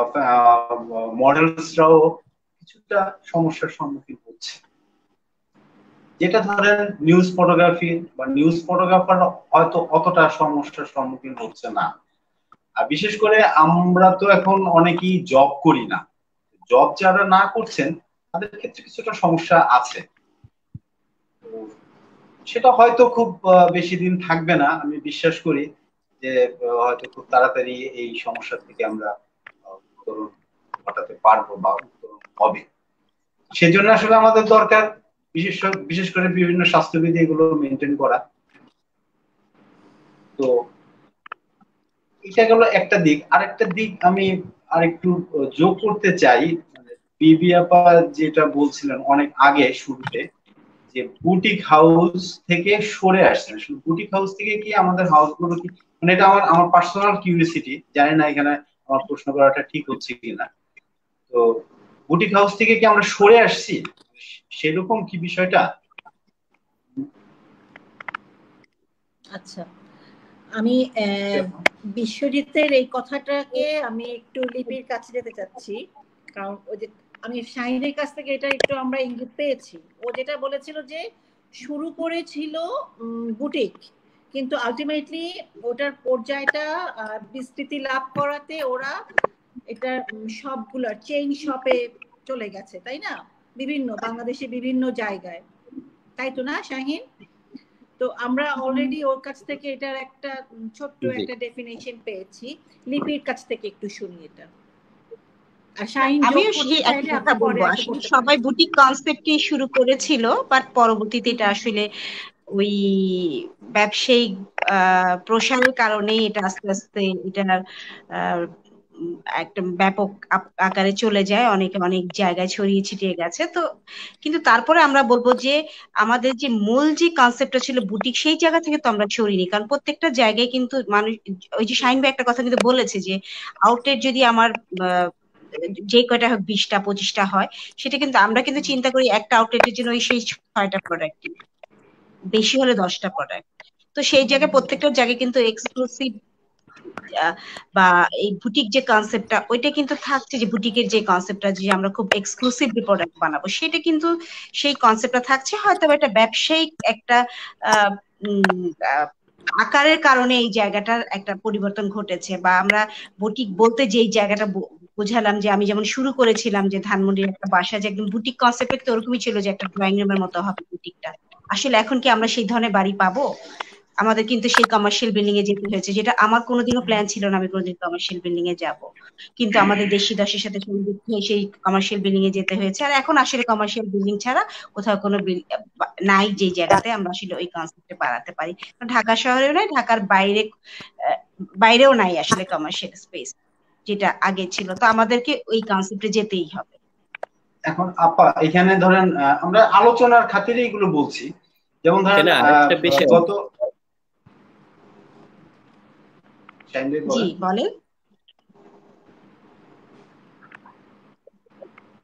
মডেলসরাও কিছুটা সমস্যার সম্মুখীন হচ্ছে। যেটা ধরেন নিউজ ফটোগ্রাফি বা নিউজ ফটোগ্রাফার হয়তো অতটা সমস্যার সম্মুখীন হচ্ছে না। আর বিশেষ করে আমরা তো এখন অনেকেই জব করি না, জব যারা না করছেন তাদের ক্ষেত্রে কিছুটা সমস্যা আছে। সেটা হয়তো খুব বেশি দিন থাকবে না, আমি বিশ্বাস করি যে হয়তো খুব তাড়াতাড়ি এই সমস্যা থেকে আমরা উত্তরণ ঘটাতে পারবো বা উত্তরণ হবে। সেজন্য আসলে আমাদের দরকার বিশেষ করে বিভিন্ন স্বাস্থ্যবিধি এগুলো মেনটেন করা। তো এটা গেল একটা দিক। আরেকটা দিক আমি আরেকটু যোগ করতে চাই, বিবি আপা যেটা বলছিলেন অনেক আগে শুরুতে, যে বুটিক হাউস থেকে সরে আসছেন। বুটিক হাউস থেকে কি আমাদের হাউসগুলো কি, মানে এটা আমার পার্সোনাল কিউরিওসিটি, জানি না এখানে আমার প্রশ্ন করাটা ঠিক হচ্ছে কিনা। তো বুটিক হাউস থেকে কি আমরা সরে আসছি, সেরকম কি বিষয়টা?
আচ্ছা, আমি বিশ্বজিতের এই কথাটাকে আমি একটু লিপির কাছে যেতে চাচ্ছি, কারণ ওই যে আমি শাহিনের কাছ থেকে এটা একটু আমরা ইঙ্গিত পেয়েছি। ও যেটা বলেছিল যে শুরু করেছিল বুটিক, কিন্তু আলটিমেটলি ওটার পর্যায়টা বিস্তৃতি লাভ করাতে ওরা এটা সবগুলোর চেইন শপে চলে গেছে, তাই না? বিভিন্ন বাংলাদেশে বিভিন্ন জায়গায়, তাই তো না শাহিন? তো আমরা অলরেডি ওর কাছ থেকে এটার একটা ছোট্ট একটা ডেফিনেশন পেয়েছি। লিপির কাছ থেকে একটু শুনি এটা।
আমিও সেই একটা কথা বলবো, আসলে সবাই বুটিক কনসেপ্টে শুরু করেছিল, বাট পরবর্তীতে এটা আসলে ওই ব্যবসায়িক প্রসারের কারণে এটা আস্তে আস্তে এটার একটা ব্যাপক আকারে চলে যায়, অনেক জায়গায় ছড়িয়ে ছিটিয়ে গেছে। তো কিন্তু তারপরে আমরা বলবো যে আমাদের যে মূল যে কনসেপ্টটা ছিল বুটিক, সেই জায়গা থেকে তো আমরা সরিনি, কারণ প্রত্যেকটা জায়গায় কিন্তু মানুষ, ওই যে শাহিন ভাই একটা কথা কিন্তু বলেছে যে আউটলেট যদি আমার যে কয়টা হোক 20টা 25টা হয়, সেটা কিন্তু আমরা কিন্তু চিন্তা করি একটা আউটলেটের জন্য ওই সেই 6টা প্রোডাক্ট, বেশি হলে 10টা প্রোডাক্ট। তো সেই জায়গায় প্রত্যেকটা জায়গায় কিন্তু এক্সক্লুসিভ বা এই বুটিক যে কনসেপ্টটা, ওইটা কিন্তু থাকছে, যে বুটিকের যে কনসেপ্টটা যে আমরা খুব এক্সক্লুসিভলি প্রোডাক্ট বানাবো, সেটা কিন্তু সেই কনসেপ্টটা থাকছে। হয়তো একটা ব্যবসায়িক একটা আকারের কারণে এই জায়গাটার একটা পরিবর্তন ঘটেছে, বা আমরা বুটিক বলতে যেই জায়গাটা বুঝালাম, যে আমি যেমন শুরু করেছিলাম যে ধানমন্ডির একটা বাসা যে একদম বুটিক কনসেপ্ট, তো ওরকমই ছিল যে একটা ড্রয়িং রুমের মতো হবে বুটিকটা। আসলে এখন কি আমরা সেই ধরনের বাড়ি পাবো? আমাদের কিন্তু সেই কমার্শিয়াল বিল্ডিং এ যেতে হয়েছে, যেটা আমার কোনোদিনও প্ল্যান ছিল না আমি কোনোদিন কমার্শিয়াল বিল্ডিং এ যাব, কিন্তু আমাদের দেশি দাসের সাথে সংযুক্ত হয়ে সেই কমার্শিয়াল বিল্ডিং এ যেতে হয়েছে। আর এখন আসলে কমার্শিয়াল বিল্ডিং ছাড়া কোথাও কোনো নাই যে জায়গাতে আমরা আসলে ওই কনসেপ্টে বাড়াতে পারি। ঢাকা শহরেও নাই, ঢাকার বাইরেও নাই আসলে কমার্শিয়াল স্পেস যেটা আগে ছিল। তো আমাদেরকে ওই কনসেপ্টে যেতেই হবে।
এখন আপা এখানে ধরেন আমরা আলোচনার খাতিরে এগুলো বলছি, যেমন ধরেন গত
জি বলেন।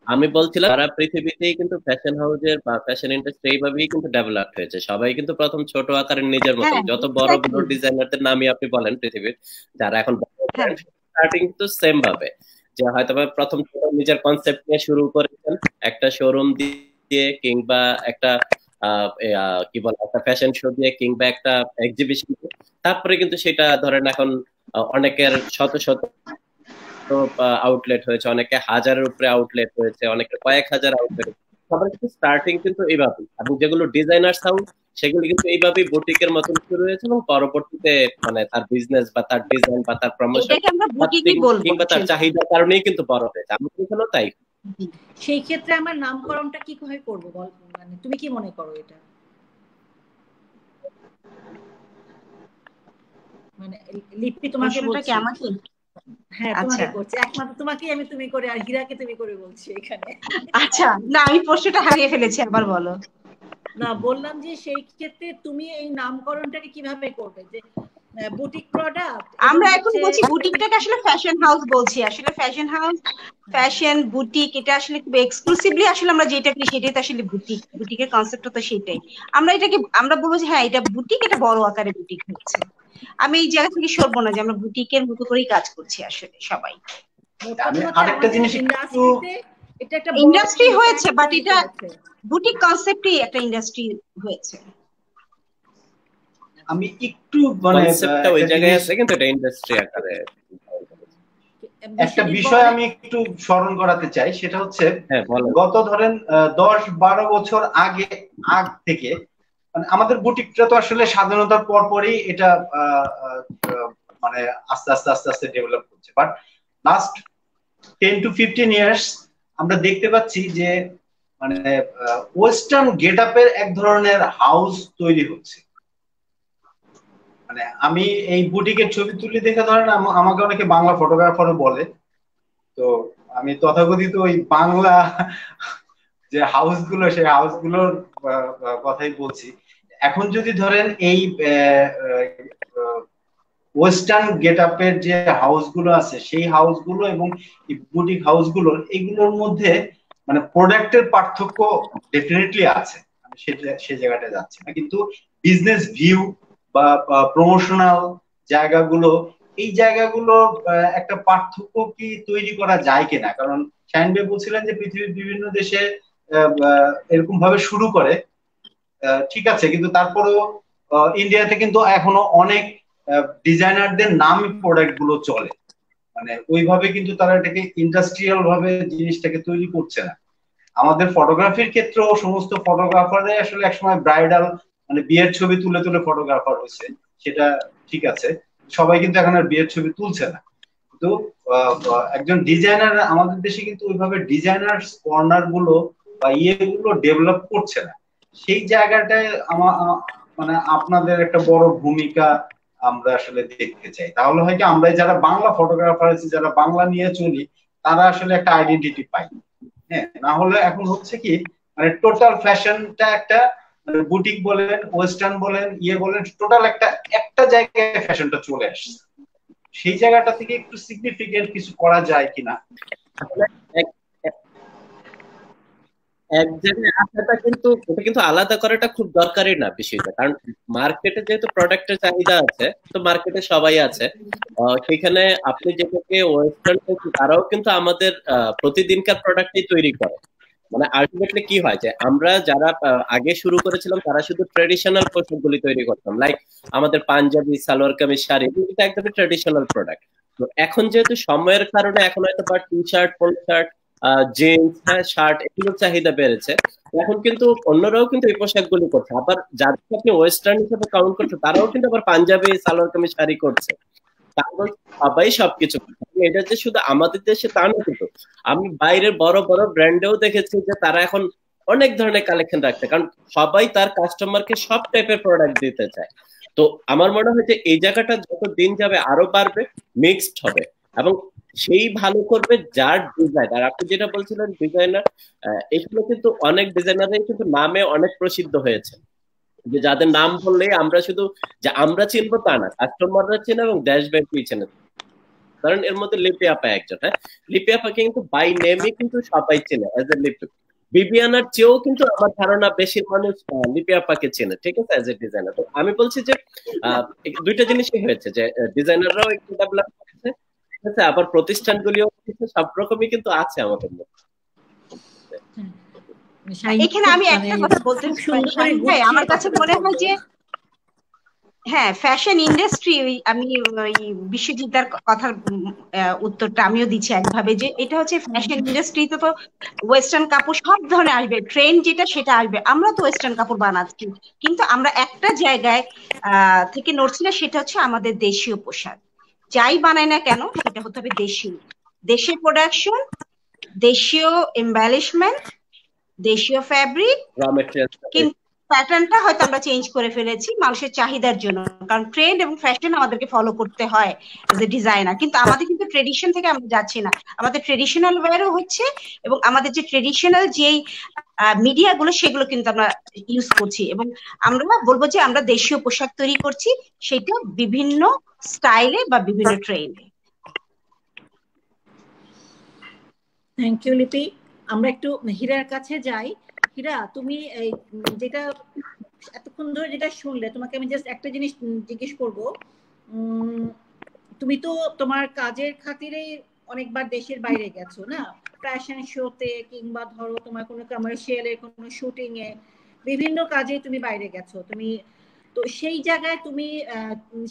আমি বলছিলাম সারা পৃথিবীতেই কিন্তু ফ্যাশন হাউসের বা ফ্যাশন ইন্ডাস্ট্রি এইভাবেই কিন্তু ডেভেলপ হয়েছে। সবাই কিন্তু প্রথম ছোট আকারের নিজের মতো, যত বড় বড় ডিজাইনারদের নামই আপনি বলেন পৃথিবীর, যারা এখন স্টার্টিং কিন্তু সেম ভাবে যে হয়তো প্রথম নিজের কনসেপ্ট নিয়ে শুরু করেছেন একটা শোরুম দিয়ে কিংবা একটা কি বলে একটা ফ্যাশন শো দিয়ে কিংবা একটা এক্সিবিশন দিয়ে, তারপরে কিন্তু সেটা ধরেন এখন অনেকের শত শত আউটলেট হয়েছে, অনেকে হাজারের উপরে আউটলেট হয়েছে, অনেকে কয়েক হাজার আউটলেট। সবার কিন্তু স্টার্টিং কিন্তু এইভাবেই, এবং যেগুলো ডিজাইনার্স হাউস সেগুলো কিন্তু এইভাবেই বুটিকের মতন শুরু হয়েছে এবং পরবর্তীতে মানে তার বিজনেস বা তার ডিজাইন বা তার প্রমোশন কিংবা তার চাহিদার কারণেই কিন্তু বড় হয়েছে। আমাদের এখানেও তাই।
সেই ক্ষেত্রে আমার নামকরণটা কি করে করব বল, মানে তুমি কি মনে করো এটা? মানে লিপি তোমাকে বলছি। আমাকে? হ্যাঁ তোমাকে করছি, একমাত্র তোমাকেই আমি তুমি করে আর হীরাকে তুমি করে বলছি এখানে।
আচ্ছা না, আমি প্রশ্নটা হারিয়ে ফেলেছি, আবার বলো।
না বললাম যে সেই ক্ষেত্রে তুমি এই নামকরণটাকে কিভাবে করবে, যে বুটিক প্রোডাক্ট?
আমরা এখন বলছি বুটিকটাকে আসলে ফ্যাশন হাউস বলছি, আসলে ফ্যাশন হাউস, ফ্যাশন বুটিক এটা আসলে খুব এক্সক্লুসিভলি আসলে আমরা যেটা করি সেটাই তো আসলে বুটিক, বুটিকের কনসেপ্টটা তো সেটাই। আমরা এটাকে আমরা বলবো যে হ্যাঁ এটা বুটিক, এটা বড় আকারে বুটিক হচ্ছে। আমি এই জায়গা থেকে সরবো না যে আমরা বুটিকের মতো করেই কাজ করছি আসলে সবাই।
আরেকটা জিনিস
এটা একটা
ইন্ডাস্ট্রি হয়েছে, বাট এটা বুটিক কনসেপ্টই একটা ইন্ডাস্ট্রি হয়েছে।
আমি একটু মানে
কনসেপ্টটা ওই জায়গায় আছে কিন্তু এটা ইন্ডাস্ট্রি আকারে।
একটা বিষয় আমি একটু স্মরণ করাতে চাই, সেটা হচ্ছে গত ধরেন 10-12 বছর আগ থেকে মানে আমাদের বুটিকটা তো আসলে স্বাধীনতার পরপরই এটা মানে আস্তে আস্তে আস্তে আস্তে ডেভেলপ করছে, বাট লাস্ট 10 to 15 ইয়ার্স আমরা দেখতে পাচ্ছি যে মানে ওয়েস্টার্ন গেটআপের এক ধরনের হাউস তৈরি হচ্ছে। মানে আমি এই বুটিকের ছবি তুলি দেখে ধরেন আমাকে অনেকে বাংলা ফটোগ্রাফারও বলে, তো আমি তথাকথিত ওই বাংলা যে হাউসগুলো সেই হাউসগুলোর কথাই বলছি। এখন যদি ধরেন এই ওয়েস্টার্ন গেটআপের যে হাউসগুলো আছে সেই হাউসগুলো এবং বুটিক হাউসগুলোর এইগুলোর মধ্যে মানে প্রোডাক্টের পার্থক্য ডেফিনেটলি আছে, আমি সেই জায়গাটা যাচ্ছি না, কিন্তু বিজনেস ভিউ বা প্রমোশনাল জায়গাগুলো, এই জায়গাগুলো একটা পার্থক্য কি তৈরি করা যায় কিনা? কারণ শাহিন ভাই বলছিলেন যে পৃথিবীর বিভিন্ন দেশে এরকম ভাবে শুরু করে, ঠিক আছে, কিন্তু তারপরেও ইন্ডিয়াতে কিন্তু এখনো অনেক ডিজাইনারদের নামে প্রোডাক্ট গুলো চলে, মানে ওইভাবে কিন্তু তারা এটাকে ইন্ডাস্ট্রিয়াল ভাবে জিনিসটাকে তৈরি করছে না। আমাদের ফটোগ্রাফির ক্ষেত্রেও সমস্ত ফটোগ্রাফাররাই আসলে একসময় ব্রাইডাল মানে বিয়ের ছবি তুলে তুলে ফটোগ্রাফার হয়েছে, সেটা ঠিক আছে, সবাই কিন্তু এখন আর বিয়ের ছবি তুলছে না। কিন্তু একজন ডিজাইনার আমাদের দেশে কিন্তু ওইভাবে ডিজাইনার কর্নার গুলো বা ইয়েগুলো ডেভেলপ করছে না। সেই জায়গাটায় মানে আপনাদের একটা বড় ভূমিকা আমরা আসলে দেখতে চাই। তাহলে হয় কি আমরা যারা বাংলা ফটোগ্রাফার আছি, যারা বাংলা নিয়ে চলি, তারা আসলে একটা আইডেন্টিটি পাই। হ্যাঁ, না হলে এখন হচ্ছে কি মানে টোটাল ফ্যাশনটা একটা বুটিক বলেন, ওয়েস্টার্ন বলেন, ইয়ে বলেন, টোটাল একটা জায়গায় ফ্যাশনটা চলে আসছে। সেই জায়গাটা থেকে একটু সিগনিফিকেন্ট কিছু করা যায় কিনা?
এক জায়গায় আসাটা কিন্তু এটা কিন্তু আলাদা করাটা খুব দরকারি না বিষয়টা, কারণ মার্কেটে যেহেতু প্রোডাক্টের চাহিদা আছে, তো মার্কেটে সবাই আছে, সেখানে আপনি যেটাকে ওয়েস্টার্ন তারাও কিন্তু আমাদের প্রতিদিনকার প্রোডাক্টই তৈরি করে। মানে আলটিমেটলি কি হয় যে আমরা যারা আগে শুরু করেছিলাম তারা শুধু ট্রেডিশনাল পোশাকগুলি তৈরি করতাম, লাইক আমাদের পাঞ্জাবি, সালোয়ার কামিজ, শাড়ি, এটা একদমই ট্রেডিশনাল প্রোডাক্ট। তো এখন যেহেতু সময়ের কারণে এখন হয়তো বা T shirt, polo shirt, jeans, shirt এগুলোর চাহিদা বেড়েছে, এখন কিন্তু অন্যরাও কিন্তু এই পোশাকগুলি করছে। আবার যাদের আপনি ওয়েস্টার্ন হিসেবে কাউন্ট করছে তারাও কিন্তু আবার পাঞ্জাবি, সালোয়ার কামিজ, শাড়ি করছে। তারপর সবাই সবকিছু, এটা যে শুধু আমাদের দেশে তা না, কিন্তু আমি বাইরের বড় বড় ব্র্যান্ডেও দেখেছি যে তারা এখন অনেক ধরনের কালেকশন রাখছে, কারণ সবাই তার কাস্টমারকে সব টাইপের প্রোডাক্ট দিতে চায়। তো আমার মনে হয় যে এই জায়গাটা যত দিন যাবে আরো বাড়বে, মিক্সড হবে, এবং সেই ভালো করবে যার ডিজাইন। আর আপনি যেটা বলছিলেন ডিজাইনার, এগুলো কিন্তু অনেক ডিজাইনারই কিন্তু নামে অনেক প্রসিদ্ধ হয়েছে, যে যাদের নাম বললে আমরা শুধু যে আমরা চিনবো তা না, কাস্টমাররা চেনে এবং দেশব্যাপী চেনে। কারণ এর মধ্যে লিপি আপা একজন, হ্যাঁ, লিপি আপাকে কিন্তু বাই নেমে কিন্তু সবাই চেনে এজ এ লিপি। বিবিয়ানার চেয়েও কিন্তু আমার ধারণা বেশি মানুষ লিপি আপাকে চেনে, ঠিক আছে, এজ এ ডিজাইনার। তো আমি বলছি যে দুইটা জিনিসই হয়েছে, যে ডিজাইনাররাও একটু ডেভেলপ করছে, ঠিক আছে, আবার প্রতিষ্ঠানগুলিও সব রকমই কিন্তু আছে আমাদের মধ্যে।
এখানে আমি একটা কথা বলতে চাই, আমার কাছে মনে হয় যে হ্যাঁ, ফ্যাশন ইন্ডাস্ট্রি, আমি ওই বিশ্বজিৎদার কথার উত্তরটা আমিও দিচ্ছি একভাবে, যে এটা হচ্ছে ফ্যাশন ইন্ডাস্ট্রিতে তো ওয়েস্টার্ন কাপড় সব ধরনের আসবে, ট্রেন্ড যেটা সেটা আসবে। আমরা তো ওয়েস্টার্ন কাপড় বানাচ্ছি, কিন্তু আমরা একটা জায়গায় থেকে নড়ছি না, সেটা হচ্ছে আমাদের দেশীয় পোশাক। যাই বানাই না কেন সেটা হতে হবে দেশীয়, দেশীয় প্রোডাকশন, দেশীয় এমব্যালিশমেন্ট, দেশীয় ফ্যাব্রিক। কিন্তু প্যাটার্নটা হয়তো আমরা চেঞ্জ করে ফেলেছি মানুষের চাহিদার জন্য, কারণ ট্রেন্ড এবং ফ্যাশন আমাদেরকে ফলো করতে হয় এজ এ ডিজাইনার। কিন্তু আমাদের কিন্তু ট্রেডিশন থেকে আমরা যাচ্ছি না, আমাদের ট্রেডিশনাল ওয়্যারও হচ্ছে, এবং আমাদের যে ট্রেডিশনাল যেই মিডিয়া গুলো সেগুলো কিন্তু আমরা ইউজ করছি, এবং আমরা বলবো যে আমরা দেশীয় পোশাক তৈরি করছি, সেটা বিভিন্ন স্টাইলে বা বিভিন্ন ট্রেন্ডে।
থ্যাংক ইউ লিপি। আমরা একটু হীরার কাছে যাই। হীরা, তুমি যেটা এতক্ষণ ধরে যেটা শুনলে, তোমাকে আমি জাস্ট একটা জিনিস জিজ্ঞেস করব। তুমি তো তোমার কাজের খাতিরেই অনেকবার দেশের বাইরে গেছো না, ফ্যাশন শোতে কিংবা ধরো তোমার কোনো কমার্শিয়ালের কোনো শুটিং এ, বিভিন্ন কাজে তুমি বাইরে গেছো। তুমি তো সেই জায়গায় তুমি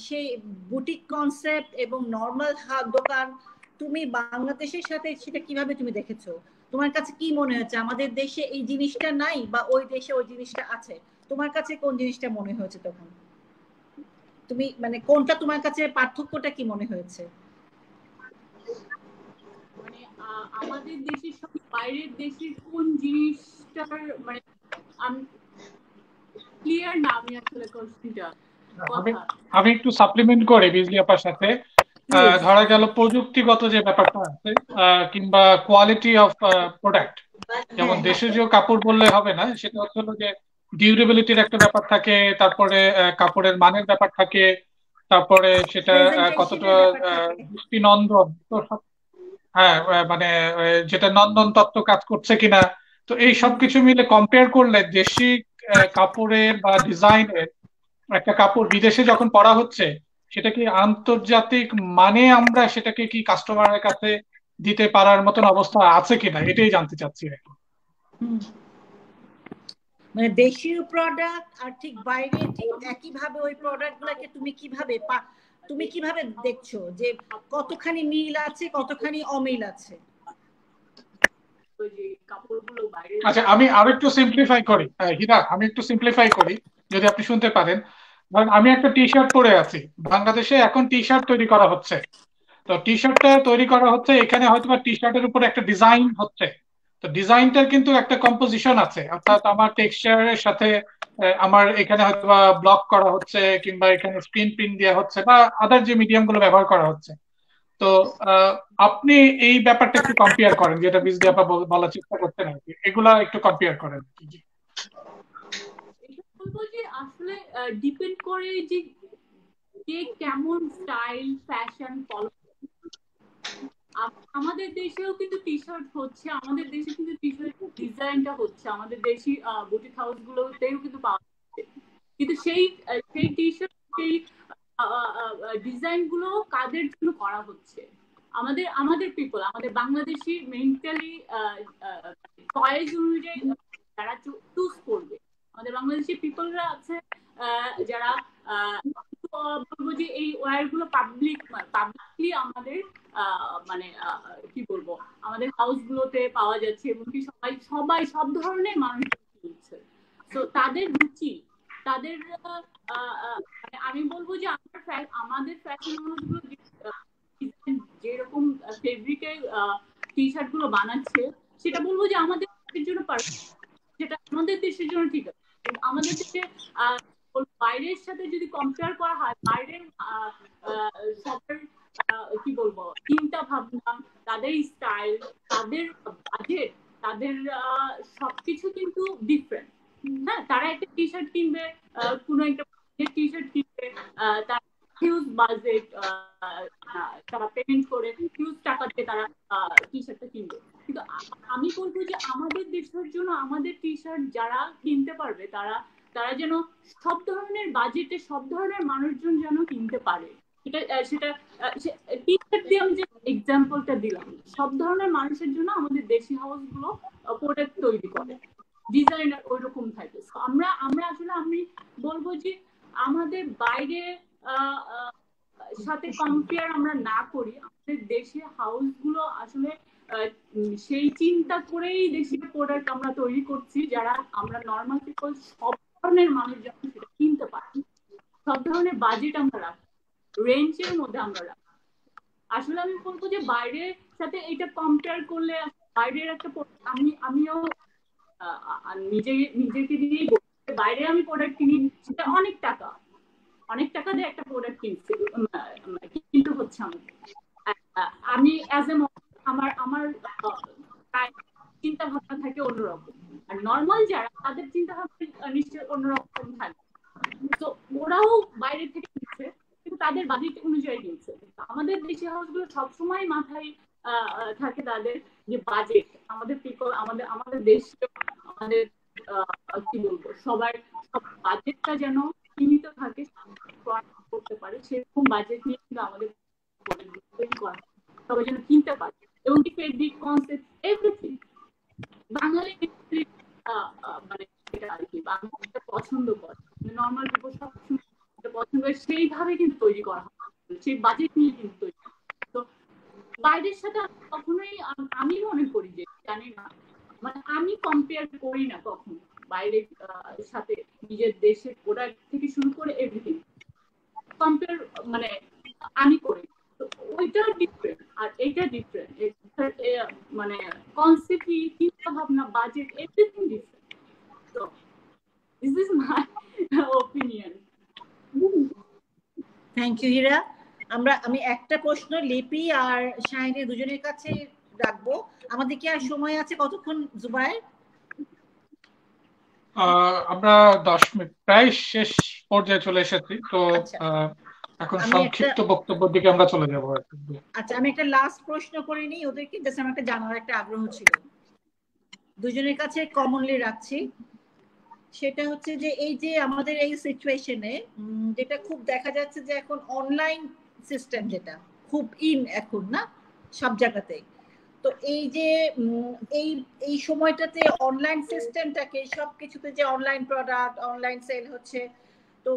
সেই বুটিক কনসেপ্ট এবং নর্মাল দোকান তুমি বাংলাদেশের সাথে সেটা কিভাবে তুমি দেখেছো? তোমার কাছে কি মনে হচ্ছে আমাদের দেশে এই জিনিসটা নাই বা ওই দেশে ওই জিনিসটা আছে? তোমার কাছে কোন জিনিসটা মনে হয়েছে তখন? তুমি মানে কোনটা তোমার কাছে পার্থক্যটা কি মনে হয়েছে?
মানে আমাদের দেশের সঙ্গে বাইরের দেশের কোন জিনিসটার মানে ক্লিয়ার না আমি আসলে কোশ্চেনটা।
আমি একটু সাপ্লিমেন্ট করি বিজলি আপার সাথে। ধরা গেল প্রযুক্তিগত যে ব্যাপারটা আছে কিংবা কোয়ালিটি অফ প্রোডাক্ট, যেমন দেশীয় কাপড় বললে হবে না, সেটা হচ্ছে যে ডিউরেবিলিটির একটা ব্যাপার থাকে, তারপরে কাপড়ের মানের ব্যাপার থাকে, তারপরে সেটা কতটা দৃষ্টিনন্দন, তো হ্যাঁ মানে যেটা নন্দন তত্ত্ব কাজ করছে কিনা, তো এই সব কিছু মিলে কম্পেয়ার করলে দেশি কাপড়ের বা ডিজাইনের একটা কাপড় বিদেশে যখন পরা হচ্ছে, সেটা কি আন্তর্জাতিক মানে আমরা সেটাকে কি কাস্টমারের কাছে দিতে পারার মতন অবস্থা আছে কিনা, এটাই জানতে চাচ্ছি।
মানে দেশীয় প্রোডাক্ট আর ঠিক বাইরে ঠিক একই ভাবে ওই প্রোডাক্ট গুলাকে তুমি কিভাবে দেখছো যে কতখানি মিল আছে কতখানি অমিল আছে?
আচ্ছা, আমি আরো একটু সিম্পলিফাই করি হীরা, আমি একটু সিম্পলিফাই করি যদি আপনি শুনতে পারেন। ধরেন আমি একটা টি শার্ট পরে আছি, বাংলাদেশে এখন টি শার্ট তৈরি করা হচ্ছে, তো টি শার্টটা তৈরি করা হচ্ছে, এখানে হয়তো টি শার্টের উপর একটা ডিজাইন হচ্ছে, তো ডিজাইনটার কিন্তু একটা কম্পোজিশন আছে, অর্থাৎ আমার টেক্সচারের সাথে আমার এখানে হয়তো ব্লক করা হচ্ছে কিংবা এখানে স্ক্রিন প্রিন্ট দেওয়া হচ্ছে বা আদার যে মিডিয়াম গুলো ব্যবহার করা হচ্ছে। তো আপনি এই ব্যাপারটা একটু কম্পেয়ার করেন, যেটা বিজলি আপা বলার চেষ্টা করতেন আর কি, এগুলা একটু কম্পেয়ার করেন।
বলবো যে আসলে ডিপেন্ড করে যে কে কেমন স্টাইল ফ্যাশন ফলো। আমাদের দেশেও কিন্তু টি শার্ট হচ্ছে, আমাদের দেশে কিন্তু টি শার্ট ডিজাইনটা হচ্ছে, আমাদের দেশি বুটিক হাউস গুলোতেও কিন্তু পাওয়া যাচ্ছে, কিন্তু সেই টি শার্ট সেই ডিজাইন গুলো কাদের জন্য করা হচ্ছে? আমাদের পিপল, আমাদের বাংলাদেশি মেন্টালি চয়েস অনুযায়ী যারা চুজ করবে, আমাদের বাংলাদেশি পিপলরা আছে যারা বলবো যে এই ওয়্যার গুলো পাবলিকলি আমাদের মানে কি বলবো আমাদের হাউস গুলোতে পাওয়া যাচ্ছে, এবং কি সবাই সব ধরনের মানুষ কিনছে। তো তাদের রুচি, তাদের আমি বলবো যে আমাদের ফ্যাশন হাউসগুলো যেরকম ফেব্রিকের টি শার্ট গুলো বানাচ্ছে, সেটা বলবো যে আমাদের দেশের জন্য পারফেক্ট, সেটা আমাদের দেশের জন্য ঠিক আছে। আমাদের দেশে বাইরের সাথে যদি কম্পেয়ার করা হয়, বাইরের সবার কি বলবো চিন্তা ভাবনা, তাদের স্টাইল, তাদের বাজেট, তাদের সবকিছু কিন্তু ডিফারেন্ট। হ্যাঁ, তারা একটা টি শার্ট কিনবে, কোনো একটা টি শার্ট কিনবে, তার হিউজ বাজেট, তারা পেমেন্ট করে হিউজ টাকা দিয়ে তারা টি শার্টটা কিনবে। কিন্তু আমি বলবো যে আমাদের দেশের জন্য আমাদের টি শার্ট যারা কিনতে পারবে, তারা যেন সব ধরনের বাজেটে সব ধরনের মানুষজন যেন কিনতে পারে, সেটা টি-শার্ট দিয়ে আমি যে এক্সাম্পলটা দিলাম, সব ধরনের মানুষের জন্য আমাদের দেশি হাউসগুলো প্রোডাক্ট তৈরি করে, ডিজাইনার ওইরকম থাকে। আমরা আসলে আমি বলবো যে আমাদের বাইরে সাথে কম্পেয়ার আমরা না করি, আমাদের দেশে হাউসগুলো আসলে সেই চিন্তা করেই দেশি প্রোডাক্ট আমরা তৈরি করছি, যারা আমরা নর্মাল পিপল সব ধরনের মানুষ যখন সেটা কিনতে পারি, সব ধরনের বাজেট আমরা রাখি, রেঞ্জের মধ্যে আমরা রাখি। আসলে আমি বলবো যে বাইরের সাথে এটা কম্পেয়ার করলে বাইরের একটা আমিও নিজেকে দিয়েই বাইরে আমি প্রোডাক্ট কিনি, সেটা অনেক টাকা দিয়ে একটা প্রোডাক্ট কিনতে হচ্ছে আমাকে। আমি অ্যাজ এ আমার চিন্তা ভাবনা থাকে অন্যরকম, আর নর্মাল যারা তাদের চিন্তা ভাবনা নিশ্চয়ই অন্যরকম থাকে। তো ওরাও বাইরে থেকে কিনছে কিন্তু তাদের বাজেট অনুযায়ী কিনছে। আমাদের দেশি হাউসগুলো সবসময় মাথায় থাকে তাদের যে বাজেট, আমাদের পিপল আমাদের দেশ আমাদের কি বলবো সবার বাজেটটা যেন সীমিত থাকে, করতে পারে সেরকম বাজেট নিয়ে কিন্তু আমাদের তৈরি করা, সবাই যেন কিনতে পারে। এবং কি ফেব্রিক কনসেপ্ট এভরিথিং বাঙালি মানে এটা আর কি বাঙালিটা পছন্দ করে, নর্মাল পিপল সবসময় পছন্দ করে, সেইভাবে কিন্তু তৈরি করা হয়, সেই বাজেট নিয়ে কিন্তু তৈরি। তো বাইরের সাথে কখনোই আমি মনে করি যে জানি না, মানে আমি কম্পেয়ার করি না কখনো বাইরের সাথে, নিজের দেশের প্রোডাক্ট থেকে শুরু করে এভরিথিং কম্পেয়ার মানে আমি করি। তো ওইটা ডিফারেন্ট আর এইটা ডিফারেন্ট, মানে কনসেপ্ট, চিন্তা ভাবনা, বাজেট এভরিথিং ডিফারেন্ট। তো this is my opinion.
Thank you Hira. আমি একটা প্রশ্ন লিপি আর শাহিনের দুজনের কাছে রাখবো। আমাদের কি আর সময় আছে কতক্ষণ জুবায়ের?
আমরা 10 মিনিট প্রায় শেষ পর্যায়ে চলে এসেছি, তো এখন সংক্ষিপ্ত বক্তব্যের দিকে আমরা চলে যাব।
আচ্ছা, আমি একটা লাস্ট প্রশ্ন করে নিই ওদেরকে, জাস্ট আমার একটা জানার একটা আগ্রহ ছিল, দুজনের কাছে কমনলি রাখছি। সেটা হচ্ছে যে এই যে আমাদের এই সিচুয়েশনে যেটা খুব দেখা যাচ্ছে যে এখন অনলাইন সিস্টেম যেটা খুব এখন না সব জায়গাতেই, তো এই যে এই সময়টাতে অনলাইন সিস্টেমটাকে সবকিছুতে যে অনলাইন প্রোডাক্ট অনলাইন সেল হচ্ছে, তো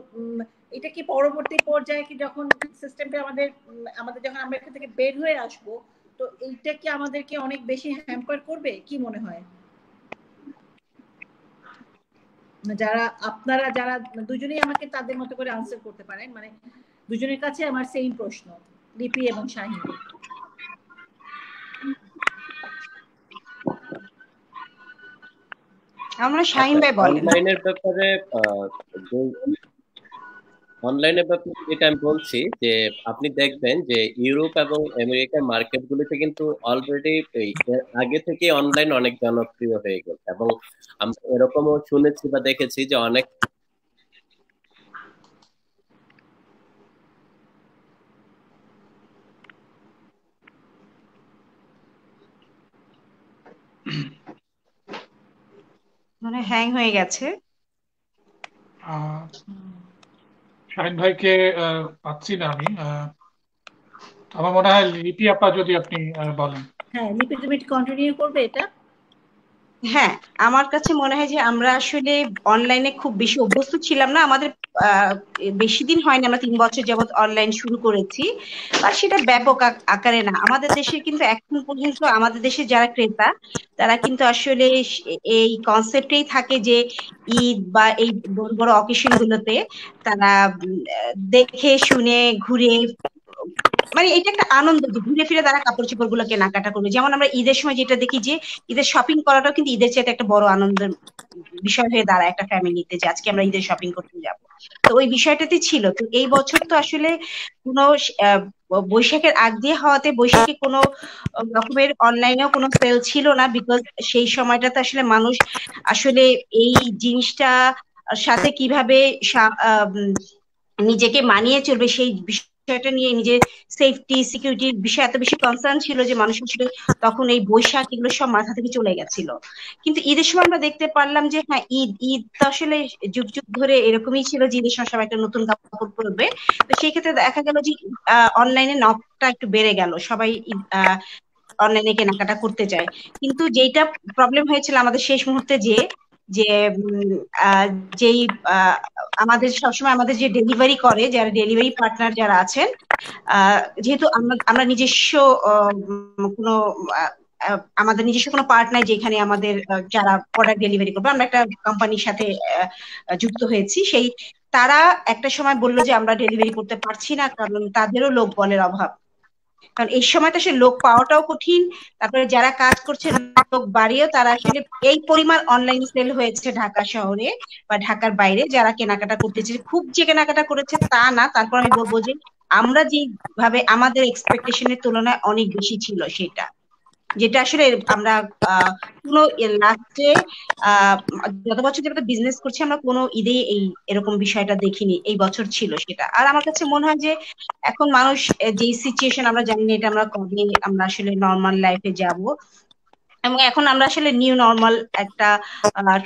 এটা কি পরবর্তী পর্যায়ে কি যখন সিস্টেমটা আমাদের যখন আমরা এখান থেকে বের হয়ে আসবো, তো এইটা কি আমাদেরকে অনেক বেশি হ্যাম্পার করবে? কি মনে হয়? যারা দুজনেই আমাকে তাদের মতো করে আনসার করতে পারেন, মানে দুজনের কাছে আমার সেম প্রশ্ন, লিপি এবং শাহিন।
আমরা শাহিন ভাই বলেন।
অনলাইনের ব্যাপারে যেটা আমি বলছি যে আপনি দেখবেন যে ইউরোপ এবং আমেরিকার মার্কেটগুলিতে কিন্তু অলরেডি আগে থেকে অনলাইন অনেক জনপ্রিয় হয়ে গেছে, এবং আমরা এরকমও শুনেছি বা দেখেছি যে অনেক
মানে হ্যাং হয়ে গেছে।
শাহিন ভাইকে পাচ্ছি না আমি, আমার মনে হয় লিপি আপা যদি আপনি বলেন।
হ্যাঁ লিপি, তুমি কন্টিনিউ করবে এটা?
হ্যাঁ, আমার কাছে মনে হয় যে আমরা আসলে অনলাইনে খুব বেশি অভ্যস্ত ছিলাম না, আমাদের বেশি দিন হয়নি, আমরা 3 বছর যাবত অনলাইন শুরু করেছি, আর সেটা ব্যাপক আকারে না। আমাদের দেশে কিন্তু এখন পর্যন্ত আমাদের দেশে যারা ক্রেতা তারা কিন্তু আসলে এই কনসেপ্টেই থাকে যে ঈদ বা এই বড় বড় অকেশন গুলোতে তারা দেখে শুনে ঘুরে, মানে এটা একটা আনন্দ যে ঘুরে ফিরে তারা কাপড় চোপড় গুলো কেনাকাটা করবে। যেমন আমরা ঈদের সময় যেটা দেখি যে ঈদের শপিং করাটাও কিন্তু ঈদের চাইতে একটা বড় আনন্দের বিষয় হয়ে দাঁড়ায় একটা ফ্যামিলিতে, যে আজকে আমরা ঈদের শপিং করতে যাব। তো ওই বিষয়টাতে ছিল। তো এই বছর তো আসলে কোনো বৈশাখের আগ দিয়ে হওয়াতে বৈশাখে কোনো রকমের অনলাইনেও কোনো সেল ছিল না, বিকজ সেই সময়টাতে আসলে মানুষ আসলে এই জিনিসটা সাথে কিভাবে নিজেকে মানিয়ে চলবে সেই বিষয়টা নিয়ে, নিজের সেফটি সিকিউরিটির বিষয়ে এত বেশি কনসার্ন ছিল যে মানুষ আসলে তখন এই বৈশাখ এগুলো সব মাথা থেকে চলে গেছিল। কিন্তু ঈদের সময় আমরা দেখতে পারলাম যে হ্যাঁ, ঈদ তো আসলে যুগ যুগ ধরে এরকমই ছিল যে ঈদের সময় সবাই একটা নতুন কাপড় পরবে। তো সেই ক্ষেত্রে দেখা গেল যে অনলাইনে নকটা একটু বেড়ে গেল, সবাই অনলাইনে কেনাকাটা করতে চায়। কিন্তু যেটা প্রবলেম হয়েছিল আমাদের শেষ মুহূর্তে যে যে যেই আমাদের সবসময় আমাদের যে ডেলিভারি করে, যারা ডেলিভারি পার্টনার যারা আছেন, যেহেতু আমরা নিজস্ব কোনো আমাদের নিজস্ব কোনো পার্ট নাই যেখানে আমাদের যারা প্রোডাক্ট ডেলিভারি করবে, আমরা একটা কোম্পানির সাথে যুক্ত হয়েছি। সেই তারা একটা সময় বললো যে আমরা ডেলিভারি করতে পারছি না, কারণ তাদেরও লোক বলের অভাব। কারণ এই সময়টা সে লোক পাওয়াটাও কঠিন, তারপরে যারা কাজ করছে লোক বাড়িয়েও তারা আসলে এই পরিমাণ অনলাইন সেল হয়েছে ঢাকা শহরে বা ঢাকার বাইরে, যারা কেনাকাটা করতেছে খুব যে কেনাকাটা করেছে তা না, তারপর আমি বলবো যে আমরা যেভাবে আমাদের এক্সপেকটেশনের তুলনায় অনেক বেশি ছিল সেটা, যেটা আসলে আমরা কোনো লাস্টে যত বছর যেটা বিজনেস করছি আমরা কোনো ঈদে এরকম বিষয়টা দেখিনি, এই বছর ছিল সেটা। আর আমার কাছে মনে হয় যে এখন মানুষ যে সিচুয়েশন, আমরা জানি না এটা আমরা কবে আমরা আসলে নর্মাল লাইফে যাব, এবং এখন আমরা আসলে নিউ নর্মাল একটা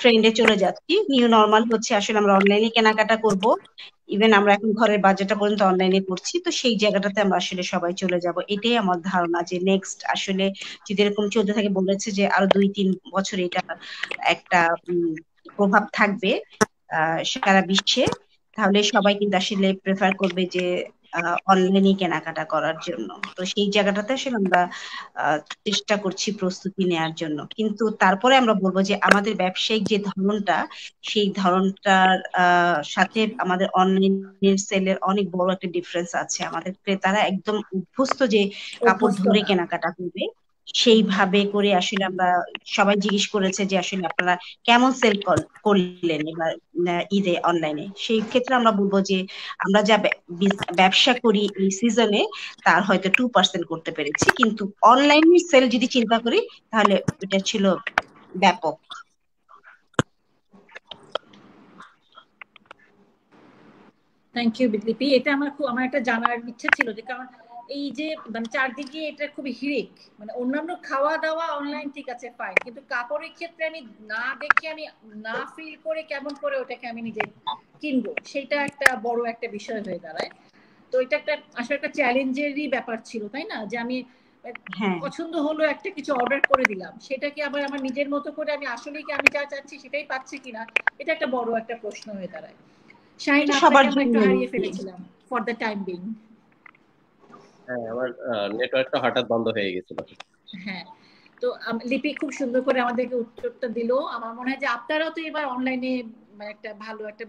ট্রেন্ডে চলে যাচ্ছি। নিউ নর্মাল হচ্ছে আসলে আমরা অনলাইনে কেনাকাটা করব, ইভেন আমরা এখন ঘরের বাজেটটা পর্যন্ত অনলাইনে করছি। তো সেই জায়গাটাতে আমরা আসলে সবাই চলে যাব, এটাই আমার ধারণা যে নেক্সট আসলে যদি এরকম চলতে থাকে, বলেছে যে আরো 2-3 বছর এটা একটা প্রভাব থাকবে সারা বিশ্বে, তাহলে সবাই কিন্তু আসলে প্রেফার করবে যে অনলাইনে কেনাকাটা করার জন্য। তো সেই জায়গাটাতে আসলে আমরা চেষ্টা করছি প্রস্তুতি নেওয়ার জন্য। কিন্তু তারপরে আমরা বলবো যে আমাদের ব্যবসায়িক যে ধরনটা, সেই ধরনটার সাথে আমাদের অনলাইনের সেলের অনেক বড় একটা ডিফারেন্স আছে। আমাদের ক্রেতারা একদম অভ্যস্ত যে কাপড় ধরে কেনাকাটা করবে, সেইভাবে করে আসলে আমরা সবাই জিজ্ঞেস করেছে যে আসলে আপনারা কেমন সেল করলেন এবার ঈদে অনলাইনে। সেই ক্ষেত্রে আমরা বলবো যে আমরা যা ব্যবসা করি এই সিজনে তার হয়তো 2% করতে পেরেছি, কিন্তু অনলাইনের সেল যদি চিন্তা করি তাহলে এটা ছিল ব্যাপক।
থ্যাংক ইউ লিপি। এটা আমার একটা জানার ইচ্ছা ছিল, যে কারণ এই যে মানে চারদিকে এটা খুবই হিড়িক, মানে অন্যান্য খাওয়া দাওয়া অনলাইন ঠিক আছে ফাইন, কিন্তু কাপড়ের ক্ষেত্রে আমি না দেখে, আমি না ফিল করে কেমন করে ওটাকে আমি নিজে কিনবো, সেটা একটা বড় একটা বিষয় হয়ে দাঁড়ায়। তো এটা একটা আসলে একটা চ্যালেঞ্জেরই ব্যাপার ছিল, তাই না? যে আমি পছন্দ হলো একটা কিছু অর্ডার করে দিলাম, সেটাকে আবার আমার নিজের মতো করে আমি আসলে কি আমি যা চাচ্ছি সেটাই পাচ্ছি কিনা, এটা একটা বড় একটা প্রশ্ন হয়ে দাঁড়ায়। শাহিন, আপনাকে আমরা একটু হারিয়ে ফেলেছিলাম ফর দ্য টাইম বিং।
হ্যাঁ, আমার নেটওয়ার্কটা হঠাৎ বন্ধ হয়ে গেছিল।
হ্যাঁ, তো লিপি খুব সুন্দর করে আমাদেরকে উত্তরটা দিল। আমার মনে হয় যে আপনারাও তো এবার অনলাইনে একটা ভালো একটা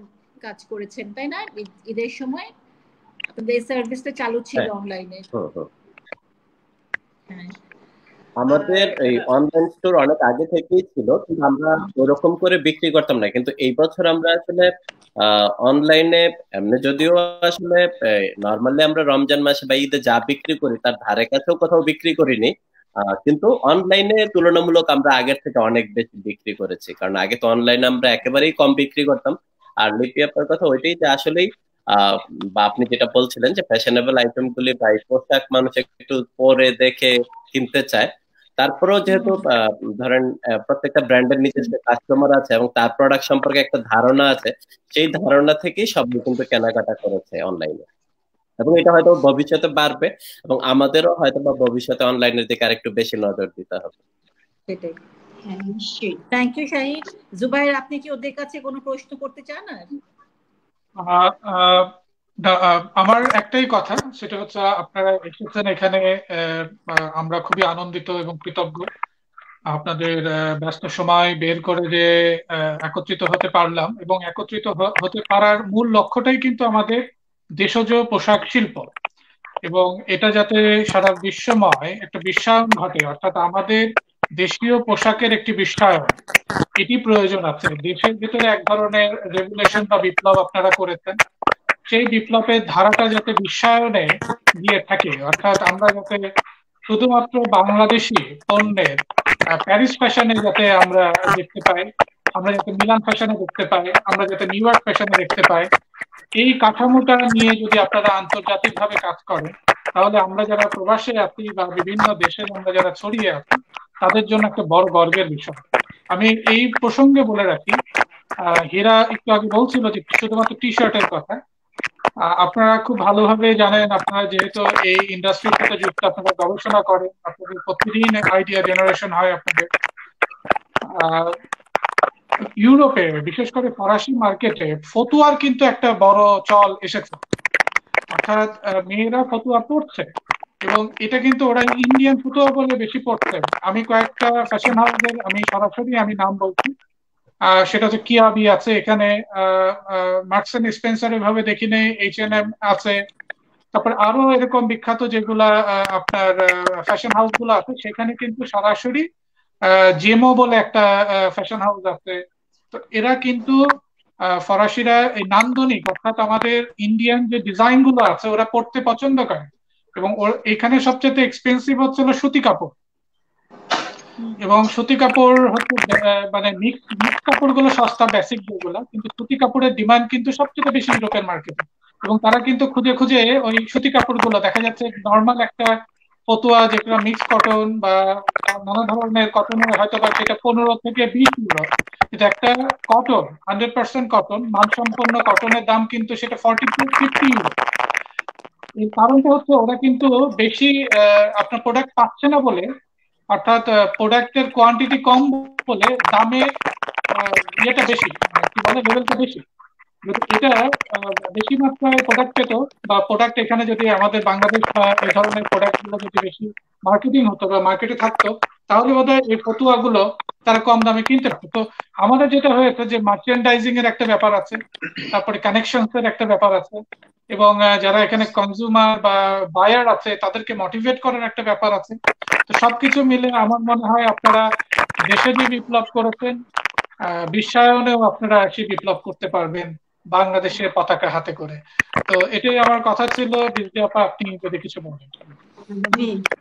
কাজ করেছেন, তাই না? ঈদের সময় আপনাদের সার্ভিসটা চালু ছিল অনলাইনে।
আমাদের এই অনলাইন স্টোর অনেক আগে থেকেই ছিল, কিন্তু আমরা ওরকম করে বিক্রি করতাম না। কিন্তু এই বছর আমরা আসলে অনলাইনে এমনি যদিও আসলে নর্মালি আমরা রমজান মাসে বা ঈদে যা বিক্রি করি তার ধারে কাছেও কোথাও বিক্রি করিনি, কিন্তু অনলাইনে তুলনামূলক আমরা আগের থেকে অনেক বেশি বিক্রি করেছি, কারণ আগে তো অনলাইনে আমরা একেবারেই কম বিক্রি করতাম। আর লিপি আপনার কথা ওইটাই যে আসলেই বা আপনি যেটা বলছিলেন যে ফ্যাশনেবল আইটেম গুলি বা পোশাক মানুষ একটু পরে দেখে কিনতে চায়, তারপরেও যেহেতু ধরেন প্রত্যেকটা ব্র্যান্ডের নিজস্ব কাস্টমার আছে এবং তার প্রোডাক্ট সম্পর্কে একটা ধারণা আছে, সেই ধারণা থেকেই সবাই কিন্তু কেনাকাটা করেছে অনলাইনে, এবং এটা হয়তো ভবিষ্যতে বাড়বে এবং আমাদেরও হয়তো বা ভবিষ্যতে অনলাইনের দিকে আরেকটু বেশি নজর দিতে হবে।
সেটাই। Thank you Shahid. জুবাইর, আপনি কি ওদের কাছে কোনো প্রশ্ন করতে চান?
আমার একটাই কথা, সেটা হচ্ছে আপনারা এসেছেন এখানে, আমরা খুবই আনন্দিত এবং কৃতজ্ঞ। আপনাদের ব্যস্ত সময় বের করে যে একত্রিত হতে পারলাম, এবং একত্রিত হতে পারার মূল লক্ষ্যটাই কিন্তু আমাদের দেশজ পোশাক শিল্প, এবং এটা যাতে সারা বিশ্বময় একটা বিশ্বায়ন ঘটে, অর্থাৎ আমাদের দেশীয় পোশাকের একটি বিশ্বায়ন, এটি প্রয়োজন আছে। দেশের ভিতরে এক ধরনের রেগুলেশন বা বিপ্লব আপনারা করেছেন, সেই বিপ্লবের ধারাটা যাতে বিশ্বায়নে গিয়ে থাকে, অর্থাৎ আমরা যাতে শুধুমাত্র বাংলাদেশি পণ্যের প্যারিস ফ্যাশনে যাতে আমরা দেখতে পাই, আমরা যাতে মিলান ফ্যাশনে দেখতে পাই, আমরা যাতে নিউ ইয়র্ক ফ্যাশনে দেখতে পাই, এই কাঠামোটা নিয়ে যদি আপনারা আন্তর্জাতিকভাবে কাজ করেন, তাহলে আমরা যারা প্রবাসে আছি বা বিভিন্ন দেশে আমরা যারা ছড়িয়ে আছি, তাদের জন্য একটা বড় গর্বের বিষয়। আমি এই প্রসঙ্গে বলে রাখি, হীরা একটু আগে বলছিল যে শুধুমাত্র টি শার্টের কথা। আপনারা খুব ভালোভাবে জানেন, আপনারা যেহেতু এই ইন্ডাস্ট্রির সাথে যুক্ত, আপনারা গবেষণা করেন, আপনাদের প্রতিদিন আইডিয়া জেনারেশন হয় আপনাদের। ইউরোপে বিশেষ করে ফরাসি মার্কেটে ফতুয়ার কিন্তু একটা বড় চল এসেছে, অর্থাৎ মেয়েরা ফতুয়া পড়ছে, এবং এটা কিন্তু ওরা ইন্ডিয়ান ফতুয়া বলে বেশি পড়ছে। আমি কয়েকটা ফ্যাশন হাউসের আমি সরাসরি নাম বলছি, সেটা হচ্ছে কিয়াবি আছে এখানে, মার্কস এন্ড স্পেন্সার এভাবে দেখি নেই, H&M আছে, তারপর আরো এরকম বিখ্যাত যেগুলা আপনার ফ্যাশন হাউস গুলো আছে, সেখানে কিন্তু সরাসরি জেমো বলে একটা ফ্যাশন হাউস আছে। তো এরা কিন্তু ফরাসিরা এই নান্দনিক অর্থাৎ আমাদের ইন্ডিয়ান যে ডিজাইন গুলো আছে ওরা পড়তে পছন্দ করে, এবং এখানে সবচেয়ে এক্সপেন্সিভ হচ্ছে সুতি কাপড়, এবং সুতি কাপড় হচ্ছে মানে মিক্স কাপড় গুলো সস্তা বেসিক যেগুলো, কিন্তু সুতি কাপড়ের ডিমান্ড কিন্তু সবচেয়ে বেশি ইউরোপের মার্কেটে, এবং তারা কিন্তু খুঁজে খুঁজে ওই সুতি কাপড় গুলো দেখা যাচ্ছে নর্মাল একটা ফতুয়া যেগুলো মিক্স কটন বা নানা ধরনের কটনের হয়তো বা সেটা 15 থেকে 20 ইউরো, কিন্তু একটা কটন 100% কটন মানসম্পন্ন কটনের দাম কিন্তু সেটা 40 to 50 ইউরো। এর কারণটা হচ্ছে ওরা কিন্তু বেশি আপনার প্রোডাক্ট পাচ্ছে না বলে, অর্থাৎ প্রোডাক্টের কোয়ান্টিটি কম বলে দামে ইয়েটা বেশি, কি বলে লেভেলটা বেশি। এটা বেশি মাত্রায় প্রোডাক্ট পেত বা প্রোডাক্ট এখানে যদি আমাদের বাংলাদেশ বা এই ধরনের প্রোডাক্ট গুলো যদি বেশি মার্কেটিং হতো বা মার্কেটে থাকতো, তাহলে বোধহয় এই ফতুয়া গুলো তারা কম দামে কিনতে পারতো। তো আমাদের যেটা হয়েছে যে মার্চেন্ডাইজিং এর একটা ব্যাপার আছে, তারপরে কানেকশনস এর একটা ব্যাপার আছে, এবং যারা এখানে কনজিউমার বা বায়ার আছে তাদেরকে মোটিভেট করার একটা ব্যাপার আছে। তো সবকিছু মিলে আমার মনে হয় আপনারা দেশে যে বিপ্লব করেছেন, বিশ্বায়নেও আপনারা সেই বিপ্লব করতে পারবেন বাংলাদেশের পতাকা হাতে করে। তো এটাই আমার কথা ছিল। বিজলি আপা, আপনি যদি কিছু বলেন।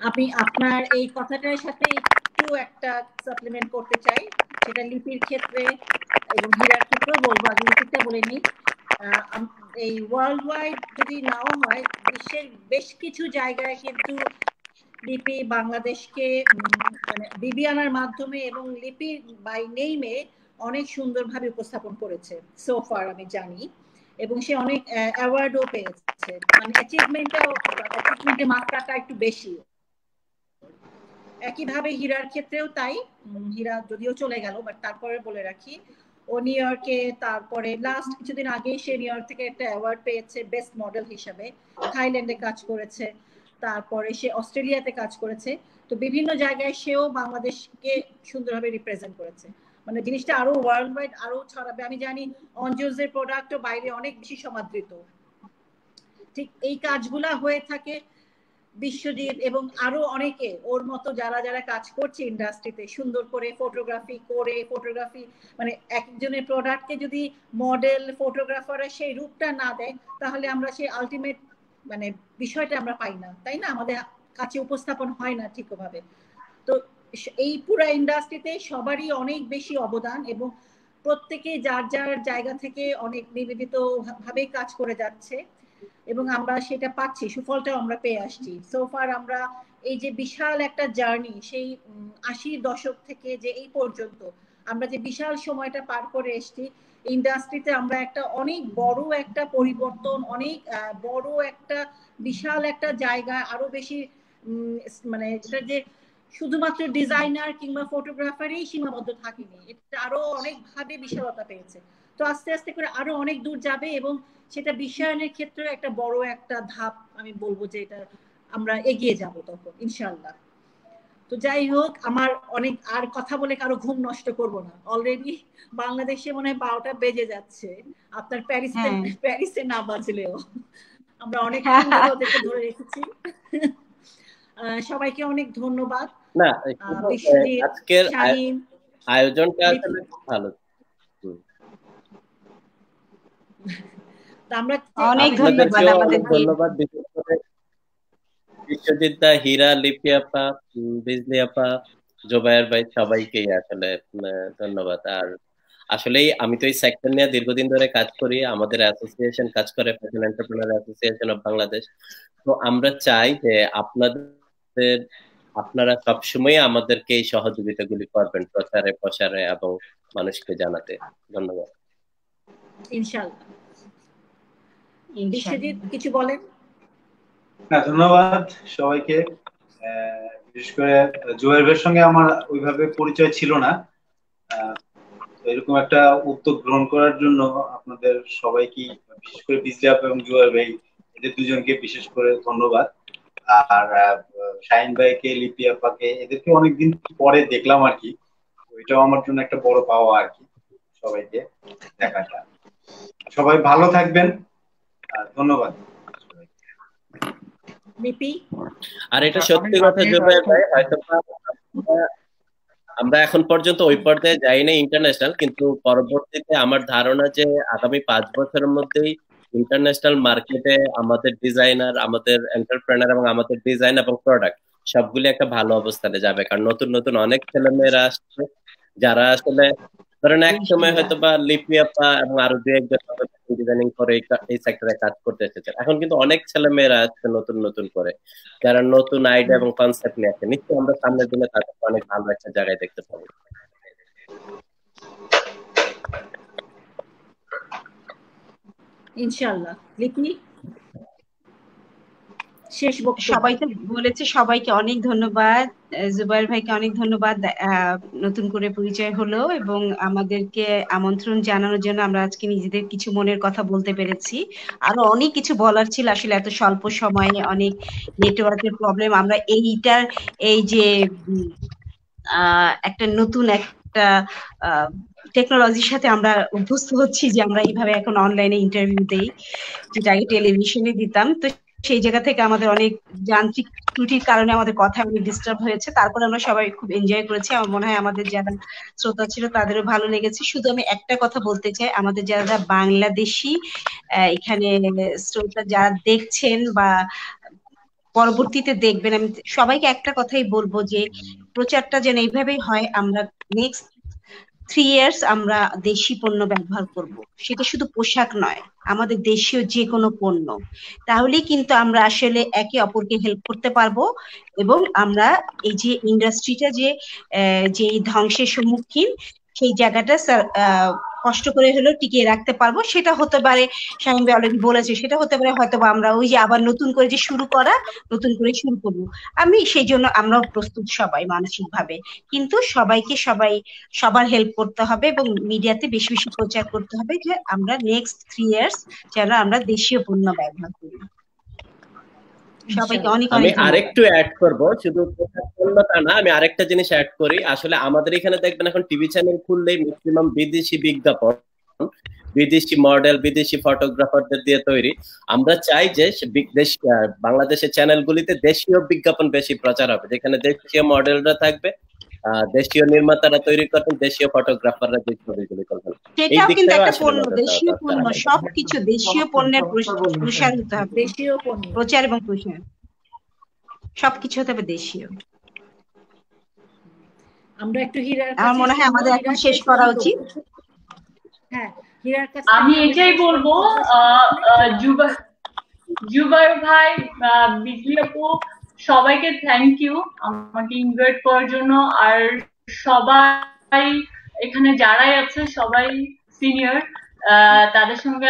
আমি আপনার এই কথাটার সাথে একটু একটা সাপ্লিমেন্ট করতে চাই, সেটা লিপির ক্ষেত্রে এবং হীরার ক্ষেত্রেও বলবো। আগে লিপিটা বলে নিই। এই ওয়ার্ল্ড ওয়াইড যদি নাও হয়, বিশ্বের বেশ কিছু জায়গায় কিন্তু লিপি বাংলাদেশকে মানে বিবিয়ানার মাধ্যমে এবং লিপি বাই নেইমে অনেক সুন্দরভাবে উপস্থাপন করেছে সোফার, আমি জানি, এবং সে অনেক অ্যাওয়ার্ডও পেয়েছে। মানে অ্যাচিভমেন্টের মাত্রাটা একটু বেশি। একইভাবে হীরার ক্ষেত্রেও তাই। হীরা যদিও চলে গেল, বাট তারপরে বলে রাখি, ও নিউ ইয়র্কে, তারপরে লাস্ট কিছুদিন আগে সে নিউ ইয়র্ক থেকে একটা অ্যাওয়ার্ড পেয়েছে বেস্ট মডেল হিসাবে। থাইল্যান্ডে কাজ করেছে, তারপরে সে অস্ট্রেলিয়াতে কাজ করেছে। তো বিভিন্ন জায়গায় সেও বাংলাদেশকে সুন্দরভাবে রিপ্রেজেন্ট করেছে। মানে জিনিসটা আরো ওয়ার্ল্ড ওয়াইড আরো ছড়াবে। আমি জানি অনজোজের প্রোডাক্টও বাইরে অনেক বেশি সমাদৃত। ঠিক এই কাজগুলা হয়ে থাকে বিশ্বজিৎ এবং আরো অনেকে ওর মতো যারা যারা কাজ করছে ইন্ডাস্ট্রিতে, সুন্দর করে ফটোগ্রাফি মানে একজনের প্রোডাক্টকে যদি মডেল ফটোগ্রাফাররা সেই রূপটা না দেয়, তাহলে আমরা সেই আলটিমেট মানে বিষয়টা আমরা পাই না, তাই না? আমাদের কাছে উপস্থাপন হয় না ঠিকভাবে। তো এই পুরো ইন্ডাস্ট্রিতে সবারই অনেক বেশি অবদান, এবং প্রত্যেকে যার যার জায়গা থেকে অনেক নিবেদিত ভাবে কাজ করে যাচ্ছে, এবং আমরা সেটা পাচ্ছি, সুফলটাও আমরা পেয়ে আসছি। সোফার আমরা এই যে বিশাল একটা জার্নি, সেই 80 দশক থেকে যে এই পর্যন্ত আমরা যে বিশাল সময়টা পার করে এসেছি ইন্ডাস্ট্রিতে, আমরা একটা অনেক বড় একটা পরিবর্তন, অনেক বড় একটা বিশাল একটা জায়গা, আরো বেশি মানে এটা যে শুধুমাত্র ডিজাইনার কিংবা ফটোগ্রাফারই সীমাবদ্ধ থাকেনি, এটা আরো অনেক ভাবে বিশালতা পেয়েছে। তো আস্তে আস্তে করে আরো অনেক দূর যাবে, এবং সেটা বিশ্বায়নের ক্ষেত্রে একটা বড় একটা ধাপ আমি বলবো যে এটা আমরা এগিয়ে যাব তখন ইনশাআল্লাহ। তো যাই হোক, আমার অনেক আর কথা বলে কারো ঘুম নষ্ট করব না। অলরেডি বাংলাদেশে মনে হয় 12টা বেজে যাচ্ছে, আপনার প্যারিসে না বাজলেও। আমরা অনেক ওদেরকে ধরে রেখেছি। সবাইকে অনেক ধন্যবাদ।
না, আজকের আয়োজনটা আসলে খুব ভালো।
আমরা অনেক ধন্যবাদ, আমাদের
ধন্যবাদ বিশেষ করে বিশ্বজিৎ দা, হীরা, লিপি আপা, বিজলি আপা, জোবায়ের ভাই, সবাইকেই আসলে ধন্যবাদ। আর আসলেই আমি তো এই সেক্টর নিয়ে দীর্ঘদিন ধরে কাজ করি, আমাদের অ্যাসোসিয়েশন কাজ করে, fashion entrepreneur association of Bangladesh. তো আমরা চাই যে আপনারা সবসময় আমাদেরকে এই সহযোগিতাগুলি করবেন প্রচারে প্রসারে এবং মানুষকে জানাতে। ধন্যবাদ।
ইনশাআল্লাহ। বিশ্বজিৎ কিছু বলেন?
হ্যাঁ, ধন্যবাদ সবাইকে। বিশেষ করে জুয়েল ভাইয়ের সঙ্গে আমার ওইভাবে পরিচয় ছিল না, এরকম একটা উদ্যোগ গ্রহণ করার জন্য আপনাদের সবাইকে, বিশেষ করে বিজলি আপা এবং জুয়েল ভাই, এদের দুজনকে বিশেষ করে ধন্যবাদ। আর শাহিন ভাইকে, লিপি আপাকে, এদেরকে অনেকদিন পরে দেখলাম আর কি, ওইটাও আমার জন্য একটা বড় পাওয়া আর কি, সবাইকে দেখাটা। সবাই ভালো থাকবেন, ধন্যবাদ।
লিপি?
আর এটা সত্যি কথা জুবাইর ভাই, হয়তো আমরা এখন পর্যন্ত ওই পর্যায়ে যাইনি ইন্টারন্যাশনাল, কিন্তু পরবর্তীতে আমার ধারণা যে আগামী 5 বছরের মধ্যেই ইন্টারন্যাশনাল মার্কেটে আমাদের ডিজাইনার, আমাদের এন্টারপ্রেনার এবং আমাদের ডিজাইন এবং প্রোডাক্ট সবগুলি একটা ভালো অবস্থানে যাবে। কারণ নতুন নতুন অনেক ছেলেমেয়েরা আসছে যারা আসলে ধরেন এক সময় হয়তো বা লিপি আপা এবং আরো দু একজন ডিজাইনিং করে এই সেক্টরে কাজ করতে এসেছে। এখন কিন্তু অনেক ছেলেমেয়েরা আসছে নতুন নতুন করে, যারা নতুন আইডিয়া এবং কনসেপ্ট নিয়ে আসছে। নিশ্চয়ই আমরা সামনের দিনে তাদেরকে অনেক ভালো একটা জায়গায় দেখতে পাবো।
ইনশাআল্লাহ। লিপি শেষ বক্তব্য?
সবাই তো বলেছে, সবাইকে অনেক ধন্যবাদ, জুবাইর ভাইকে অনেক ধন্যবাদ, নতুন করে পরিচয় হলো এবং আমাদেরকে আমন্ত্রণ জানানোর জন্য আমরা আজকে নিজেদের কিছু মনের কথা বলতে পেরেছি। আরো অনেক কিছু বলার ছিল, আসলে এত স্বল্প সময়ে অনেক নেটওয়ার্কের প্রবলেম। আমরা এইটার এই যে একটা নতুন একটা টেকনোলজির সাথে আমরা অভ্যস্ত হচ্ছি যে আমরা এইভাবে এখন অনলাইনে ইন্টারভিউ দেই, যেটা আগে টেলিভিশনে দিতাম। তো সেই জায়গা থেকে আমাদের অনেক যান্ত্রিক ত্রুটির কারণে আমাদের কথা অনেক ডিস্টার্ব হয়েছে, তারপরে আমরা সবাই খুব এনজয় করেছি। আমার মনে হয় আমাদের যারা শ্রোতা ছিল তাদেরও ভালো লেগেছে। শুধু আমি একটা কথা বলতে চাই, আমাদের যারা বাংলাদেশি এখানে শ্রোতা যারা দেখছেন বা পরবর্তীতে দেখবেন, আমি সবাইকে একটা কথাই বলবো যে প্রচারটা যেন এইভাবেই হয়। আমরা নেক্সট 3 years আমরা দেশি পণ্য ব্যবহার করব, সেটা শুধু পোশাক নয়, আমাদের দেশীয় যে কোনো পণ্য। তাহলেই কিন্তু আমরা আসলে একে অপরকে হেল্প করতে পারবো এবং আমরা এই যে ইন্ডাস্ট্রিটা যে ধ্বংসের সম্মুখীন, সেই জায়গাটা কষ্ট করে হলেও টিকিয়ে রাখতে পারবো। সেটা হতে পারে, শাহিন ভাই অলরেডি বলেছে, সেটা হতে পারে হয়তো আমরা ওই যে আবার নতুন করে যে শুরু করবো। আমি সেই জন্য আমরাও প্রস্তুত সবাই মানসিকভাবে, কিন্তু সবার হেল্প করতে হবে এবং মিডিয়াতে বেশি বেশি প্রচার করতে হবে যে আমরা নেক্সট 3 years যেন আমরা দেশীয় পণ্য ব্যবহার করি। সবাইকে অনেক
আমি
অনেক
আরেকটু অ্যাড করব, শুধু তা না, আমি আরেকটা জিনিস অ্যাড করি। আসলে আমাদের এখানে দেখবেন এখন টিভি চ্যানেল খুললেই ম্যাক্সিমাম বিদেশি বিজ্ঞাপন, বিদেশি মডেল, বিদেশি ফটোগ্রাফারদের দিয়ে তৈরি। আমরা চাই যে বাংলাদেশের চ্যানেলগুলিতে দেশীয় বিজ্ঞাপন বেশি প্রচার হবে, যেখানে দেশীয় মডেলরা থাকবে, দেশীয় নির্মাতারা তৈরি করবেন, দেশীয় ফটোগ্রাফাররা যে ছবিগুলি করবেন।
সেটাও কিন্তু একটা পণ্য, দেশীয় পণ্য, সবকিছু দেশীয় পণ্যের প্রসার হতে হবে,
দেশীয় পণ্য
প্রচার এবং প্রসার সবকিছু হতে হবে দেশীয়।
আমরা একটু হীরার
আমার মনে হয় আমাদের এখন শেষ করা উচিত।
হ্যাঁ, হীরার কাছে
আমি এটাই বলবো, জুবাইর ভাই, বিজলি আপু, সবাইকে থ্যাংক ইউ আমাকে ইনভাইট করার জন্য। আর সবাই এখানে যারাই আছে সবাই সিনিয়র, তাদের সঙ্গে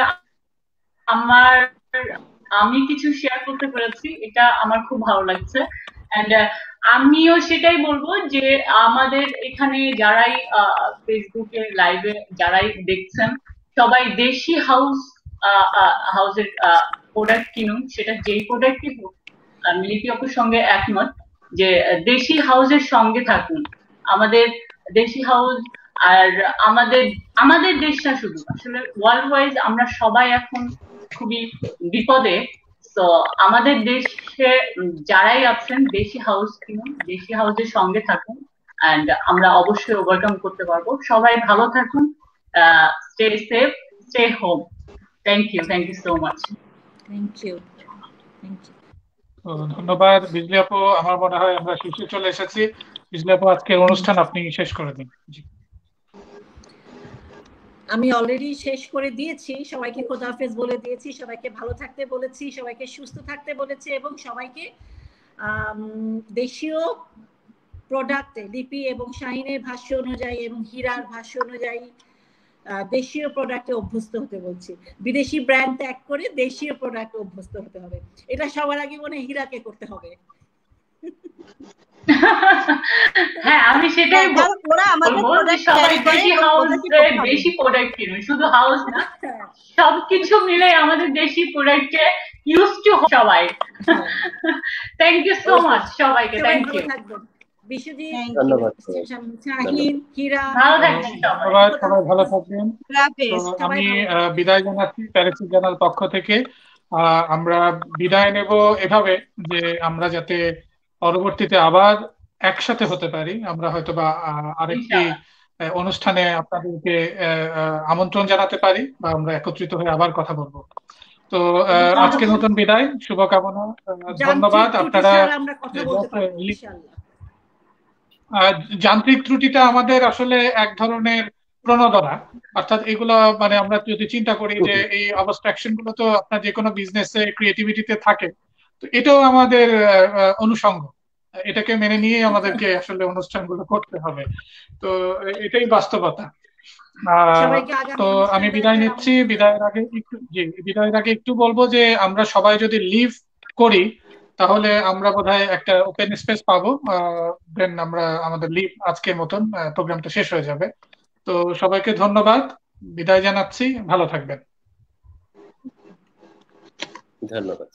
আমি কিছু শেয়ার করতে পেরেছি, এটা আমার খুব ভালো লাগছে। এন্ড আমিও সেটাই বলবো যে আমাদের এখানে যারাই ফেসবুকে লাইভে যারাই দেখছেন, সবাই দেশি হাউসের প্রোডাক্ট কিনুন, সেটা যেই প্রোডাক্টই হোক। আমি লিপি আপুর সঙ্গে একমত যে দেশি হাউসের সঙ্গে থাকুন, আমাদের দেশি হাউস। আর আমাদের দেশটা শুধু, আসলে ওয়ার্ল্ড ওয়াইজ আমরা সবাই এখন খুবই বিপদে। তো আমাদের দেশে যারাই আছেন দেশি হাউস কিনুন, দেশি হাউসের সঙ্গে থাকুন, এন্ড আমরা অবশ্যই ওভারকাম করতে পারবো। সবাই ভালো থাকুন, stay safe, stay home. Thank you so much.
Thank you.
ধন্যবাদ বিজলি আপু। আমার মনে হয় আমরা শেষে চলে এসেছি। বিজলি আপু, আজকের অনুষ্ঠান আপনি শেষ করে দিন।
আমি অলরেডি শেষ করে দিয়েছি, সবাইকে খোদাহাফেজ বলে দিয়েছি, সবাইকে ভালো থাকতে বলেছি, সবাইকে সুস্থ থাকতে বলেছি এবং সবাইকে দেশীয় প্রোডাক্টে লিপি এবং শাহিনের ভাষ্য অনুযায়ী এবং হীরার ভাষ্য অনুযায়ী দেশীয় প্রোডাক্টে অভ্যস্ত হতে বলছি। বিদেশি ব্র্যান্ড ত্যাগ করে দেশীয় প্রোডাক্টে অভ্যস্ত হতে হবে। এটা সবার আগে মনে হীরাকে করতে হবে।
হ্যাঁ, আমি সেটাই বলবো যে সবাই দেশি হাউস বেশি প্রোডাক্ট কিনুন, শুধু হাউস না, সবকিছু মিলে আমাদের দেশি প্রোডাক্টে ইউজ টু সবাই। থ্যাংক ইউ সো মাচ সবাইকে, থ্যাংক ইউ।
বিশ্বজিৎ,
ধন্যবাদ,
শাহিন, হীরা,
ভালো থাকবেন
সবাই, সবাই ভালো থাকবেন। আমি বিদায় জানাচ্ছি প্যারিস জার্নাল পক্ষ থেকে। আমরা বিদায় নেব এভাবে যে আমরা যাতে পরবর্তীতে আবার একসাথে হতে পারি, আমরা হয়তোবা আরেকটি অনুষ্ঠানে আপনাদেরকে আমন্ত্রণ জানাতে পারি বা আমরা একত্রিত হয়ে আবার কথা বলবো। তো আজকের মতন বিদায়, শুভকামনা, ধন্যবাদ। আপনারা যান্ত্রিক ত্রুটিটা আমাদের আসলে এক ধরনের প্রণোদনা, অর্থাৎ এগুলো মানে আমরা যদি চিন্তা করি যে এই অবস্ট্রাকশন গুলো তো আপনার যে কোনো বিজনেসে ক্রিয়েটিভিটিতে থাকে, তো এটাও আমাদের অনুষঙ্গ, এটাকে মেনে নিয়ে আমাদেরকে আসলে অনুষ্ঠানগুলো করতে হবে। তো এটাই বাস্তবতা। তো আমি বিদায় নিচ্ছি। বিদায়ের আগে একটু বলবো যে আমরা সবাই যদি লিভ করি তাহলে আমরা বোধহয় একটা ওপেন স্পেস পাবো, দেন আমরা আমাদের লিভ আজকের মতন প্রোগ্রামটা শেষ হয়ে যাবে। তো সবাইকে ধন্যবাদ, বিদায় জানাচ্ছি, ভালো থাকবেন।
ধন্যবাদ।